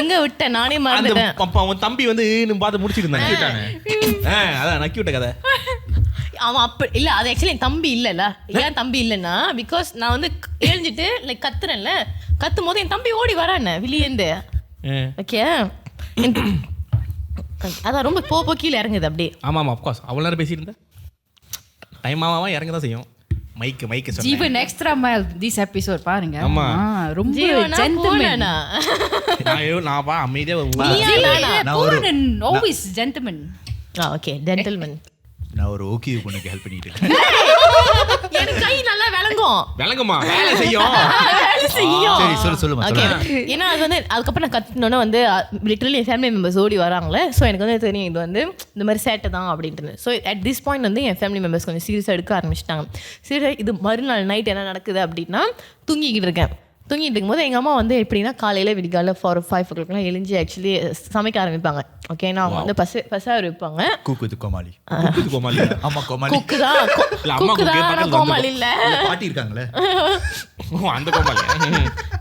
எங்க விட்ட நானே மறந்துட்டேன். அப்ப அவன் தம்பி வந்து பார்த்து முடிச்சிட்டு இருந்தான். அதான் நக்கி விட்ட கதை. அவன் அப்ப இல்ல, அது ஆக்சுவலி என் தம்பி இல்லல்ல. ஏன் தம்பி இல்லைன்னா பிகாஸ் நான் வந்து எழுஞ்சிட்டு லைக் கத்துறேன்ல, கத்தும் போது என் தம்பி ஓடி வரானே வெளியேந்து. ஓகே அதான் ரொம்ப போ கீழே இறங்குது அப்படியே. ஆமா ஆமா அப்கோர்ஸ் அவ்வளோ நேரம் பேசிட்டு இருந்தேன். டைம் ஆமாவா இறங்க தான் செய்யும். மைக்கு சொன்னேன். ஜீவன் எக்ஸ்ட்ரா மைல் this episode பாருங்க. ஆமா. ரொம்ப ஜீவனா gentleman. நான் வா அமைதியா Pooran always gentleman. Okay gentleman. நான் ஒரு ஓகே பொண்ணுக்கு ஹெல்ப் பண்ணிட்டு இருக்கேன். எனக்கு கை நல்லா விளங்கும். விளங்குமா வேலை செய்யும். சரி சொல்லுமா. ஓகே. ஏன்னா அது வந்து அதுக்கப்புறம் நான் கத்துனோன்னா வந்து லிட்டரலி என் ஃபேமிலி மெம்பர்ஸ் ஓடி வராங்களே. ஸோ எனக்கு வந்து தெரியும் இது வந்து இந்த மாதிரி சேட்டை தான் அப்படின்ட்டு. ஸோ அட் திஸ் பாயிண்ட் வந்து என் ஃபேமிலி மெம்பர்ஸ் கொஞ்சம் சீரியஸாக எடுக்க ஆரம்பிச்சிட்டாங்க. சரி இது மறுநாள் நைட் என்ன நடக்குது அப்படின்னா தூங்கிக்கிட்டு இருக்கேன். தூங்கிட்டு இருக்கும்போது எங்கள் அம்மா வந்து எப்படின்னா காலையில் விடிகால 4-5 o'clockலாம் எழுஞ்சி ஆக்சுவலி சமைக்க ஆரம்பிப்பாங்க. ஓகே நான் அவங்க வந்து பசாறு வைப்பாங்க. கூக்குது கோமாளி. ஆமா கோமாளி. குக்கு தான் கோமாளி இல்லை பாட்டி இருக்காங்களே அந்த கோமாளி.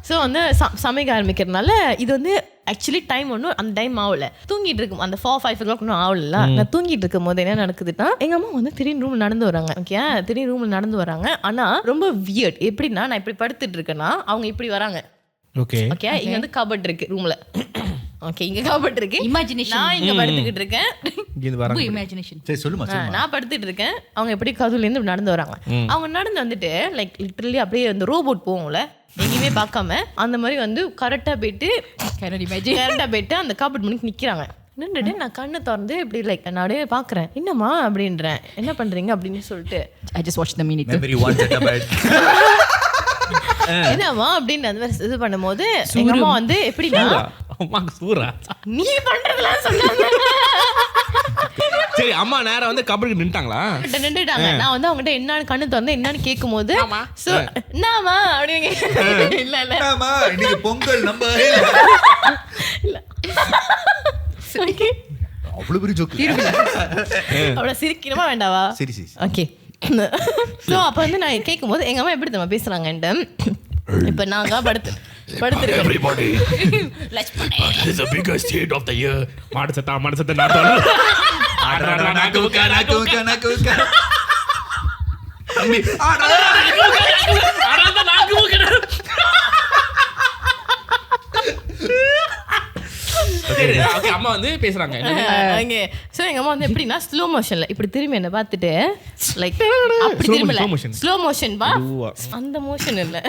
ஸோ வந்து சமைக்க ஆரம்பிக்கிறதுனால இது வந்து ஆக்சுவலி டைம் ஒன்றும் அந்த டைம் ஆகல. தூங்கிட்டு இருக்கும் அந்த 4-5 o'clock ஒன்றும் ஆகல. நான் தூங்கிட்டு இருக்கும் போது என்ன நடக்குதுன்னா எங்கள் அம்மா வந்து திடீர்னு ரூமில் நடந்து வராங்க. ஓகே திடீர்னு ரூமில் நடந்து வராங்க. ஆனால் ரொம்ப வியர்ட். எப்படின்னா நான் இப்படி படுத்துட்டு இருக்கேன்னா அவங்க இப்படி வராங்க. ஓகே ஓகே இங்கே வந்து கபட் இருக்கு ரூமில். ஓகே இங்கே கபட் இருக்கு. Imagination. நான் இங்கே படுத்துக்கிட்டு இருக்கேன். வராங்க. Imagination. சரி சொல்லுமா. நான் படுத்துட்டு இருக்கேன். அவங்க எப்படி கதவுலேருந்து நடந்து வராங்க. அவங்க நடந்து வந்துட்டு லைக் லிட்டரலி அப்படியே அந்த ரோபோட் போகும்ல எங்கேயுமே பார்க்காம அந்த மாதிரி வந்து கரெக்டாக போயிட்டு அந்த காபட் மணிக்கு நிற்கிறாங்க. நின்றுட்டு நான் கண்ணை திறந்து இப்படி லைக் நான் அப்படியே பார்க்குறேன். என்னம்மா அப்படின்றேன். என்ன பண்ணுறீங்க அப்படின்னு சொல்லிட்டு I just watched the minute. Memory one zettabyte. என்னம்மா அப்படின்னு அந்த மாதிரி இது பண்ணும்போது எங்கள் அம்மா வந்து எப்படின்னா அம்மாக்கு சூறா நீ பண்ணுறதுலாம் சொன்னாங்க. சரி அம்மா நேரம் வந்து கபடிக்கு நின்ட்டாங்களா? நின்றுட்டாங்க. நான் வந்து அவங்ககிட்ட என்னன்னு கண்ணு திறந்து என்னன்னு கேட்கும் போது என்னம்மா அப்படின்னு இல்ல இல்ல ஆமா இன்னைக்கு பொங்கல் நம்ம அவ்வளவு பெரிய ஜோக். அவ்வளோ சிரிக்கணுமா வேண்டாவா? சரி ஓகே. ஸோ அப்போ வந்து நான் கேட்கும் போது எங்கள் அம்மா எப்படி தெரியுமா பேசுகிறாங்கன்ட்டு இப்போ நாங்கள் படுத்துருக்கோம். மாடு சத்தா நாட்டாளு அம்மா வந்து பேசுறாங்க. ஸோ எங்கள் அம்மா வந்து எப்படின்னா ஸ்லோ மோஷனில் இப்படி திரும்பி என்ன பார்த்துட்டு லைக் அப்படி திரும்பல ஸ்லோ மோஷன் பா அந்த மோஷன் இல்லை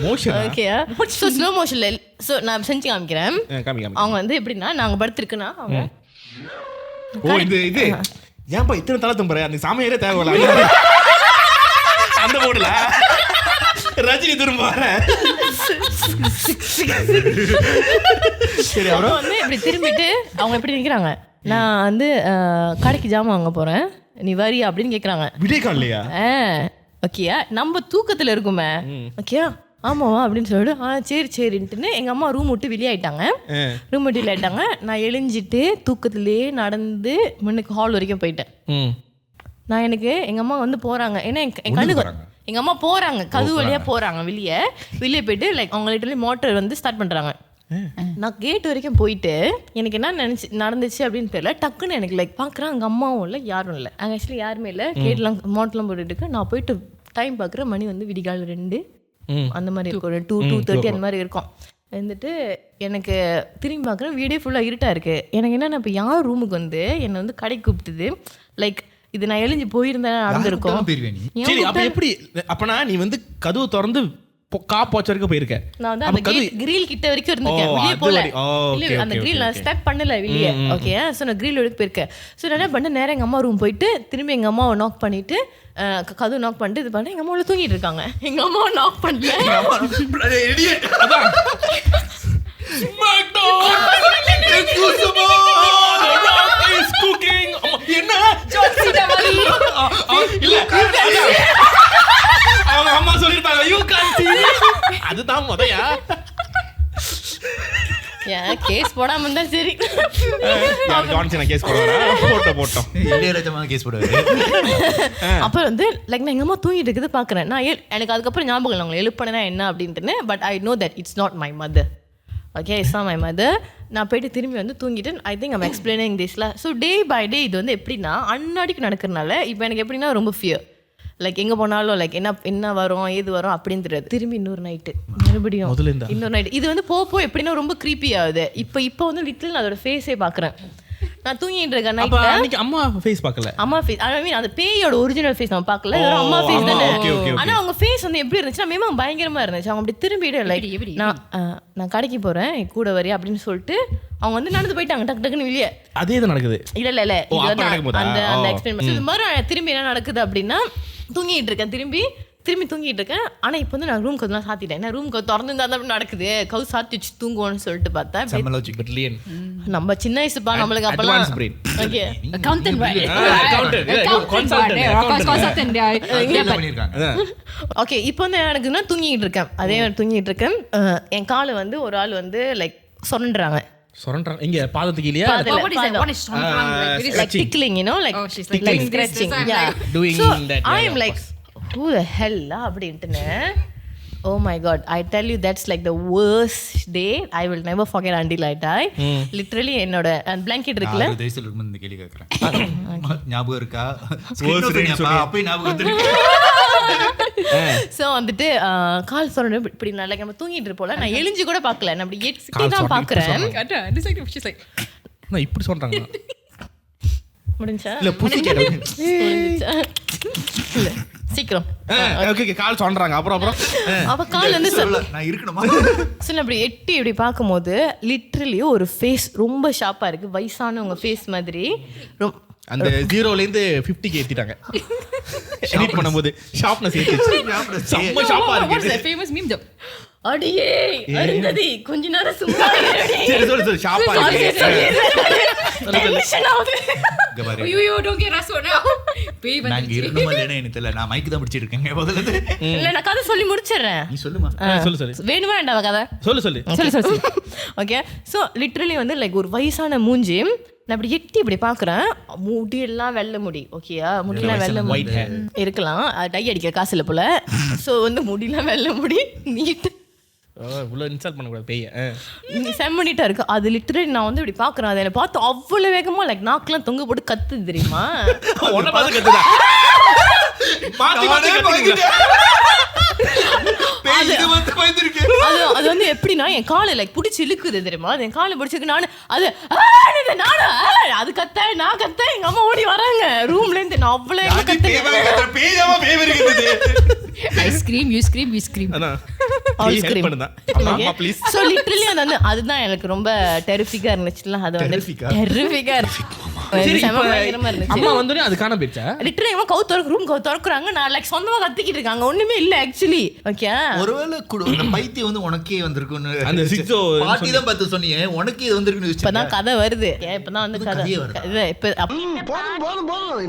மோஷன். ஓகே ஸோ ஸ்லோ மோஷனில் ஸோ நான் செஞ்சு காமிக்கிறேன். அவங்க வந்து எப்படின்னா நாங்கள் படுத்துருக்குன்னா அவங்க இது ஏன்பா இத்தனை தலை தும்புற அந்த சாமியாரே தேவையில்ல அந்த போடல ரஜினி திரும்ப சரி அவங்க வந்து இப்படி திரும்பிட்டு அவங்க எப்படி நிற்கிறாங்க. நான் வந்து கடைக்கு ஜாமான் வாங்க போறேன் நீ வரி அப்படின்னு கேட்குறாங்க. விடியக்கால் இல்லையா? ஓகேயா நம்ம தூக்கத்தில் இருக்குமே. ஓகேயா ஆமாவா அப்படின்னு சொல்லிட்டு சரின்ட்டுன்னு எங்கள் அம்மா ரூம் விட்டு வெளியாயிட்டாங்க. ரூம் விட்டு வெளியாயிட்டாங்க. நான் எழுஞ்சிட்டு தூக்கத்திலேயே நடந்து முன்னுக்கு ஹால் வரைக்கும் போயிட்டேன். நான் எனக்கு எங்கள் அம்மா வந்து போகிறாங்க. ஏன்னா என் கண்ணுக்கு எங்கள் அம்மா போகிறாங்க கதவு வழியாக போகிறாங்க. வெளியே போயிட்டு லைக் அவங்க லிட்டரலி மோட்டர் வந்து ஸ்டார்ட் பண்ணுறாங்க. நான் கேட் வரைக்கும் போயிட்டு எனக்கு என்ன நடந்துச்சு அப்படின்னு தெரியல. டக்குன்னு எனக்கு லைக் பார்க்குறேன் அங்கே அம்மாவும் இல்லை யாரும் இல்லை. அங்கே ஆக்சுவலி யாருமே இல்லை. கேட்லாம் மோட்டர்லாம் போட்டுட்டு இருக்கு. நான் போயிட்டு டைம் பார்க்குறேன் மணி வந்து விடிகால் 2 அந்த மாதிரி இருக்கும். ஒரு 2-2:30 அந்த மாதிரி இருக்கும். வந்துட்டு எனக்கு திரும்பி பார்க்குறேன் வீடே ஃபுல்லாக இருட்டாக இருக்குது. எனக்கு என்னென்ன இப்போ யார் ரூமுக்கு வந்து என்னை வந்து கடைக்கு கூப்பிட்டுது லைக் இது நான் எழுஞ்சி போயிருந்தேன் நடந்திருக்கும். சரி அப்ப எப்படி அப்பனா நீ வந்து கதவு திறந்து காப்பாச்ச வரைக்கும் போயிருக்க? நான் வந்து அந்த கிரில் கிட்ட வரைக்கும் இருந்திருக்கேன். வெளியே போல அந்த கிரில் நான் ஸ்டெப் பண்ணல வெளியே. ஓகே ஸோ நான் கிரில் வரைக்கும் போயிருக்கேன். ஸோ நான் என்ன பண்ண நேரம் எங்கள் அம்மா ரூம் போயிட்டு திரும்பி எங்கள் அம்மாவை நாக் பண்ணிட்டு கதவு நாக் பண்ணிட்டு இது பண்ண எங்கள் அம்மாவில் தூங்கிட்டு இருக்காங்க. எங்கள் அம்மாவை நாக் பண்ணல. அம்மா சொல்லிருப்பாங்க யூ கான்ட் சீ. அதுதான் முதயா கேஸ் போடாம இருந்தா சரி. ஜான்சன் கேஸ் போட்டோம் இளையராஜா கேஸ் போடுவாரு. அப்புறம் வந்து லைக் நான் எங்க அம்மா தூங்கிட்டு இருக்குது பாக்குறேன். நான் எனக்கு அதுக்கப்புறம் ஞாபகம் இல்லை அவங்களை எழுப்பினா என்ன அப்படின்ட்டு. But I know that it's not my mother. Okay it's not my mother. நான் போயிட்டு திரும்பி வந்து தூங்கிட்டு ஐ திங்க் ஐம் எக்ஸ்பிளைனிங் திஸ்ல. ஸோ டே பை டே இது வந்து எப்படின்னா அன்னாடிக்கு நடக்கிறதுனால இப்போ எனக்கு எப்படின்னா ரொம்ப ஃபியர். லைக் எங்கே போனாலும் லைக் என்ன வரும் ஏது வரும் அப்படின்னு தெரியாது. திரும்பி இன்னொரு நைட்டு மறுபடியும் இன்னொரு நைட்டு இது வந்து எப்படின்னா ரொம்ப க்ரீப்பி ஆகுது. இப்போ வந்து லிட்டில் நான் அதோட ஃபேஸே பார்க்குறேன். நான் தூங்கிட்டு இருக்கேன் அப்ப நைட்ல. அன்னைக்கு அம்மா ஃபேஸ் பார்க்கல. அம்மா ஃபேஸ், ஐ மீன் அந்த பேயோட ஒரிஜினல் ஃபேஸ் நம்ம பார்க்கல, இது அம்மா ஃபேஸ் தானே. ஆனா அவங்க ஃபேஸ் வந்து எப்படி இருந்துச்சுன்னா மேம் பயங்கரமா இருந்துச்சு. அவங்க அப்படி திரும்பிட்டு லைக் நான் கடைக்கு போறேன் கூட வரையா அப்படின்னு சொல்லிட்டு அவங்க வந்து நடந்து போயிட்டாங்க டக்கு டக்குன்னு வெளியே. அதே தான் நடக்குது. இல்ல இது வந்து அந்த எக்ஸ்பிளைன் பண்ணி இது மாதிரி திரும்பி என்ன நடக்குது அப்படின்னா தூங்கிட்டு இருக்கேன், திரும்பி தூங்கிட்டு இருக்கேன். ஆனா இப்போ வந்து நான் ரூம் கதெல்லாம் சாத்திட்டேன். ஏன்னா ரூம் கவு திறந்து தான் நடக்குது, கவு சாத்தி வச்சு தூங்குவோன்னு சொல்லிட்டு பார்த்தேன். நம்ம சின்ன வயசுப்பா நம்மளுக்கு அப்பெல்லாம் ஓகே Accountant. ஓகே இப்போ வந்து எனக்குன்னா தூங்கிட்டு இருக்கேன், அதே மாதிரி தூங்கிட்டு இருக்கேன். என் காலை வந்து ஒரு ஆள் வந்து லைக் சொரண்டுறாங்க. இங்க பாதத்துக்கு இல்லையா? Like tickling, you know, like scratching. Yeah. Doing that. I am like, who the hell அப்படின்ட்டுன்னு. Oh my god, I tell you that's like the worst day. I will never forget until I die. Literally என்னோட blanket இருக்குல, நான் தேசத்துல இருந்து இந்த கேள்வி கேக்குறேன். ஞாபகம் இருக்கா? அப்பவே ஞாபகம் வந்துருக்கு. சோ வந்துட்டு கால் சொரண்டு இப்படி நல்லா நம்ம தூங்கிட்டு இருப்போல, நான் எழுஞ்சி கூட பார்க்கல, நான் அப்படி எட்டி தான் பார்க்கறேன். நான் இப்படி சொல்றாங்க. முடிஞ்சா இல்ல புசி கேட்ட. இல்ல சீக்கிரம் ஓகே கால் சொல்றாங்க. அப்புறம் அவ கால் வந்து நான் இருக்கணுமா? சோ அப்படி எட்டி இப்படி பார்க்கும்போது லிட்டரலி ஒரு ஃபேஸ் ரொம்ப ஷார்ப்பா இருக்கு, வயசானவங்க ஃபேஸ் மாதிரி. அந்த 0ல இருந்து 50க்கு ஏத்திட்டாங்க. எடிட் பண்ணும்போது ஷார்ப்னஸ் ஏத்திச்சு. செம்ம ஷார்ப்பா இருக்கு. famous meme though. அடியே அருந்ததி கொஞ்ச நேரம் சும்மா இருடி. சரி சொல்லு ஷார்ப்பா இருக்கு. டென்ஷன் ஆகுது. ஐயோ don't get us now. பேய் வந்து நான் இருக்கணுமா இல்லைன்னா எனக்கு தெரியல. நான் மைக் தான் பிடிச்சிட்டு இருக்கேன் முதல்ல. இல்ல நான் கதை சொல்லி முடிச்சிடுறேன். நீ சொல்லுமா? சொல்லு. வேணுமா வேண்டாம் கதை? சொல்லு. ஓகே சோ லிட்டரலி வந்து லைக் ஒரு வயசான மூஞ்சி. நான் அப்படி எட்டி இப்படி பாக்குறேன், முடியெல்லாம் வெள்ளை முடி. ஓகேயா, முடியெல்லாம் வெள்ளை முடி இருக்கலாம், டை அடிக்கிற காசு இல்லை போல. ஸோ வந்து முடியெல்லாம் வெள்ளை முடி நீட்டு இவ்வளோ இன்ஸ்டால் பண்ணக்கூடாது பேய செம்மனிட்டா இருக்கு. அது லிட்டரலி நான் வந்து இப்படி பாக்குறேன், அதை பார்த்து அவ்வளவு வேகமா லைக் நாக்கெல்லாம் தொங்க போட்டு கத்துது தெரியுமா? ஒன்ன பார்த்து கத்துதா? அது வந்து எப்படின்னா என் காலை லைக் பிடிச்சி இழுக்குது தெரியுமா? அது என் காலை பிடிச்சிருக்கு. நானு அது கத்த நான் கத்த எங்க அம்மா ஓடி வராங்க ரூம்ல இருந்து. நான் அவ்வளவு அதுதான் எனக்கு ரொம்ப டெரிஃபிக்கா இருந்துச்சுல. அது வந்து டெரிஃபிக்கா இருக்கு. அம்மா வந்தோடனே அது காண போயிடுச்சா? லிட்டரலி ரூம் கவு திறக்குறாங்க, நான் லைக் சொந்தமா கத்திக்கிட்டு இருக்காங்க, ஒண்ணுமே இல்ல ஆக்சுவலி. ஓகே ஒருவேளை அந்த பைத்தியம் வந்து உனக்கே வந்திருக்குன்னு அந்த சிக்ஸோ பாட்டி தான் பார்த்து சொன்னீங்க, உனக்கே வந்திருக்குன்னு. இப்பதான் கதை வருது, இப்பதான் வந்து கதை இப்ப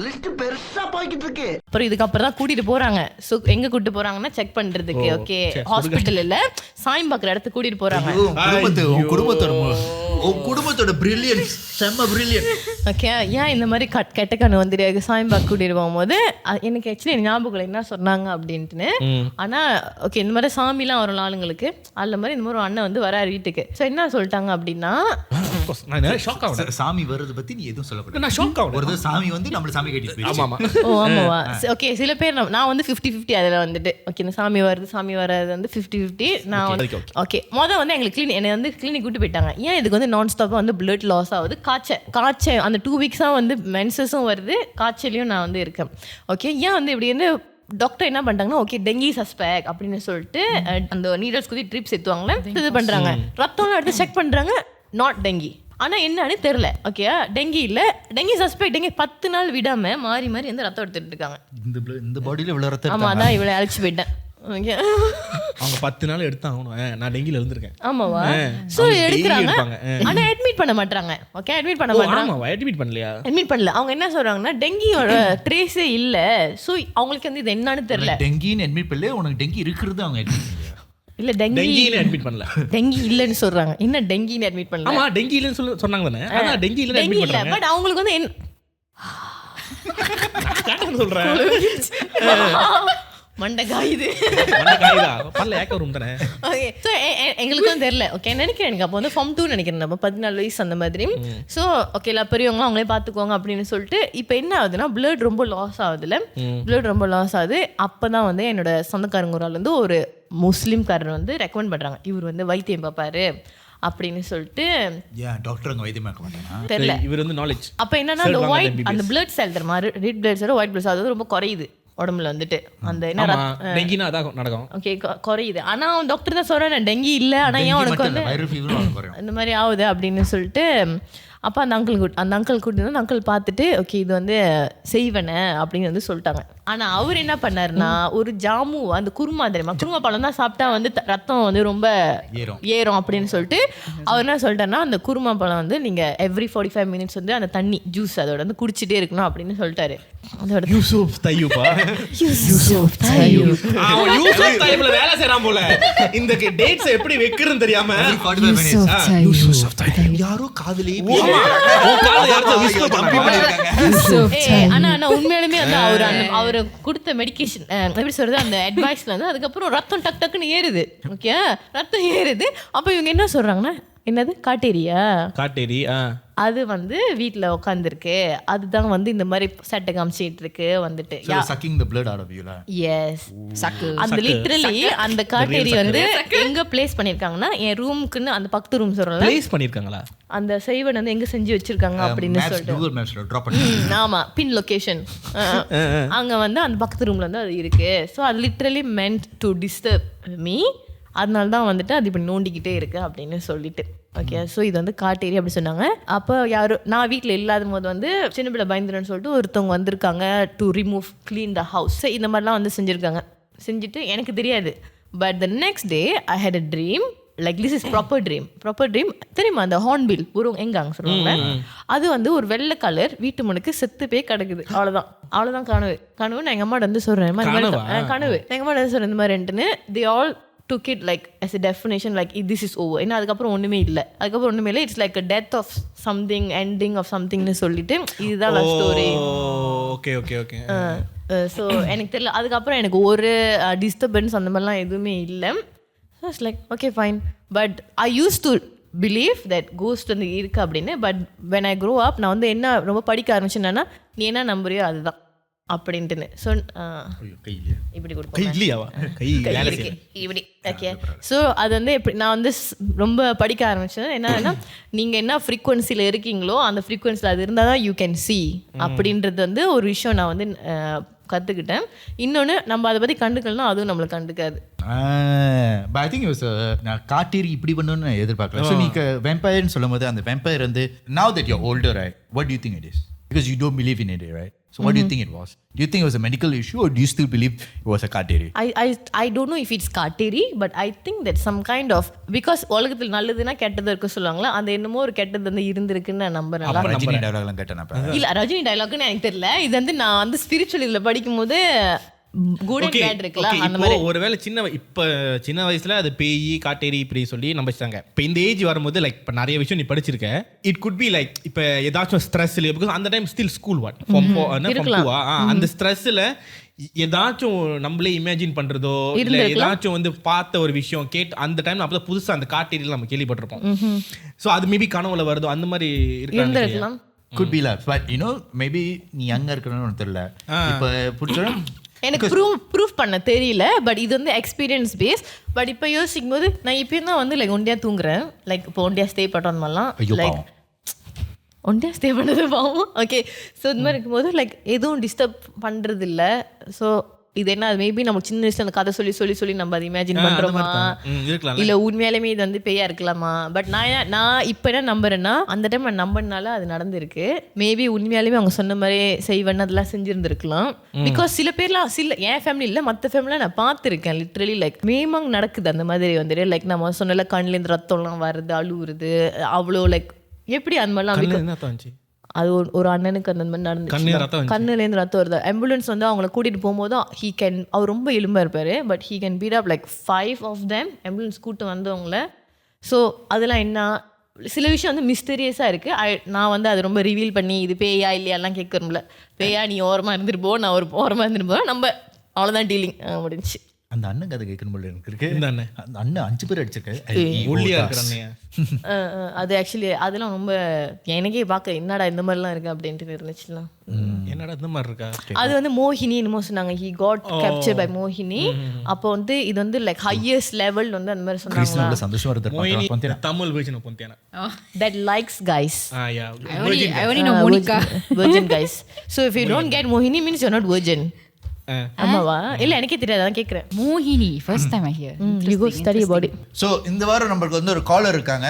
லிஸ்ட் பெருசா போய்கிட்டு இருக்கு. அப்புறம் இதுக்கப்புறம் தான் கூட்டிட்டு போறாங்க. சோ எங்க கூட்டிட்டு போறாங்கன்னா செக் பண்றதுக்கு. ஓகே ஹாஸ்பிட்டல் இல்ல, சாயம் பாக்குற இடத்துக்கு கூட்டிட்டு போறாங்க. குடும்பத்தோட பிரில்லியன்ஸ், செம்ம பிரில்லியன்ட். ஓகே ஏன் இந்த மாதிரி கெட்ட கண்ணு வந்துருக்கு சாயம்பாக் கூட்டிட்டு போகும்போது எனக்கு ஆக்சுவலி ஞாபகம் என்ன சொன்னாங்க அப்படின்ட்டுன்னு. ஆனா ஓகே இந்த மாதிரி சாமிலாம் வரும் ஆளுங்களுக்கு, அந்த மாதிரி இந்த மாதிரி ஒரு அண்ணன் வந்து வராரு வீட்டுக்கு. ஸோ என்ன சொல்லிட்டாங்க அப்படின்னா, சாமி வர்றதை பத்தி நீ எதுவும் சொல்லக்கூடாது. நான் ஷாக் ஆகுது. ஒரு சாமி வந்து நம்மள சாமி கட்டி போயிடுச்சு. ஓ ஆமாவா? ஓகே சில பேர் நான் வந்து 50-50 அதில் வந்துட்டு ஓகே இந்த சாமி வர்றது வந்து 50-50. நான் வந்து ஓகே வந்து எங்களுக்கு என்னை வந்து கிளினிக் கூட்டு போயிட்டாங்க. ஏன் இதுக்கு வந்து நான் ஸ்டாப்பாக வந்து பிளட் லாஸ் ஆகுது, காய்ச்சல் அந்த 2 வீக்ஸாக வந்து மென்சஸும் வருது, காய்ச்சலையும் நான் வந்து இருக்கேன். ஓகே ஏன் வந்து இப்படி வந்து டாக்டர் என்ன பண்ணிட்டாங்கன்னா, ஓகே டெங்கி சஸ்பெக்ட் அப்படின்னு சொல்லிட்டு அந்த நீடல்ஸ் குத்தி ட்ரிப்ஸ் எடுத்துவாங்களே இது பண்றாங்க, ரத்தம்லாம் எடுத்து செக் பண்றாங்க, நாட் டெங்கி. ஆனா என்னன்னு தெரியல. ஓகே டெங்கி இல்ல, டெங்கி சஸ்பெக்ட். டெங்கி 10 நாள் விடாம மாறி மாறி வந்து ரத்தம் எடுத்துட்டு இருக்காங்க. இந்த பாடியில இவ்வளவு ரத்தம்? ஆமா அதான் இவ்வளவு அழைச்சி போயிட்டேன். அவங்க 10 நாள் எடுத்தாங்க. நான் டெங்கில இருந்திருக்கேன். ஆமாவா? சோ எடுக்கறாங்க ஆனா அட்மிட் பண்ண மாட்டாங்க. ஓகே அட்மிட் பண்ண மாட்டாங்க. ஆமாவா? அட்மிட் பண்ணலையா? அட்மிட் பண்ணல. அவங்க என்ன சொல்றாங்கன்னா டெங்கியோட ட்ரேஸே இல்ல. சோ அவங்களுக்கு வந்து இது என்னன்னு தெரியல. டெங்கின்னு அட்மிட் பண்ணல, உனக்கு டெங்கி இருக்குறது அவங்க அட்மிட் பண்ணல. இல்ல டெங்கில அட்மிட் பண்ணல, டெங்கி இல்லன்னு சொல்றாங்க. என்ன டெங்கில அட்மிட் பண்ணல? ஆமா டெங்கி இல்லன்னு சொன்னாங்க தானே. ஆனா டெங்கி இல்ல அட்மிட் பண்றாங்க. பட் அவங்களுக்கு வந்து என்ன சொல்றேன் மண்டகாயுது பல்ல ஏக்க ரூம் தானே. ஓகே சோ எங்களுக்கு வந்து தெரியல. ஓகே நினைக்கிறேன் எனக்கு அப்போ வந்து ஃபார்ம் 2 நினைக்கிறேன், நம்ம 14 வயசு அந்த மாதிரி. ஸோ ஓகே எல்லாம் பெரியவங்க அவங்களே பார்த்துக்கோங்க அப்படின்னு சொல்லிட்டு இப்போ என்ன ஆகுதுன்னா பிளட் ரொம்ப லாஸ் ஆகுதுல, பிளட் ரொம்ப லாஸ் ஆகுது. அப்போ தான் வந்து என்னோட சொந்தக்காரங்க ஒரு ஆள் வந்து ஒரு முஸ்லீம்காரர் வந்து ரெக்கமெண்ட் பண்ணுறாங்க, இவர் வந்து வைத்தியம் பார்ப்பாரு அப்படின்னு சொல்லிட்டு ஏன் டாக்டர் அங்க வைத்தியம் பார்க்க மாட்டானா? தெரியல. இவர் வந்து நாலேஜ். அப்போ என்னன்னா அந்த ஒயிட் அந்த பிளட் செல் தெரியுமா, red blood cell white blood cell அது ரொம்ப குறையுது உடம்புல வந்துட்டு. அந்த என்ன டெங்கினா அதான் நடக்கும். ஓகே குறையுது. ஆனா அவன் டாக்டர் தான் சொல்றேன் டெங்கி இல்லை, ஆனா ஏன் உனக்கு வந்து இந்த மாதிரி ஆகுது அப்படின்னு சொல்லிட்டு அப்போ அந்த அங்கிள் கூட்டி வந்து அங்கிள் பார்த்துட்டு ஓகே இது வந்து செய்வன அப்படின்னு வந்து சொல்லிட்டாங்க. ஆனா அவர் என்ன பண்ணாருன்னா ஒரு ஜாமு அந்த குருமா தெரியுமா, குருமா பழம் தான் சாப்பிட்டா வந்து ரத்தம் வந்து ரொம்ப ஏறும் அப்படின்னு சொல்லிட்டு அவர் என்ன சொல்லிட்டாருன்னா அந்த குருமா பழம் வந்து நீங்க எவ்ரி 45 minutes வந்து அந்த தண்ணி ஜூஸ் அதோட வந்து குடிச்சிட்டே இருக்கணும் அப்படின்னு சொல்லிட்டாரு. அதோட யூசுப் தையூபா யூசுப் தையூப் அவன் யூசுப் தையூப்ல வேலை செய்றான் போல. இந்த டேட்ஸ் எப்படி வைக்கிறதுன்னு தெரியாம யூசுப் தையூப் யாரோ காதுலயே ஆனா உண்மையாலுமே வந்து அவரு கொடுத்த மெடிக்கேஷன் எப்படி சொல்றது அந்த அட்வைஸ்ல வந்து அதுக்கப்புறம் ரத்தம் டக் டக்குன்னு ஏறுது. ஓகே ரத்தம் ஏறுது. அப்ப இவங்க என்ன சொல்றாங்கன்னா என்னது காட்டேரி அது வந்து வீட்ல உட்காந்துருக்கு, அதுதான் வந்து இந்த மாதிரி சட்டை காமிச்சிட்டு இருக்கு வந்துட்டு sucking the blood out of you la. Yes. அந்த லிட்டரலி அந்த காட்டேரி வந்து எங்க பிளேஸ் பண்ணிருக்காங்கன்னா என் ரூமுக்குன்னு அந்த பக்கத்து ரூம் சொல்றல பிளேஸ் பண்ணிருக்காங்களா, அந்த செய்வன் வந்து எங்க செஞ்சு வச்சிருக்காங்க அப்படின்னு சொல்லிட்டு Google Mapsல drop பண்ணி. ஆமா பின் லொகேஷன் அங்க வந்து அந்த பக்கத்து ரூம்ல வந்து அது இருக்கு. ஸோ அது literally meant to disturb me. அதனால தான் வந்துட்டு அது இப்படி நோண்டிக்கிட்டே இருக்கு அப்படின்னு சொல்லிட்டு ஓகே. ஸோ இது வந்து காட்டேரி அப்படி சொன்னாங்க. அப்போ யாரும் நான் வீட்டில் இல்லாத போது வந்து சின்ன பிள்ளை பயந்துருன்னு சொல்லிட்டு ஒருத்தவங்க வந்திருக்காங்க to remove clean the house. இந்த மாதிரிலாம் வந்து செஞ்சுட்டு எனக்கு தெரியாது. But the next day I had a dream like this is proper dream தெரியுமா அந்த ஹார்ன்பில் உருவம் எங்காங்க சொல்லுவாங்க அது வந்து ஒரு வெள்ளை கலர் வீட்டு முனுக்கு செத்து போய் கிடக்குது. அவ்வளோதான் கனவு நான் எங்கள் அம்மாட்ட வந்து சொல்கிறேன் கனவு எங்கள் அம்மாட்ட வந்து சொல்கிறேன் இந்த மாதிரின்ட்டுன்னு they all took it like as a definition like this is over. ஏன்னா அதுக்கப்புறம் ஒன்றுமே இல்லை it's like a death of something ending of somethingனு சொல்லிட்டு இதுதான் லவ் ஸ்டோரி. ஓகே ஸோ எனக்கு தெரியல. அதுக்கப்புறம் எனக்கு ஒரு டிஸ்டர்பன்ஸ் அந்த மாதிரிலாம் எதுவுமே இல்லை. So it's like okay fine. But I used to believe that ghost வந்து இருக்கு அப்படின்னு. But when I grow up நான் வந்து என்ன ரொம்ப படிக்க ஆரம்பிச்சேன்னா நீ என்ன நம்புறியோ அதுதான் அப்படின்ட்டுன்னு. ஸோ இப்படி கொடுப்பேன் இப்படி ஓகே. ஸோ அது வந்து எப்படி நான் வந்து ரொம்ப படிக்க ஆரம்பிச்சேன் என்னன்னா நீங்கள் என்ன ஃப்ரீக்வன்சியில் இருக்கீங்களோ அந்த ஃப்ரீக்வன்சியில் அது இருந்தால் தான் யூ கேன் சி அப்படின்றது வந்து ஒரு விஷயம் நான் வந்து கற்றுக்கிட்டேன். இன்னொன்று நம்ம அதை பற்றி கண்டுக்கலன்னா அதுவும் நம்மளை கண்டுக்காது. But I think it was நான் காட்டேரி இப்படி பண்ணணும்னு எதிர்பார்க்கல. ஸோ நீங்க வெம்பயர்னு சொல்லும் போது அந்த வெம்பயர் வந்து now that you're older, right, what do you think it is? Because you don't believe in it, right? So what do you think it was? Do you think it was a medical issue or do you still believe it was a Katteri? I don't know if it's Katteri, but I think that some kind of because உலகத்தில் நல்லதுன்னா கெட்டது இருக்கு சொல்லுவாங்களா, அந்த என்னமோ ஒரு கெட்டது வந்து இருந்திருக்குன்னு நான் நம்புறேன். ரஜினி டயலாக்லாம் கேட்டேன். இல்ல ரஜினி டயலாக்னு எனக்கு தெரியல. இது வந்து நான் வந்து ஸ்பிரிச்சுவல் இதில் படிக்கும்போது குட் அண்ட் பேட் இருக்குல்ல அந்த மாதிரி. ஒருவேளை சின்ன வயசுல அது பேய் காட்டேரி இப்படி சொல்லி நம்பிச்சாங்க. இப்போ இந்த ஏஜ் வரும்போது லைக் இப்போ நிறைய விஷயம் நீ படிச்சிருக்க. இட் குட் பி லைக் இப்போ ஏதாச்சும் ஸ்ட்ரெஸ்ல பிகாஸ் அந்த டைம் ஸ்டில் ஸ்கூல் அந்த ஸ்ட்ரெஸ்ல ஏதாச்சும் நம்மளே இமேஜின் பண்றதோ இல்ல ஏதாச்சும் வந்து பார்த்த ஒரு விஷயம் கேட்டு அந்த டைம்ல அப்பதான் புதுசா அந்த காட்டேரியில நம்ம கேள்விப்பட்டிருப்போம். ஸோ அது மேபி கனவுல வருதோ அந்த மாதிரி இருக்கலாம். Could be like, but you know maybe நீ அங்க இருக்கணும்னு தெரியல. இப்போ புடிச்சா எனக்கு ப்ரூஃப் பண்ண தெரியல. பட் இது வந்து எக்ஸ்பீரியன்ஸ் பேஸ். பட் இப்போ யோசிக்கும் போது நான் இப்பயும் தான் வந்து லைக் ஒண்டியா தூங்குறேன். லைக் இப்போ ஒண்டியா ஸ்டே பண்ணுற மாதிரிலாம் லைக் ஒண்டியா ஸ்டே பண்ணது பாவம். ஓகே ஸோ இந்த மாதிரி இருக்கும்போது லைக் எதுவும் டிஸ்டர்ப் பண்ணுறது இல்லை. ஸோ இது என்ன மேபி நம்ம சின்ன வயசுல அந்த கதை சொல்லி நம்ம அதை இமேஜின் பண்றோமா இல்ல உண்மையாலுமே இது வந்து பேயா இருக்கலாமா. பட் நான் இப்ப என்ன நம்புறேன்னா அந்த டைம் நான் நம்பினால அது நடந்திருக்கு. மேபி உண்மையாலுமே அவங்க சொன்ன மாதிரி செய்வேன்னு அதெல்லாம் செஞ்சிருந்துருக்கலாம். பிகாஸ் சில பேர்லாம் என் ஃபேமிலி இல்லை மற்ற ஃபேமிலியில் நான் பார்த்துருக்கேன். லிட்ரலி லைக் மேமாங் நடக்குது அந்த மாதிரி வந்துட்டு லைக் நம்ம சொன்னல கண்ணிலேருந்து ரத்தம்லாம் வருது அழுவுறது அவ்வளோ லைக் எப்படி அந்த மாதிரிலாம் அது ஒரு அண்ணனுக்கு அந்த மாதிரி நடந்துச்சு. கண்ணுலேருந்து ரத்தம் வருது. ஆம்புலன்ஸ் வந்து அவங்கள கூட்டிகிட்டு போகும்போது அவர் ரொம்ப எலும்பாக இருப்பார். But he can beat up like 5 of them ambulance கூட்டு வந்தவங்கள. ஸோ அதெல்லாம் என்ன சில விஷயம் வந்து மிஸ்டீரியஸாக இருக்குது. நான் வந்து அது ரொம்ப ரிவீல் பண்ணி இது பேயா இல்லையாலாம் கேட்கணும்ல. பேயா நீ ஓரமாக இருந்துட்டு போ நான் ஒரு ஓரமாக இருந்துட்டு போவேன் நம்ம அவ்வளோதான் டீலிங் முடிஞ்சு. அந்த அண்ணன் கதை கேட்கணும் போல எனக்கு இருக்கு. இந்த அண்ணன் அந்த அண்ணன் 5 பேர் அடிச்சிருக்காரு. ஒல்லியா இருக்கிற அண்ணையா? அது ஆக்சுவலி அதெல்லாம் ரொம்ப எனக்கே பார்க்க என்னடா இந்த மாதிரிலாம் இருக்கு அப்படின்ட்டு இருந்துச்சுலாம். என்னடா இந்த மாதிரி இருக்கா? அது வந்து மோகினி என்னமோ சொன்னாங்க. ஹி காட் கேப்சர் பை மோகினி. அப்போ வந்து இது வந்து லைக் ஹையஸ்ட் லெவல் வந்து அந்த மாதிரி சொன்னாங்க. கிறிஸ்னோட சந்தோஷமா மோயினி இருந்தாரு. தமிழ் வெர்ஷன் பொந்தியானா. That likes guys. Yeah. I only know Monica. Virgin guys. So if you don't get Mohini means you're not virgin. ஆமாவா? இல்ல எனக்கே தெரியாது, அதான் கேக்குறேன். Mohini, first time I hear. You go study about it. So இந்த வாரம் நம்மளுக்கு வந்து ஒரு காலர் இருக்காங்க.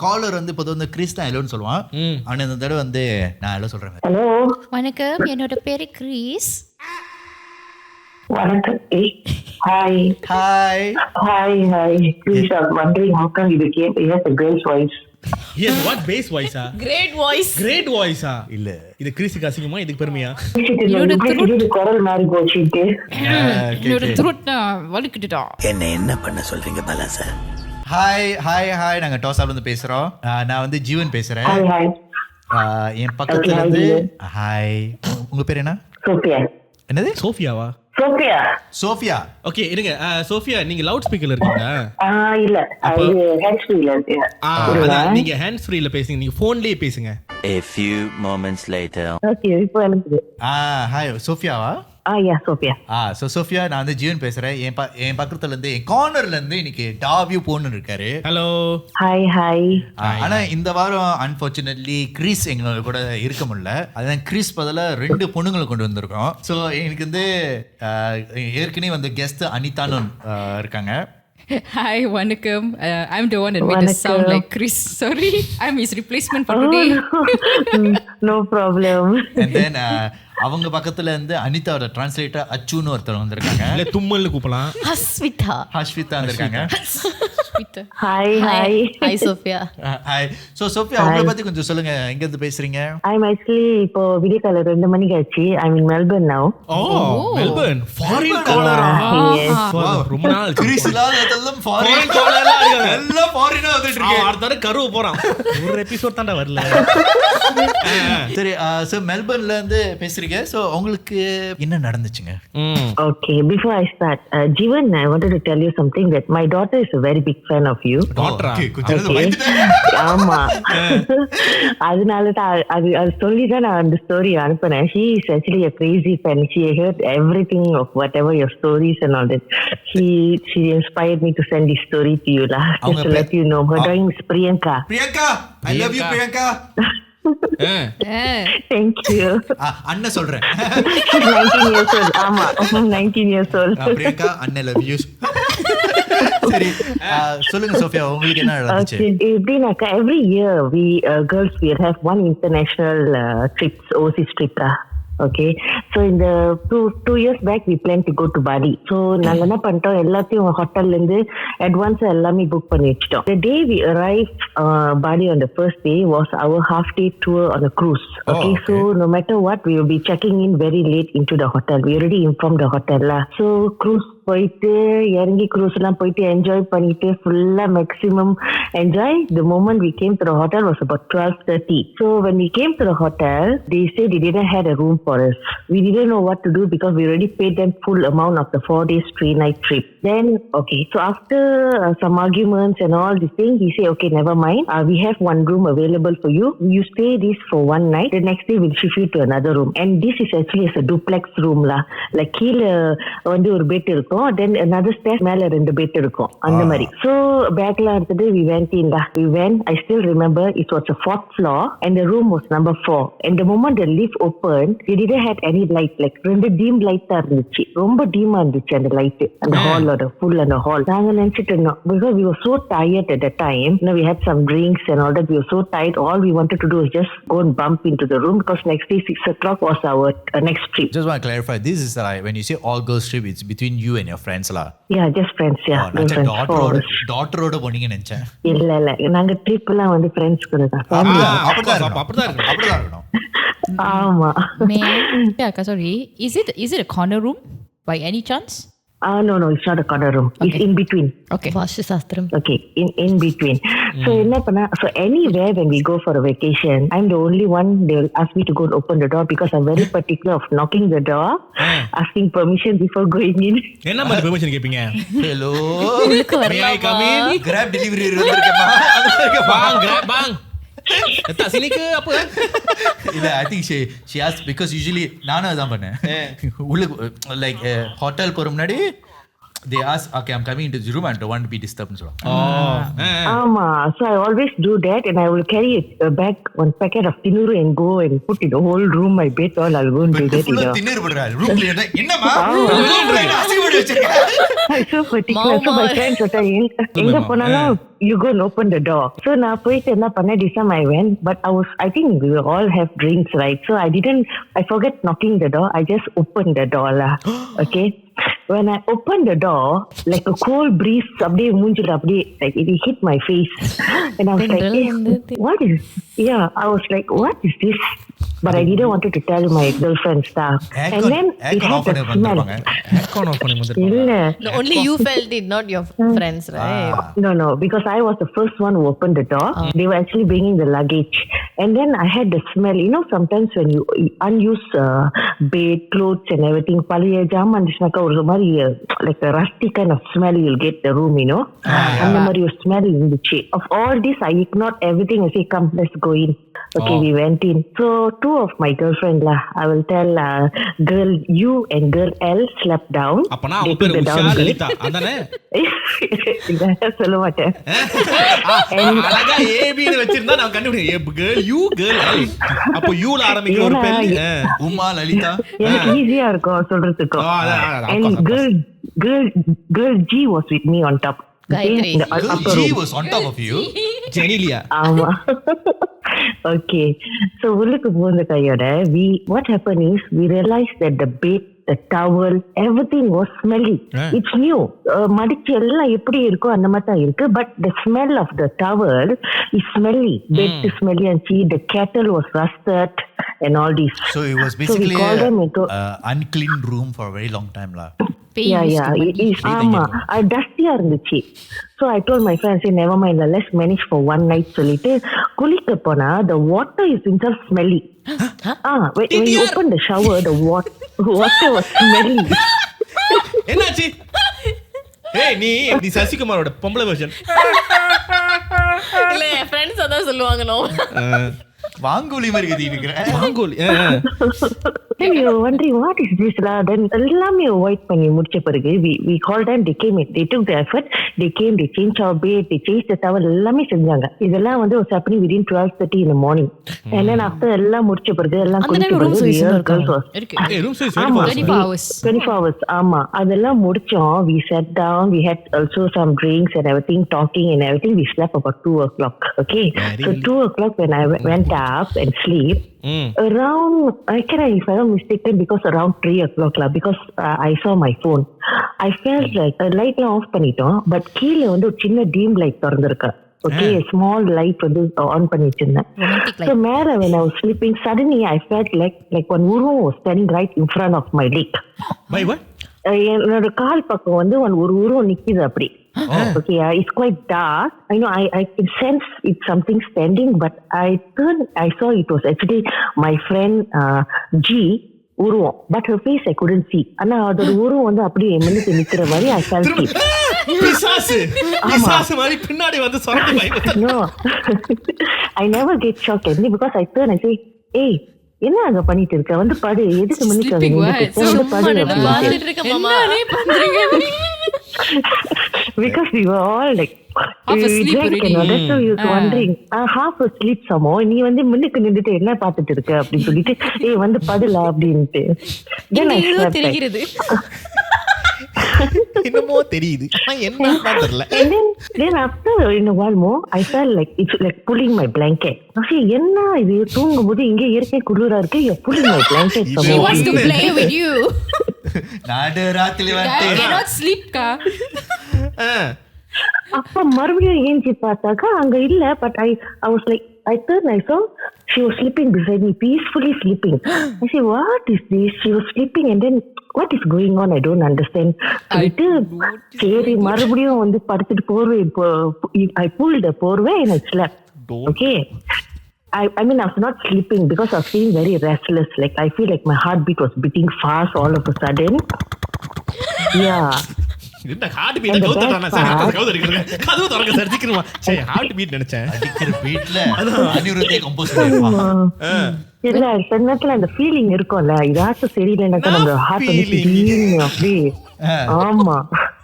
காலர் வந்து இப்போ வந்து கிறிஸ் தான் ஹலோன்னு சொல்லுவான். ஆனால் இந்த தடவை வந்து நான் ஹலோ சொல்கிறேன். ஹலோ வணக்கம், என்னோட பேரு கிறிஸ். வணக்கம். Hi hi hi hi. Please I'm wondering how come you became he has a great voice. Yes, what bass voice ah? Great voice. Great voice ah? இல்ல இது கிறிஸ்க்கு அசிங்கமா இதுக்கு பெருமையா? இது குரல் மாதிரி போச்சுட்டு. என்னோட throat வலிக்குதுடா. என்ன பண்ண சொல்றீங்க Bala sir? Hi hi hi, நாங்கள் டோசாப்லேருந்து பேசுகிறோம். நான் வந்து ஜீவன் பேசுகிறேன். Hi hi. என் பக்கத்துல இருந்து ஹாய். உங்க பேர் என்ன? சோஃபியா. என்னது? சோஃபியாவா? சோஃபியா. சோஃபியா. ஓகே இருங்க. சோஃபியா நீங்க லவுட் ஸ்பீக்கர்ல இருக்கீங்களா? இல்ல அது ஹேண்ட்ஸ் ஃப்ரீல இருக்கு. அதான் நீங்க ஹேண்ட்ஸ் ஃப்ரீல பேசுங்க, நீங்க போன்லயே பேசுங்க. A few moments later. Okay இப்போ எனக்கு ஹாய் சோஃபியாவா? யா சோஃபியா. ஸோ சோஃபியா, நான் வந்து ஜீவன் பேசுறேன். என் பக்கத்துல இருந்து என் கார்னர்ல இருந்து இன்னைக்கு டாவியூ போன்னு இருக்காரு. ஹலோ. Hi hi. ஆனா இந்த வாரம் அன்பார்ச்சுனேட்லி கிறிஸ் எங்களோட கூட இருக்க முடியல. அதான் கிறிஸ் பதிலா 2 பொண்ணுங்களை கொண்டு வந்திருக்கோம். ஸோ எனக்கு வந்து ஏற்கனவே வந்து கெஸ்ட் அனிதான்னு இருக்காங்க. Hi, வணக்கம். I'm the one that made the sound like Chris. Sorry, I'm his replacement for today. No problem. And then அவங்க பக்கத்துல இருந்து அனிதாவோட டிரான்ஸ்லேட்டர் அச்சுன்னு ஒருத்தர் வந்திருக்காங்க. இல்ல தும்மல்னு கூப்பிடலாம். ஹஸ்விதா. ஹஸ்விதா வந்திருக்காங்க. Hi hi. Hi Sophia. Hi. So Sophia, உங்களை பத்தி கொஞ்சம் சொல்லுங்க. எங்க இருந்து பேசுறீங்க? I'm actually இப்போ விடிய காலை 2 மணிக்கு ஆச்சு. I'm in Melbourne now. Melbourne. Foreign cholera? ரொம்ப நாள் கிறிஸ் இல்லாததெல்லாம் ஃபாரின் காலரா இருக்காங்க. எல்லாம் ஃபாரினா வந்துட்டு இருக்கு. அடுத்த கருவு போறான். ஒரு எபிசோட் தான்டா வரல. சரி, சோ மெல்பர்ன்ல இருந்து பேசுறீங்க. சோ உங்களுக்கு என்ன நடந்துச்சுங்க? Okay, before I start, Jeevan, I wanted to tell you something that my daughter is a very big fan of you. டாக்டரா? ஆமா. அதனால தான் அது சொல்லி தான் நான் அந்த ஸ்டோரி அனுப்பினேன். She is actually a crazy fan. She heard everything of whatever your stories and all that. She inspired me to send this story to you lah. Just to let you know. Her name is Priyanka. Priyanka, I love you Priyanka. Thank you. அண்ணன் சொல்றேன். 19 years old. ஆமா, 19 years old. Priyanka, அண்ணன் love you. சரி, சொல்லுங்க Sofia, உங்களுக்கு என்ன நடந்துச்சு? எப்படின்னாக்கா every year we girls will have one international trips, overseas trip. Okay, so in the two years back we planned to go to Bali. So நாங்க என்ன பண்ணிட்டோம், எல்லாத்தையும் ஹோட்டல்ல இருந்து அட்வான்ஸா எல்லாமே புக் பண்ணி வச்சிட்டோம். The day we arrived Bali on the first day was our half day tour on a cruise. Okay, so no matter what we will be checking in very late into the hotel. We already informed the hotel lah. So cruise போயிட்டு இறங்கி cruise எல்லாம் போயிட்டு enjoy பண்ணிட்டு ஃபுல்லா maximum enjoy. The moment we came to the hotel was about 12:30. So when we came to the hotel, they said they didn't have a room for us. We didn't know what to do because we already paid them full amount of the 4 days 3 night trip. Then okay, so after some arguments and all this thing, he said okay, never mind, we have one room available for you. You stay this for one night, the next day we'll shift you to another room. And this is actually as a duplex room lah. Like கீழ வந்து ஒரு bed இருக்கும், then another stairs மேல 2 bed இருக்கும் அந்த மாதிரி. So பேக்ல எடுத்துட்டு we went in lah. We went, I still remember it was a 4th floor and the room was number 4. And the moment the lift opened, they didn't have any light, like 2 dim light தான் இருந்துச்சு. ரொம்ப டீமா இருந்துச்சு அந்த light, அந்த ஹாலோட full அந்த hall. நாங்க நினைச்சிட்டு இருந்தோம் because we were so tired at the time. You know, we had some drinks and all that. We were so tired, all we wanted to do was just go and bump into the room because next day 6 o'clock was our next trip. Just want to clarify, this is when you say all girls trip, it's between you and your friends lah. Yeah, just friends. Yeah, டாக்டரோட போனீங்க நினைச்சேன். இல்ல நாங்க trip எல்லாம் வந்து friends கூட தான். அப்படிதான் இருக்கணும். ஆமா. Sorry, is it a corner room by any chance? No, it's not a corner room. It's in between. Okay. வாஸ்து சாஸ்திரம். Okay, in between. So enna panna, so anywhere when we go for a vacation, I'm the only one they will ask me to go and open the door because I'm very particular of knocking the door, asking permission before going in. என்ன மாதிரி permission கேப்பீங்க? Hello. May I come in? Grab delivery வந்திருக்கேமா. Bang, grab bang. Tak sini ke apa? இல்ல, I think she asked because usually நானும் அதான் பண்ணேன். உள்ள like hotel போற முன்னாடி they ask, okay, I'm coming into the room and don't want to be disturbed. So I always do that, and I will carry a bag, one packet of tinuru and go and put in the whole room, my bed all, I'll go and do that. tinuru போடுறா roomல என்னமா அசிங்கப்படி வச்சிருக்க. I'm so particular. So my friends were saying, எங்க போனாலும் you go and open the door. So நான் போயிட்டு என்ன பண்ணேன், this time I went, but I think we all have drinks, right? So I forget knocking the door. I just opened the door lah. Okay. When I opened the door, like a cold breeze, அப்படியே மூஞ்சில அப்படியே like it hit my face, and I was like, what is? Yeah, I was like, what is this? But I didn't want to tell my girlfriend stuff. And then it had a smell. No, only you felt it, not your friends, right? No, because I was the first one who opened the door. They were actually bringing the luggage, and then I had the smell. You know, sometimes when you unused bed, clothes, and everything, பழைய ஜாமான் இருந்துச்சுனாக்கா ஒரு மாதிரி like a rusty kind of smell you'll get the room, you know. அந்த மாதிரி ஒரு smell இருந்துச்சு. Of all this, I ignored everything and say, come, let's go in. Okay, we went in. So two of my girlfriends lah, I will tell girl U and girl L slept down. அப்பனா அவ பேர் உஷா லலிதா அதானே? இல்ல சொல்ல மாட்டேன். அழகா A B னு வச்சிருந்தா நான் கண்டுபிடிச்சேன். girl U girl L. அப்ப U ல ஆரம்பிக்கிற ஒரு பேர் உமா லலிதா. எனக்கு ஈஸியா இருக்கும் சொல்றதுக்கு. And girl G was with me on top. G was on top of you. Jenilia. ஆமா. Okay, so உள்ளுக்கு போன கையோட what happened is we realized that the bed, the towel, everything was smelly. It's new. மடிச்சு எல்லாம் எப்படி இருக்கோ அந்த மாதிரி தான் இருக்கு, but the smell of the towel is smelly. Bed is smelly, and see the kettle was rusted and all this. So it was basically unclean room for a very long time lah. Yeah, it is. ஆமா, டஸ்டியா இருந்துச்சு. So I told my friends, say never mind, let's manage for one night சொல்லிட்டு குளிக்க போனா the water is inside smelly. When you open the shower, the water was smelly. என்னாச்சு? ஏய் நீ சசிகுமாரோட பொம்பளை version. இல்ல ஃப்ரெண்ட்ஸ் அதான் சொல்லுவாங்க. நோ வாங்கோலி மாதிரி கத்திட்டு வாங்கோலி. You're wondering what is this lah? Then எல்லாமே அவாய்ட் பண்ணி முடிச்ச பிறகு we called them, they came, they took the effort, they came, they changed our bed, they changed the towel, எல்லாமே செஞ்சாங்க. இதெல்லாம் வந்து was happening within 12:30 in the morning. And then after எல்லாம் முடிச்ச பிறகு எல்லாம் குளிச்ச பிறகு room service 24 hours. ஆமா, அதெல்லாம் முடிச்சோம். We sat down, we had also some drinks and everything, talking and everything. We slept about 2 o'clock. Okay, so 2 o'clock when I went up and sleep, around, if I'm not mistaken, because around 3 o'clock lah, because I saw my phone. I felt like light la off பண்ணிட்டோம், but கீழ வந்து ஒரு சின்ன dim light திறந்திருக்கு. Okay, a small light வந்து on பண்ணி வச்சிருந்தேன். So மேல when I was sleeping, suddenly I felt like one உருவம் was standing right in front of my leg. By what? என்னோட கால் பக்கம் வந்து ஒரு உருவம் நிக்குது அப்படி. Okay, it's quite dark. I know I can sense it's something standing, but I saw it was actually my friend G உருவம், but her face I couldn't see. ஆனா அதோட உருவம் வந்து அப்படியே எம்எல்ஏ நிக்கிற மாதிரி I felt it. பிசாசு மாதிரி பின்னாடி வந்து சொரண்டி by. No, I never get shocked at me because I turn and say, hey, என்ன அங்க பண்ணிட்டு இருக்க, வந்து படு, எதுக்கு முன்னுக்கு because we were all like half asleep already. That's why you wondering, half asleep somehow. நீ வந்து முன்னுக்கு நின்னுட்டு என்ன பாத்துட்டு இருக்க அப்படின்னு சொல்லிட்டு வந்து படுல அப்படின்ட்டு தெரிகிறது. என்னமோ தெரியுது, என்ன தெரியல. Then after in a while more, I felt like it's like pulling my blanket. I என்ன இது, தூங்கும் போது இங்கே இயற்கை குளிரா இருக்கு, you're pulling my blanket. She wants to play with you. நாடு ராத்திரி வந்து cannot sleep ka. அப்ப மறுபடியும் ஏஞ்சி பார்த்தாக்கா அங்க இல்ல. But I was like, I turned, I saw she was sleeping beside me, peacefully sleeping. I said, what is this? She was sleeping and then what is going on? I don't understand. சரி மறுபடியும் வந்து படுத்துட்டு போர்வை, I pulled the போர்வை and I slept. Okay. I mean, I was not sleeping because I was feeling very restless. Like, I feel like my heartbeat was beating fast all of a sudden. Yeah. இந்த heart beat கவுத்தறானே sir, கவுத்தறிக்கிறேன் கதவு திறக்க சர்ச்சிக்குமா. சரி heart beat நினைச்சேன். அடிக்கிற பீட்ல அனிருத்தே compose பண்ணிருப்பா. இல்ல சன்னத்துல அந்த feeling இருக்கும்ல, இதாச்சும் சரியில்லைனாக்கா நம்ம ஹார்ட் வந்து அப்படி. ஆமா.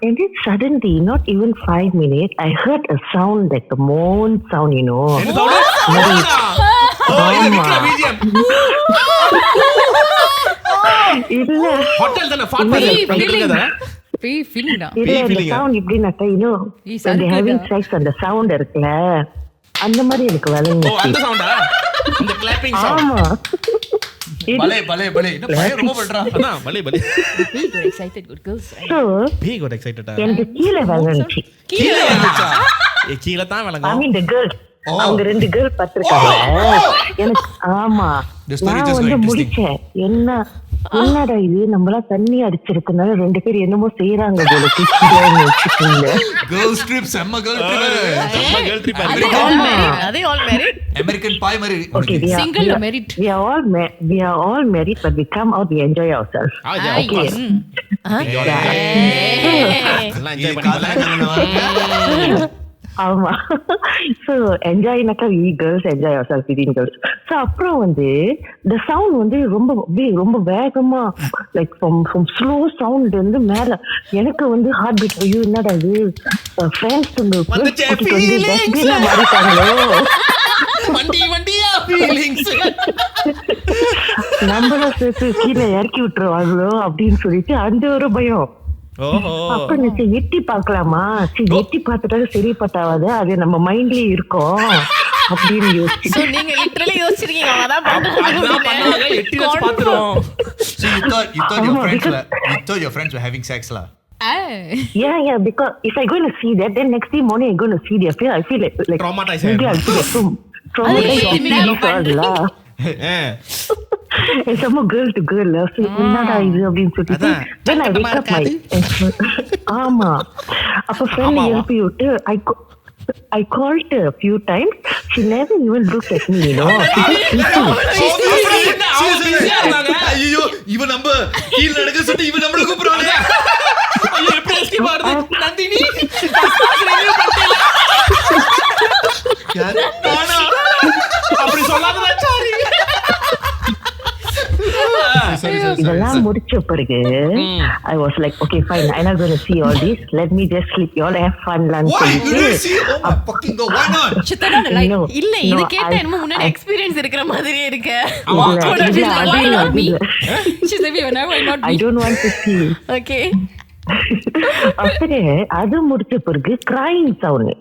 And then suddenly, not even 5 minutes, I heard a sound like a moan sound, you know. இல்ல ஹோட்டல் தான ஃபாட் பண்ணிருக்கதா. feeling sound இப்படினாக்கா, you know, when they having sex அந்த sound இருக்குல்ல, அந்த மாதிரி எனக்கு வளங்க. அந்த சவுண்டா? அந்த clapping sound. ஆமா. பலே என்ன பலே ரொம்ப பண்றா. அதான் பலே Good excited good girls. So be got excited. எனக்கு கீழ வளந்துச்சு. கீழ வந்துச்சா? கீழ தான் வளங்கும். I mean the girl. அவங்க 2 கேர்ள் பார்த்திருக்காங்க. எனக்கு ஆமா. நான் வந்து முடிச்சேன். என்னடா இது, நம்மளா தண்ணி அடிச்சிருக்கனால 2 பேர் என்னமோ செய்யறாங்க போல. கேர்ள்ஸ் ட்ரிப் செம்ம கேர்ள் ட்ரிப். அதே ஆல் மேரிட் அமெரிக்கன் பாய் மாதிரி. Single or married? We are all married, but we come out, we enjoy ourselves. Okay. எல்லாம் என்ஜாய் பண்ணலாம். ஆமா. ஸோ என்ஜாய்னாக்கா we girls enjoy ourselves within girls. So அப்புறம் வந்து the sound வந்து ரொம்ப வேகமா லைக் from slow sound வந்து மேல எனக்கு வந்து ஹார்ட் பீட். ஐயோ என்னடா இது, ஃப்ரெண்ட்ஸ் மாறிட்டாங்களோ, வண்டியா ஃபீலிங்ஸ் நம்மளும் சேர்த்து கீழே இறக்கி விட்டுருவாங்களோ அப்படின்னு சொல்லிட்டு அந்த ஒரு பயம். அப்ப எட்டி பாக்கலாமா, எட்டி பார்த்துட்டாலும் சரிப்பட்டாவது, அது நம்ம மைண்ட்லயே இருக்கும் அப்படின்னு யோசிச்சு. நீங்க லிட்டரலி யோசிச்சிருக்கீங்க. அதான் எட்டி வச்சு பாத்துறோம். So you thought your friends were having sex lah. Yeah, because if I going to see that, then next day morning I going to see their face, I feel like traumatized. Maybe I'll feel traumatized. Some girl to girl என்னடா இது அப்படின்னு சொல்லிட்டு then I wake up my ஆமா. அப்ப friend எழுப்பி விட்டு I called her a few times. She never even looked at me, you know. ஐயோ இவன் நம்ம கீழ நடக்க சொல்லிட்டு இவன் நம்மள கூப்பிடுறானே. ஐயோ எப்படி எஸ்கேப் ஆடுது நந்தினி. அப்படி சொல்லாதடா சாரி. இதெல்லாம் முடிச்ச பிறகு I was like, okay fine, I'm not going to see all this, let me just sleep, you all have fun lunch. Why you didn't see? Oh my fucking god, why not? இல்ல இது கேட்டா என்னமோ முன்னாடி experience இருக்கிற மாதிரியே இருக்கு. I don't want to see. Okay. அப்புறம் அது முடிச்ச பிறகு கிரைங் சவுண்ட்,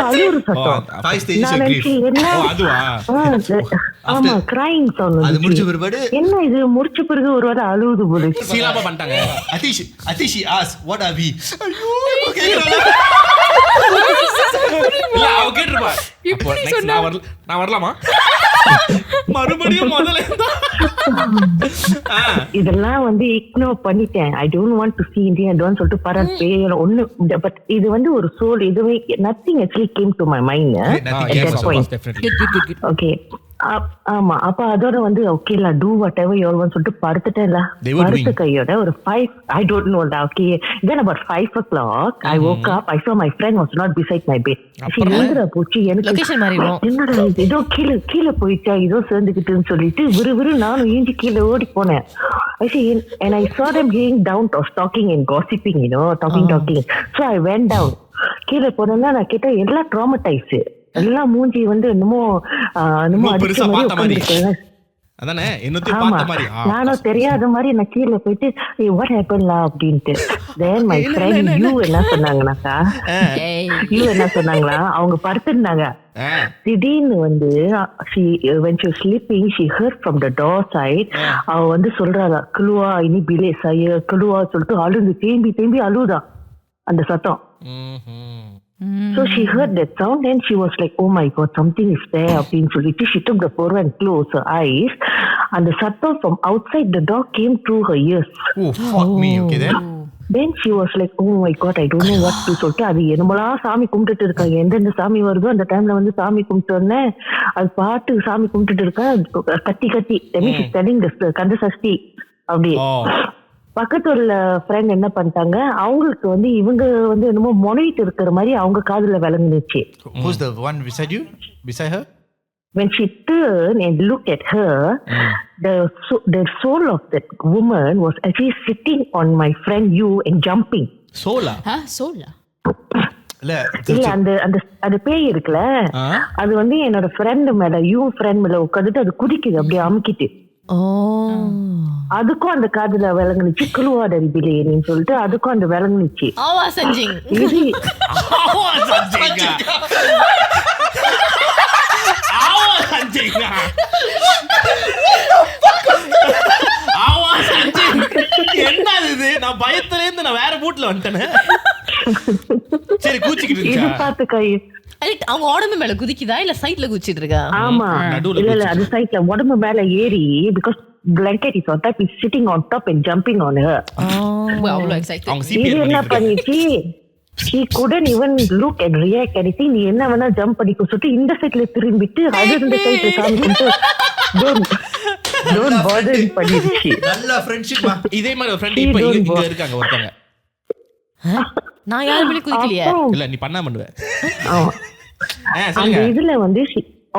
அழுவுற சத்தம். ஆமா கிரைங் சவுண்ட். அது முடிச்ச பிறகு என்ன இது முடிச்ச பிறகு ஒரு வாரம் அழுவுது போல. சீலாபா பண்ணிட்டாங்க. Atishi ask what are we? ஐயோ இல்ல அவ கேட்றப்பா. அப்போ நெக்ஸ்ட் நான் வரலாமா? மறுபடியும் முதல்ல இதெல்லாம் வந்து இக்னோர் பண்ணிட்டேன். I don't want to see India, I don't சொல்லிட்டு பரன் பேர் ஒண்ணு. பட் இது வந்து ஒரு சோல், இதுவே nothing actually came to my mind at that point. Okay. ஆமா. அப்ப அதோட வந்து ஓகேல do whatever you all want சொல்லிட்டு படுத்துட்டேன்ல. படுத்த கையோட ஒரு 5 I don't know lah. Okay, then about 5 o'clock I woke up, I saw my friend was not beside my bed. என்னடா போச்சு எனக்கு லொகேஷன் மாறிடும். என்னடா ஏதோ கீழே போயிட்டா ஏதோ சேர்ந்துக்கிட்டுன்னு சொல்லிட்டு விறு நானும் ஏஞ்சி கீழே ஓடி போனேன். And I saw them going down, talking and gossiping, you know, talking. So I went down. கீழே போனேன்னா நான் கேட்டா எல்லாம் ட்ராமடைஸ், எல்லாம் மூஞ்சி வந்து என்னமோ பெருசா பார்த்த மாதிரி அதானே என்னத்தையும் பார்த்த மாதிரி. நானும் தெரியாத மாதிரி நான் கீழே போயிட்டு what happened la அப்படின்ட்டு. Then my friend you என்ன சொன்னாங்களா, அவங்க படுத்திருந்தாங்க. திடீர்னு வந்து when she was sleeping, she heard from the door side, அவ வந்து சொல்றாளா, கிளுவா இனி பிலே சைய கிளுவா சொல்லிட்டு அழுது தேம்பி அழுதா. அந்த சத்தம். So she heard that sound and she was like, oh my god, something is there அப்படின்னு சொல்லிட்டு she took the porva and closed her eyes. அந்த சத்தம் from outside the door came through her ears. Oh, fuck me. Okay, Then she was like, oh my god, I don't know what to சொல்லிட்டு அது என்னமெல்லாம் சாமி கும்பிட்டுட்டு இருக்காங்க. எந்தெந்த சாமி வருதோ அந்த டைம்ல வந்து சாமி கும்பிட்டோன்னே அது பாட்டு சாமி கும்பிட்டுட்டு இருக்கா கத்தி that means she's telling the Kanda Sashti அப்படி. பக்கத்து உள்ள ஃப்ரெண்ட் என்ன பண்ணிட்டாங்க, அவங்களுக்கு வந்து இவங்க வந்து என்னமோ மொனைட்டு இருக்கிற மாதிரி அவங்க காதுல விளங்குனுச்சு. Who's the one beside her? When she turned and looked at her, the soul of that woman was actually sitting on my friend you and jumping. Sola? Sola? இல்ல அந்த பேய் இருக்குல்ல, அது வந்து என்னோட ஃப்ரெண்ட் மேல ஃப்ரெண்ட் மேல உட்காந்துட்டு அது குதிக்குது அப்படியே அமுக்கிட்டு. அதுக்கும் அந்த காதுல விளங்குனுச்சு குழுவாடரி பிலேன்னு சொல்லிட்டு அதுக்கும் அந்த விளங்குனுச்சு. என்னது நான் பயத்துல இருந்து நான் வேற பூட்ல வந்துட்டேன். சரி கூச்சிக்கிட்டு இது பாத்துக்கா அவங்க உடம்பு மேல குதிக்குதா இல்ல சைட்ல குதிச்சிட்டு இருக்கா? ஆமா இல்ல அது சைட்ல உடம்பு மேல ஏறி because blanket is on top, is sitting on top and jumping on her. Wow, excited. இது என்ன பண்ணிச்சு, she couldn't even look and react anything. நீ என்ன வேணா ஜம்ப் பண்ணிக்க சொல்லிட்டு இந்த சைட்ல திரும்பிட்டு அது இந்த சைட்ல சாமி கும்பிட்டு don't bother பண்ணிடுச்சு. நல்ல ஃப்ரெண்ட்ஷிப். இதே மாதிரி ஒரு ஃப்ரெண்ட் இப்ப இங்க இருக்காங்க ஒருத்தங்க. நான் யாருமே குதிக்கலையே. இல்ல நீ பண்ணா பண்ணுவ. அந்த இதுல வந்து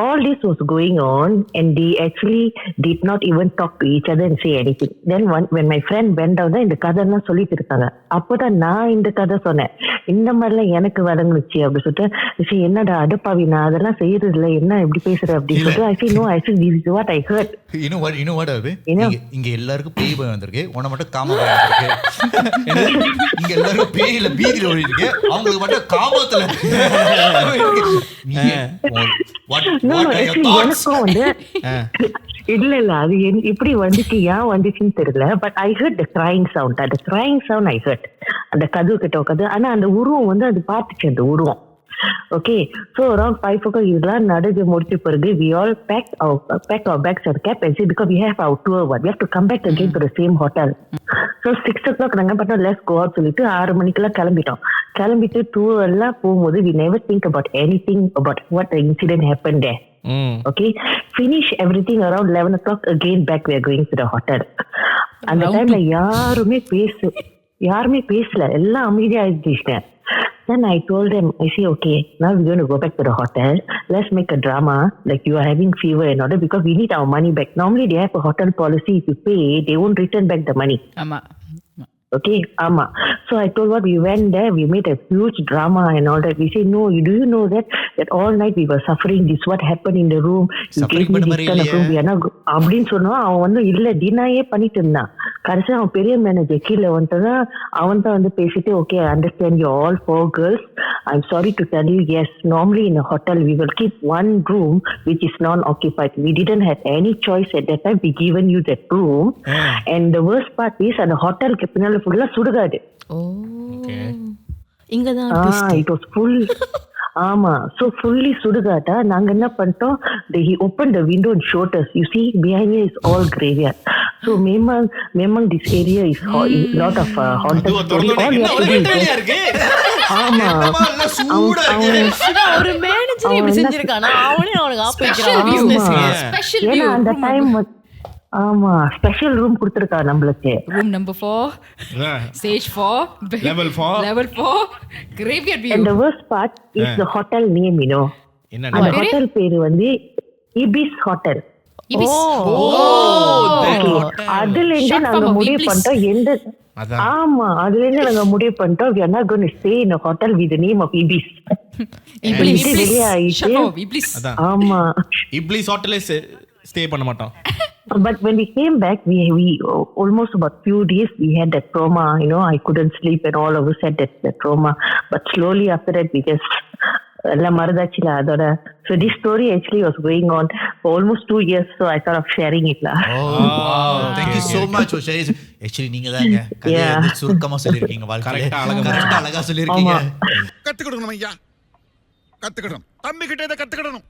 all this was going on and they actually did not even talk to each other and say anything. Then when my friend went down there, இந்த கதைலாம் சொல்லிட்டு இருக்காங்க. அப்போதான் நான் இந்த கதை சொன்னேன், இந்த மாதிரிலாம் எனக்கு வழங்குச்சு அப்படி சொல்லிட்டு. என்னடா அடுப்பாவி, நான் அதெல்லாம் செய்யறது இல்லை, என்ன எப்படி பேசுற அப்படின்னு சொல்லிட்டு. I say no, actually this is what I heard. You know what அபி, இங்க எல்லாருக்கும் பேய் பயம் வந்திருக்கு, உன மட்டும் காம பயம் வந்திருக்கு. இங்க எல்லாருக்கும் பேயில பீதியில ஓடி இருக்கு, அவங்களுக்கு மட்டும் காமத்துல. எனக்கும் வந்து இல்ல அது இப்படி வந்துச்சு, ஏன் வந்துச்சுன்னு தெரியல. But I heard the crying sound. அந்த கிரைங் சவுண்ட் ஐ ஹர்ட் அந்த கதவு கிட்ட உட்காந்து. ஆனா அந்த உருவம் வந்து அது பார்த்துச்சு அந்த உருவம். Okay, so around 5 o'clock இதெல்லாம் நடந்து முடிச்ச பிறகு we all packed our bags and cab and say because we have our tour, we have to come back again to the same hotel. So 6 o'clock நாங்க பார்த்தோம் let's go out சொல்லிட்டு 6 மணிக்கெல்லாம் கிளம்பிட்டு tour எல்லாம் போகும்போது we never think about anything about what the incident happened there. Okay, finish everything around 11 o'clock, again back we are going to the hotel. அந்த டைம்ல யாருமே பேசல, எல்லாம் அமைதியா இருந்துச்சு. Then I told them, I say, okay, now we're going to go back to the hotel. Let's make a drama like you are having fever and all that because we need our money back. Normally they have a hotel policy, if you pay, they won't return back the money. Okay, ama. So I told what we went there, we made a huge drama and all that. We say, no, do you know that all night we were suffering, this what happened in the room, you gave me this kind of room, we are not அப்படின்னு சொன்னா அவன் வந்து இல்ல டினாயே பண்ணிட்டு இருந்தான். கடைசி அவன் பெரிய மேனேஜர் கீழே வந்துட்டு அவன் தான் வந்து பேசிட்டு okay I understand you all 4 girls, I'm sorry to tell you, yes, normally in a hotel we will keep one room which is non-occupied. We didn't have any choice at that time, we given you that room. And the worst part is அந்த ஹோட்டலுக்கு பின்னால ஃபுல்லா சுடுகாடு. இங்கதான் it was full. ஆமா, so fully சுடுகாட்டா. நாங்க என்ன பண்ணிட்டோம், he opened the window and showed us, you see behind here is all graveyard. So memang this area is lot of haunted story. ஆமா, ஒரு மேனேஜர் இப்படி செஞ்சிருக்கானா, அவனே அவனுக்கு ஆப்போசிட் ஸ்பெஷல் வியூ. அந்த டைம் ஆமா ஸ்பெஷல் ரூம் கொடுத்திருக்கா நம்மளுக்கு. Room number 4, stage 4, level 4, graveyard view. And the worst part is the hotel name, you know. அந்த hotel பேரு வந்து Ibis Hotel. Ibis. அதுல இருந்து நாங்க முடிவு பண்ணிட்டோம் ஆமா அதுல இருந்து நாங்க முடிவு பண்ணிட்டோம் we are not going to stay in a hotel with the name of Ibis. Iblis. ஆமா Iblis hotel stay பண்ண மாட்டோம். But when we came back, we almost about few days we had that trauma, you know, I couldn't sleep and all of us had that trauma. But slowly after that we just எல்லாம் மறந்தாச்சு lah அதோட. So this story actually was going on for almost 2 years, so I thought of sharing it lah. Wow, thank you so much for sharing. Actually நீங்க தாங்க கதையை வந்து சுருக்கமா சொல்லிருக்கீங்க, வாழ்க்கையில கரெக்ட்டா அழகா சொல்லிருக்கீங்க. கத்துக்கிடணும் ஐயா, கத்துக்கிடணும், தம்பி கிட்ட இத கத்துக்கிடணும்.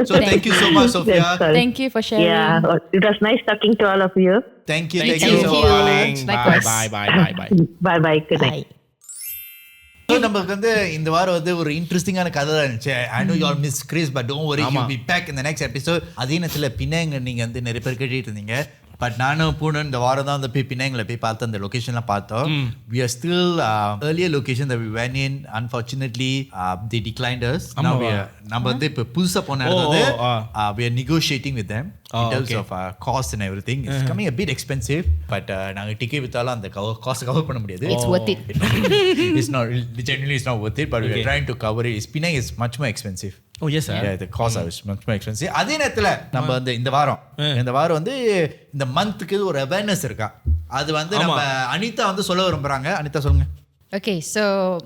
So thank you so much, Sophia. Thank you for sharing. Yeah, it was nice talking to all of you. Thank you for calling. Likewise. Bye bye, good night. So நமக்கு வந்து இந்த வாரம் வந்து ஒரு இன்ட்ரெஸ்டிங்கான கதை தான் இருந்துச்சு. I know you all miss Chris, but don't worry, he'll be back in the next episode. அதே நேரத்துல பின்னாங்க நீங்க வந்து நிறைய பேர் கேட்டுட்டு இருந்தீங்க. பட் நானும் பூனன் இந்த வாரம் தான் வந்து போய் பின்னாங்களை போய் பார்த்து அந்த லொகேஷன்லாம் பார்த்தோம். We are still earlier location that we went in. Unfortunately, they declined us. Now நம்ம வந்து இப்போ புதுசா போன இடத்துல வந்து we are negotiating with them in terms of cost and everything. It's coming a bit expensive, but நாங்க ticket வித்தாலும் அந்த cost cover பண்ண முடியாது. It's worth it. It's not genuinely it's not worth it, but we are trying to cover it. Penang is much more expensive. Oh yes sir. Yeah, the cost is much more expensive. அதே நேரத்துல நம்ம வந்து இந்த வாரம் வந்து இந்த மந்த்க்கு ஒரு awareness இருக்கா, அது வந்து நம்ம அனிதா வந்து சொல்ல விரும்புறாங்க. அனிதா சொல்லுங்க. Okay, so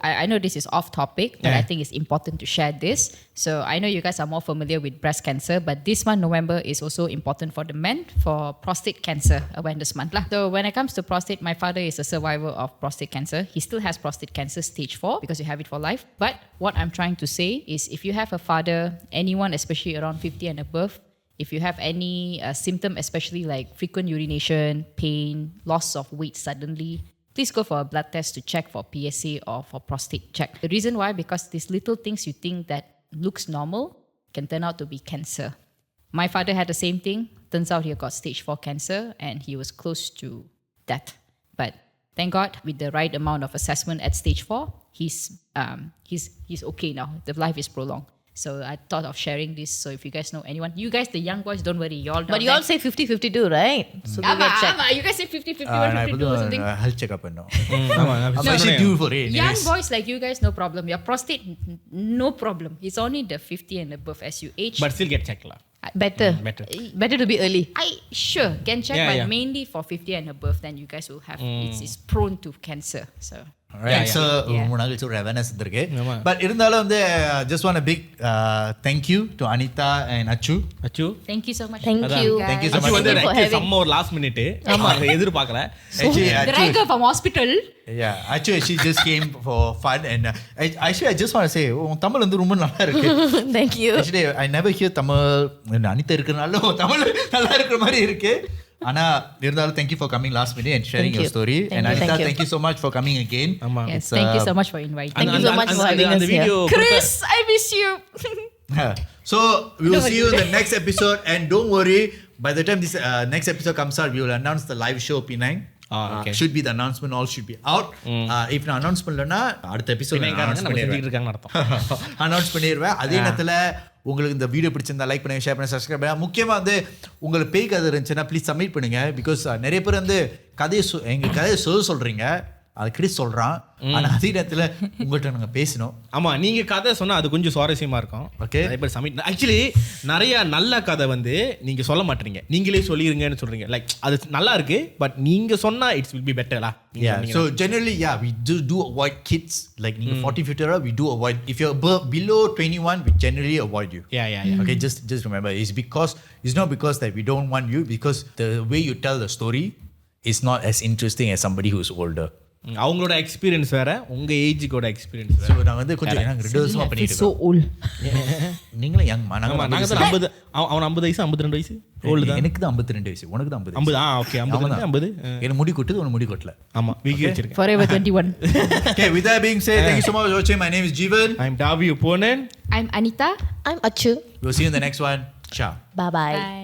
I know this is off topic, but I think it's important to share this. So I know you guys are more familiar with breast cancer, but this month, November, is also important for the men for prostate cancer awareness month lah. So when it comes to prostate, my father is a survivor of prostate cancer. He still has prostate cancer stage 4 because you have it for life. But what I'm trying to say is if you have a father, anyone especially around 50 and above, if you have any symptom, especially like frequent urination, pain, loss of weight suddenly, please go for a blood test to check for PSA or for prostate check. The reason why, because these little things you think that looks normal can turn out to be cancer. My father had the same thing. Turns out he got stage 4 cancer and he was close to death. But thank God, with the right amount of assessment at stage 4, he's okay now. The life is prolonged. So I thought of sharing this. So if you guys know anyone, you guys, the young boys, don't worry. You all know. But you all say 50-52, right? So we get checked. You guys say 50-51, 52 or something. Health check up பண்ணோம். I'm actually due for it. Young boys like you guys, no problem. Your prostate, no problem. It's only the 50 and above as you age. But still get checked lah. Better to be early. Sure can check, Yeah, but yeah. mainly for 50 and above, then you guys will have it's prone to cancer. So Alright, so நாளைக்கு ஒரு awareness இருக்கு. But இருந்தாலும் வந்து just want a big thank you to Anita and Achu. thank you so much. Thank you. Thank you so much. வந்து சம்ம ஒரு last minute எதிர்பார்க்கல. Driver from hospital. Yeah, actually she just came for fun and actually I just want to say Tamil வந்து ரொம்ப நல்லா இருக்கு. Thank you. Actually I never hear Tamil. Anita இருக்கறனால தமிழ் நல்லா இருக்கிற மாதிரி இருக்கு. Anna, thank you for coming last minute and sharing your story. And Anita, thank you so much for coming again. Yes, thank you so much for inviting. Thank you so much for having us here. Chris, I miss you. So we will see you in the next episode, and don't worry, by the time this next episode comes out, we will announce the live show Penang. Okay. Should be the announcement, all should be out. If நான் announce பண்ணலனா அடுத்த episode announce பண்ணிடுவேன். அதே நேரத்துல உங்களுக்கு இந்த video பிடிச்சிருந்தா like பண்ணுங்க, ஷேர் பண்ணுங்க, சப்ஸ்கிரைப் பண்ணுங்க. முக்கியமா வந்து உங்களுக்கு பேய் கதை இருந்துச்சுன்னா ப்ளீஸ் சப்மிட் பண்ணுங்க. பிகாஸ் நிறைய பேர் வந்து எங்க கதையை சொல்றீங்க, அது கிறிஸ் சொல்றான். ஆனா அதே நேரத்துல உங்கள்கிட்ட நாங்க பேசணும். ஆமா, நீங்க கதை சொன்னா அது கொஞ்சம் சுவாரஸ்யமா இருக்கும். ஓகே, நிறைய பேர் சப்மிட் ஆக்சுவலி நிறைய நல்ல கதை வந்து நீங்க சொல்ல மாட்டீங்க, நீங்களே சொல்லிருங்கன்னு சொல்றீங்க. லைக் அது நல்லா இருக்கு, பட் நீங்க சொன்னா இட்ஸ் வில் பி பெட்டர்லா. So generally we do avoid kids. Like நீங்க 40-50 we do avoid. If you're below 21 we generally avoid you. Yeah. Okay, just remember it's not because that we don't want you, because the way you tell the story is not as interesting as somebody who's older. அவங்களோட experience வேற, உங்க ஏஜ்க்கோட experience வேற. So நான் வந்து கொஞ்சம் நாங்க 2 வருஷமா பண்ணிட்டு இருக்கோம். So old. நீங்களே யங் நாங்க 50 அவன் 50 வயசு 52 வயசு ஓல்ட் தான். எனக்கு தான் 52 வயசு, உனக்கு தான் 50. 50 ஓகே 50. எனக்கு முடி கொட்டுது, உனக்கு முடி கொட்டல. ஆமா, வீக் வச்சிருக்கேன். Forever 21. Okay, with that being said, thank you so much for watching. My name is Jeevan. I'm Davi Ponen. I'm Anita. I'm Achu. We'll see you in the next one. Ciao. Bye-bye. Bye.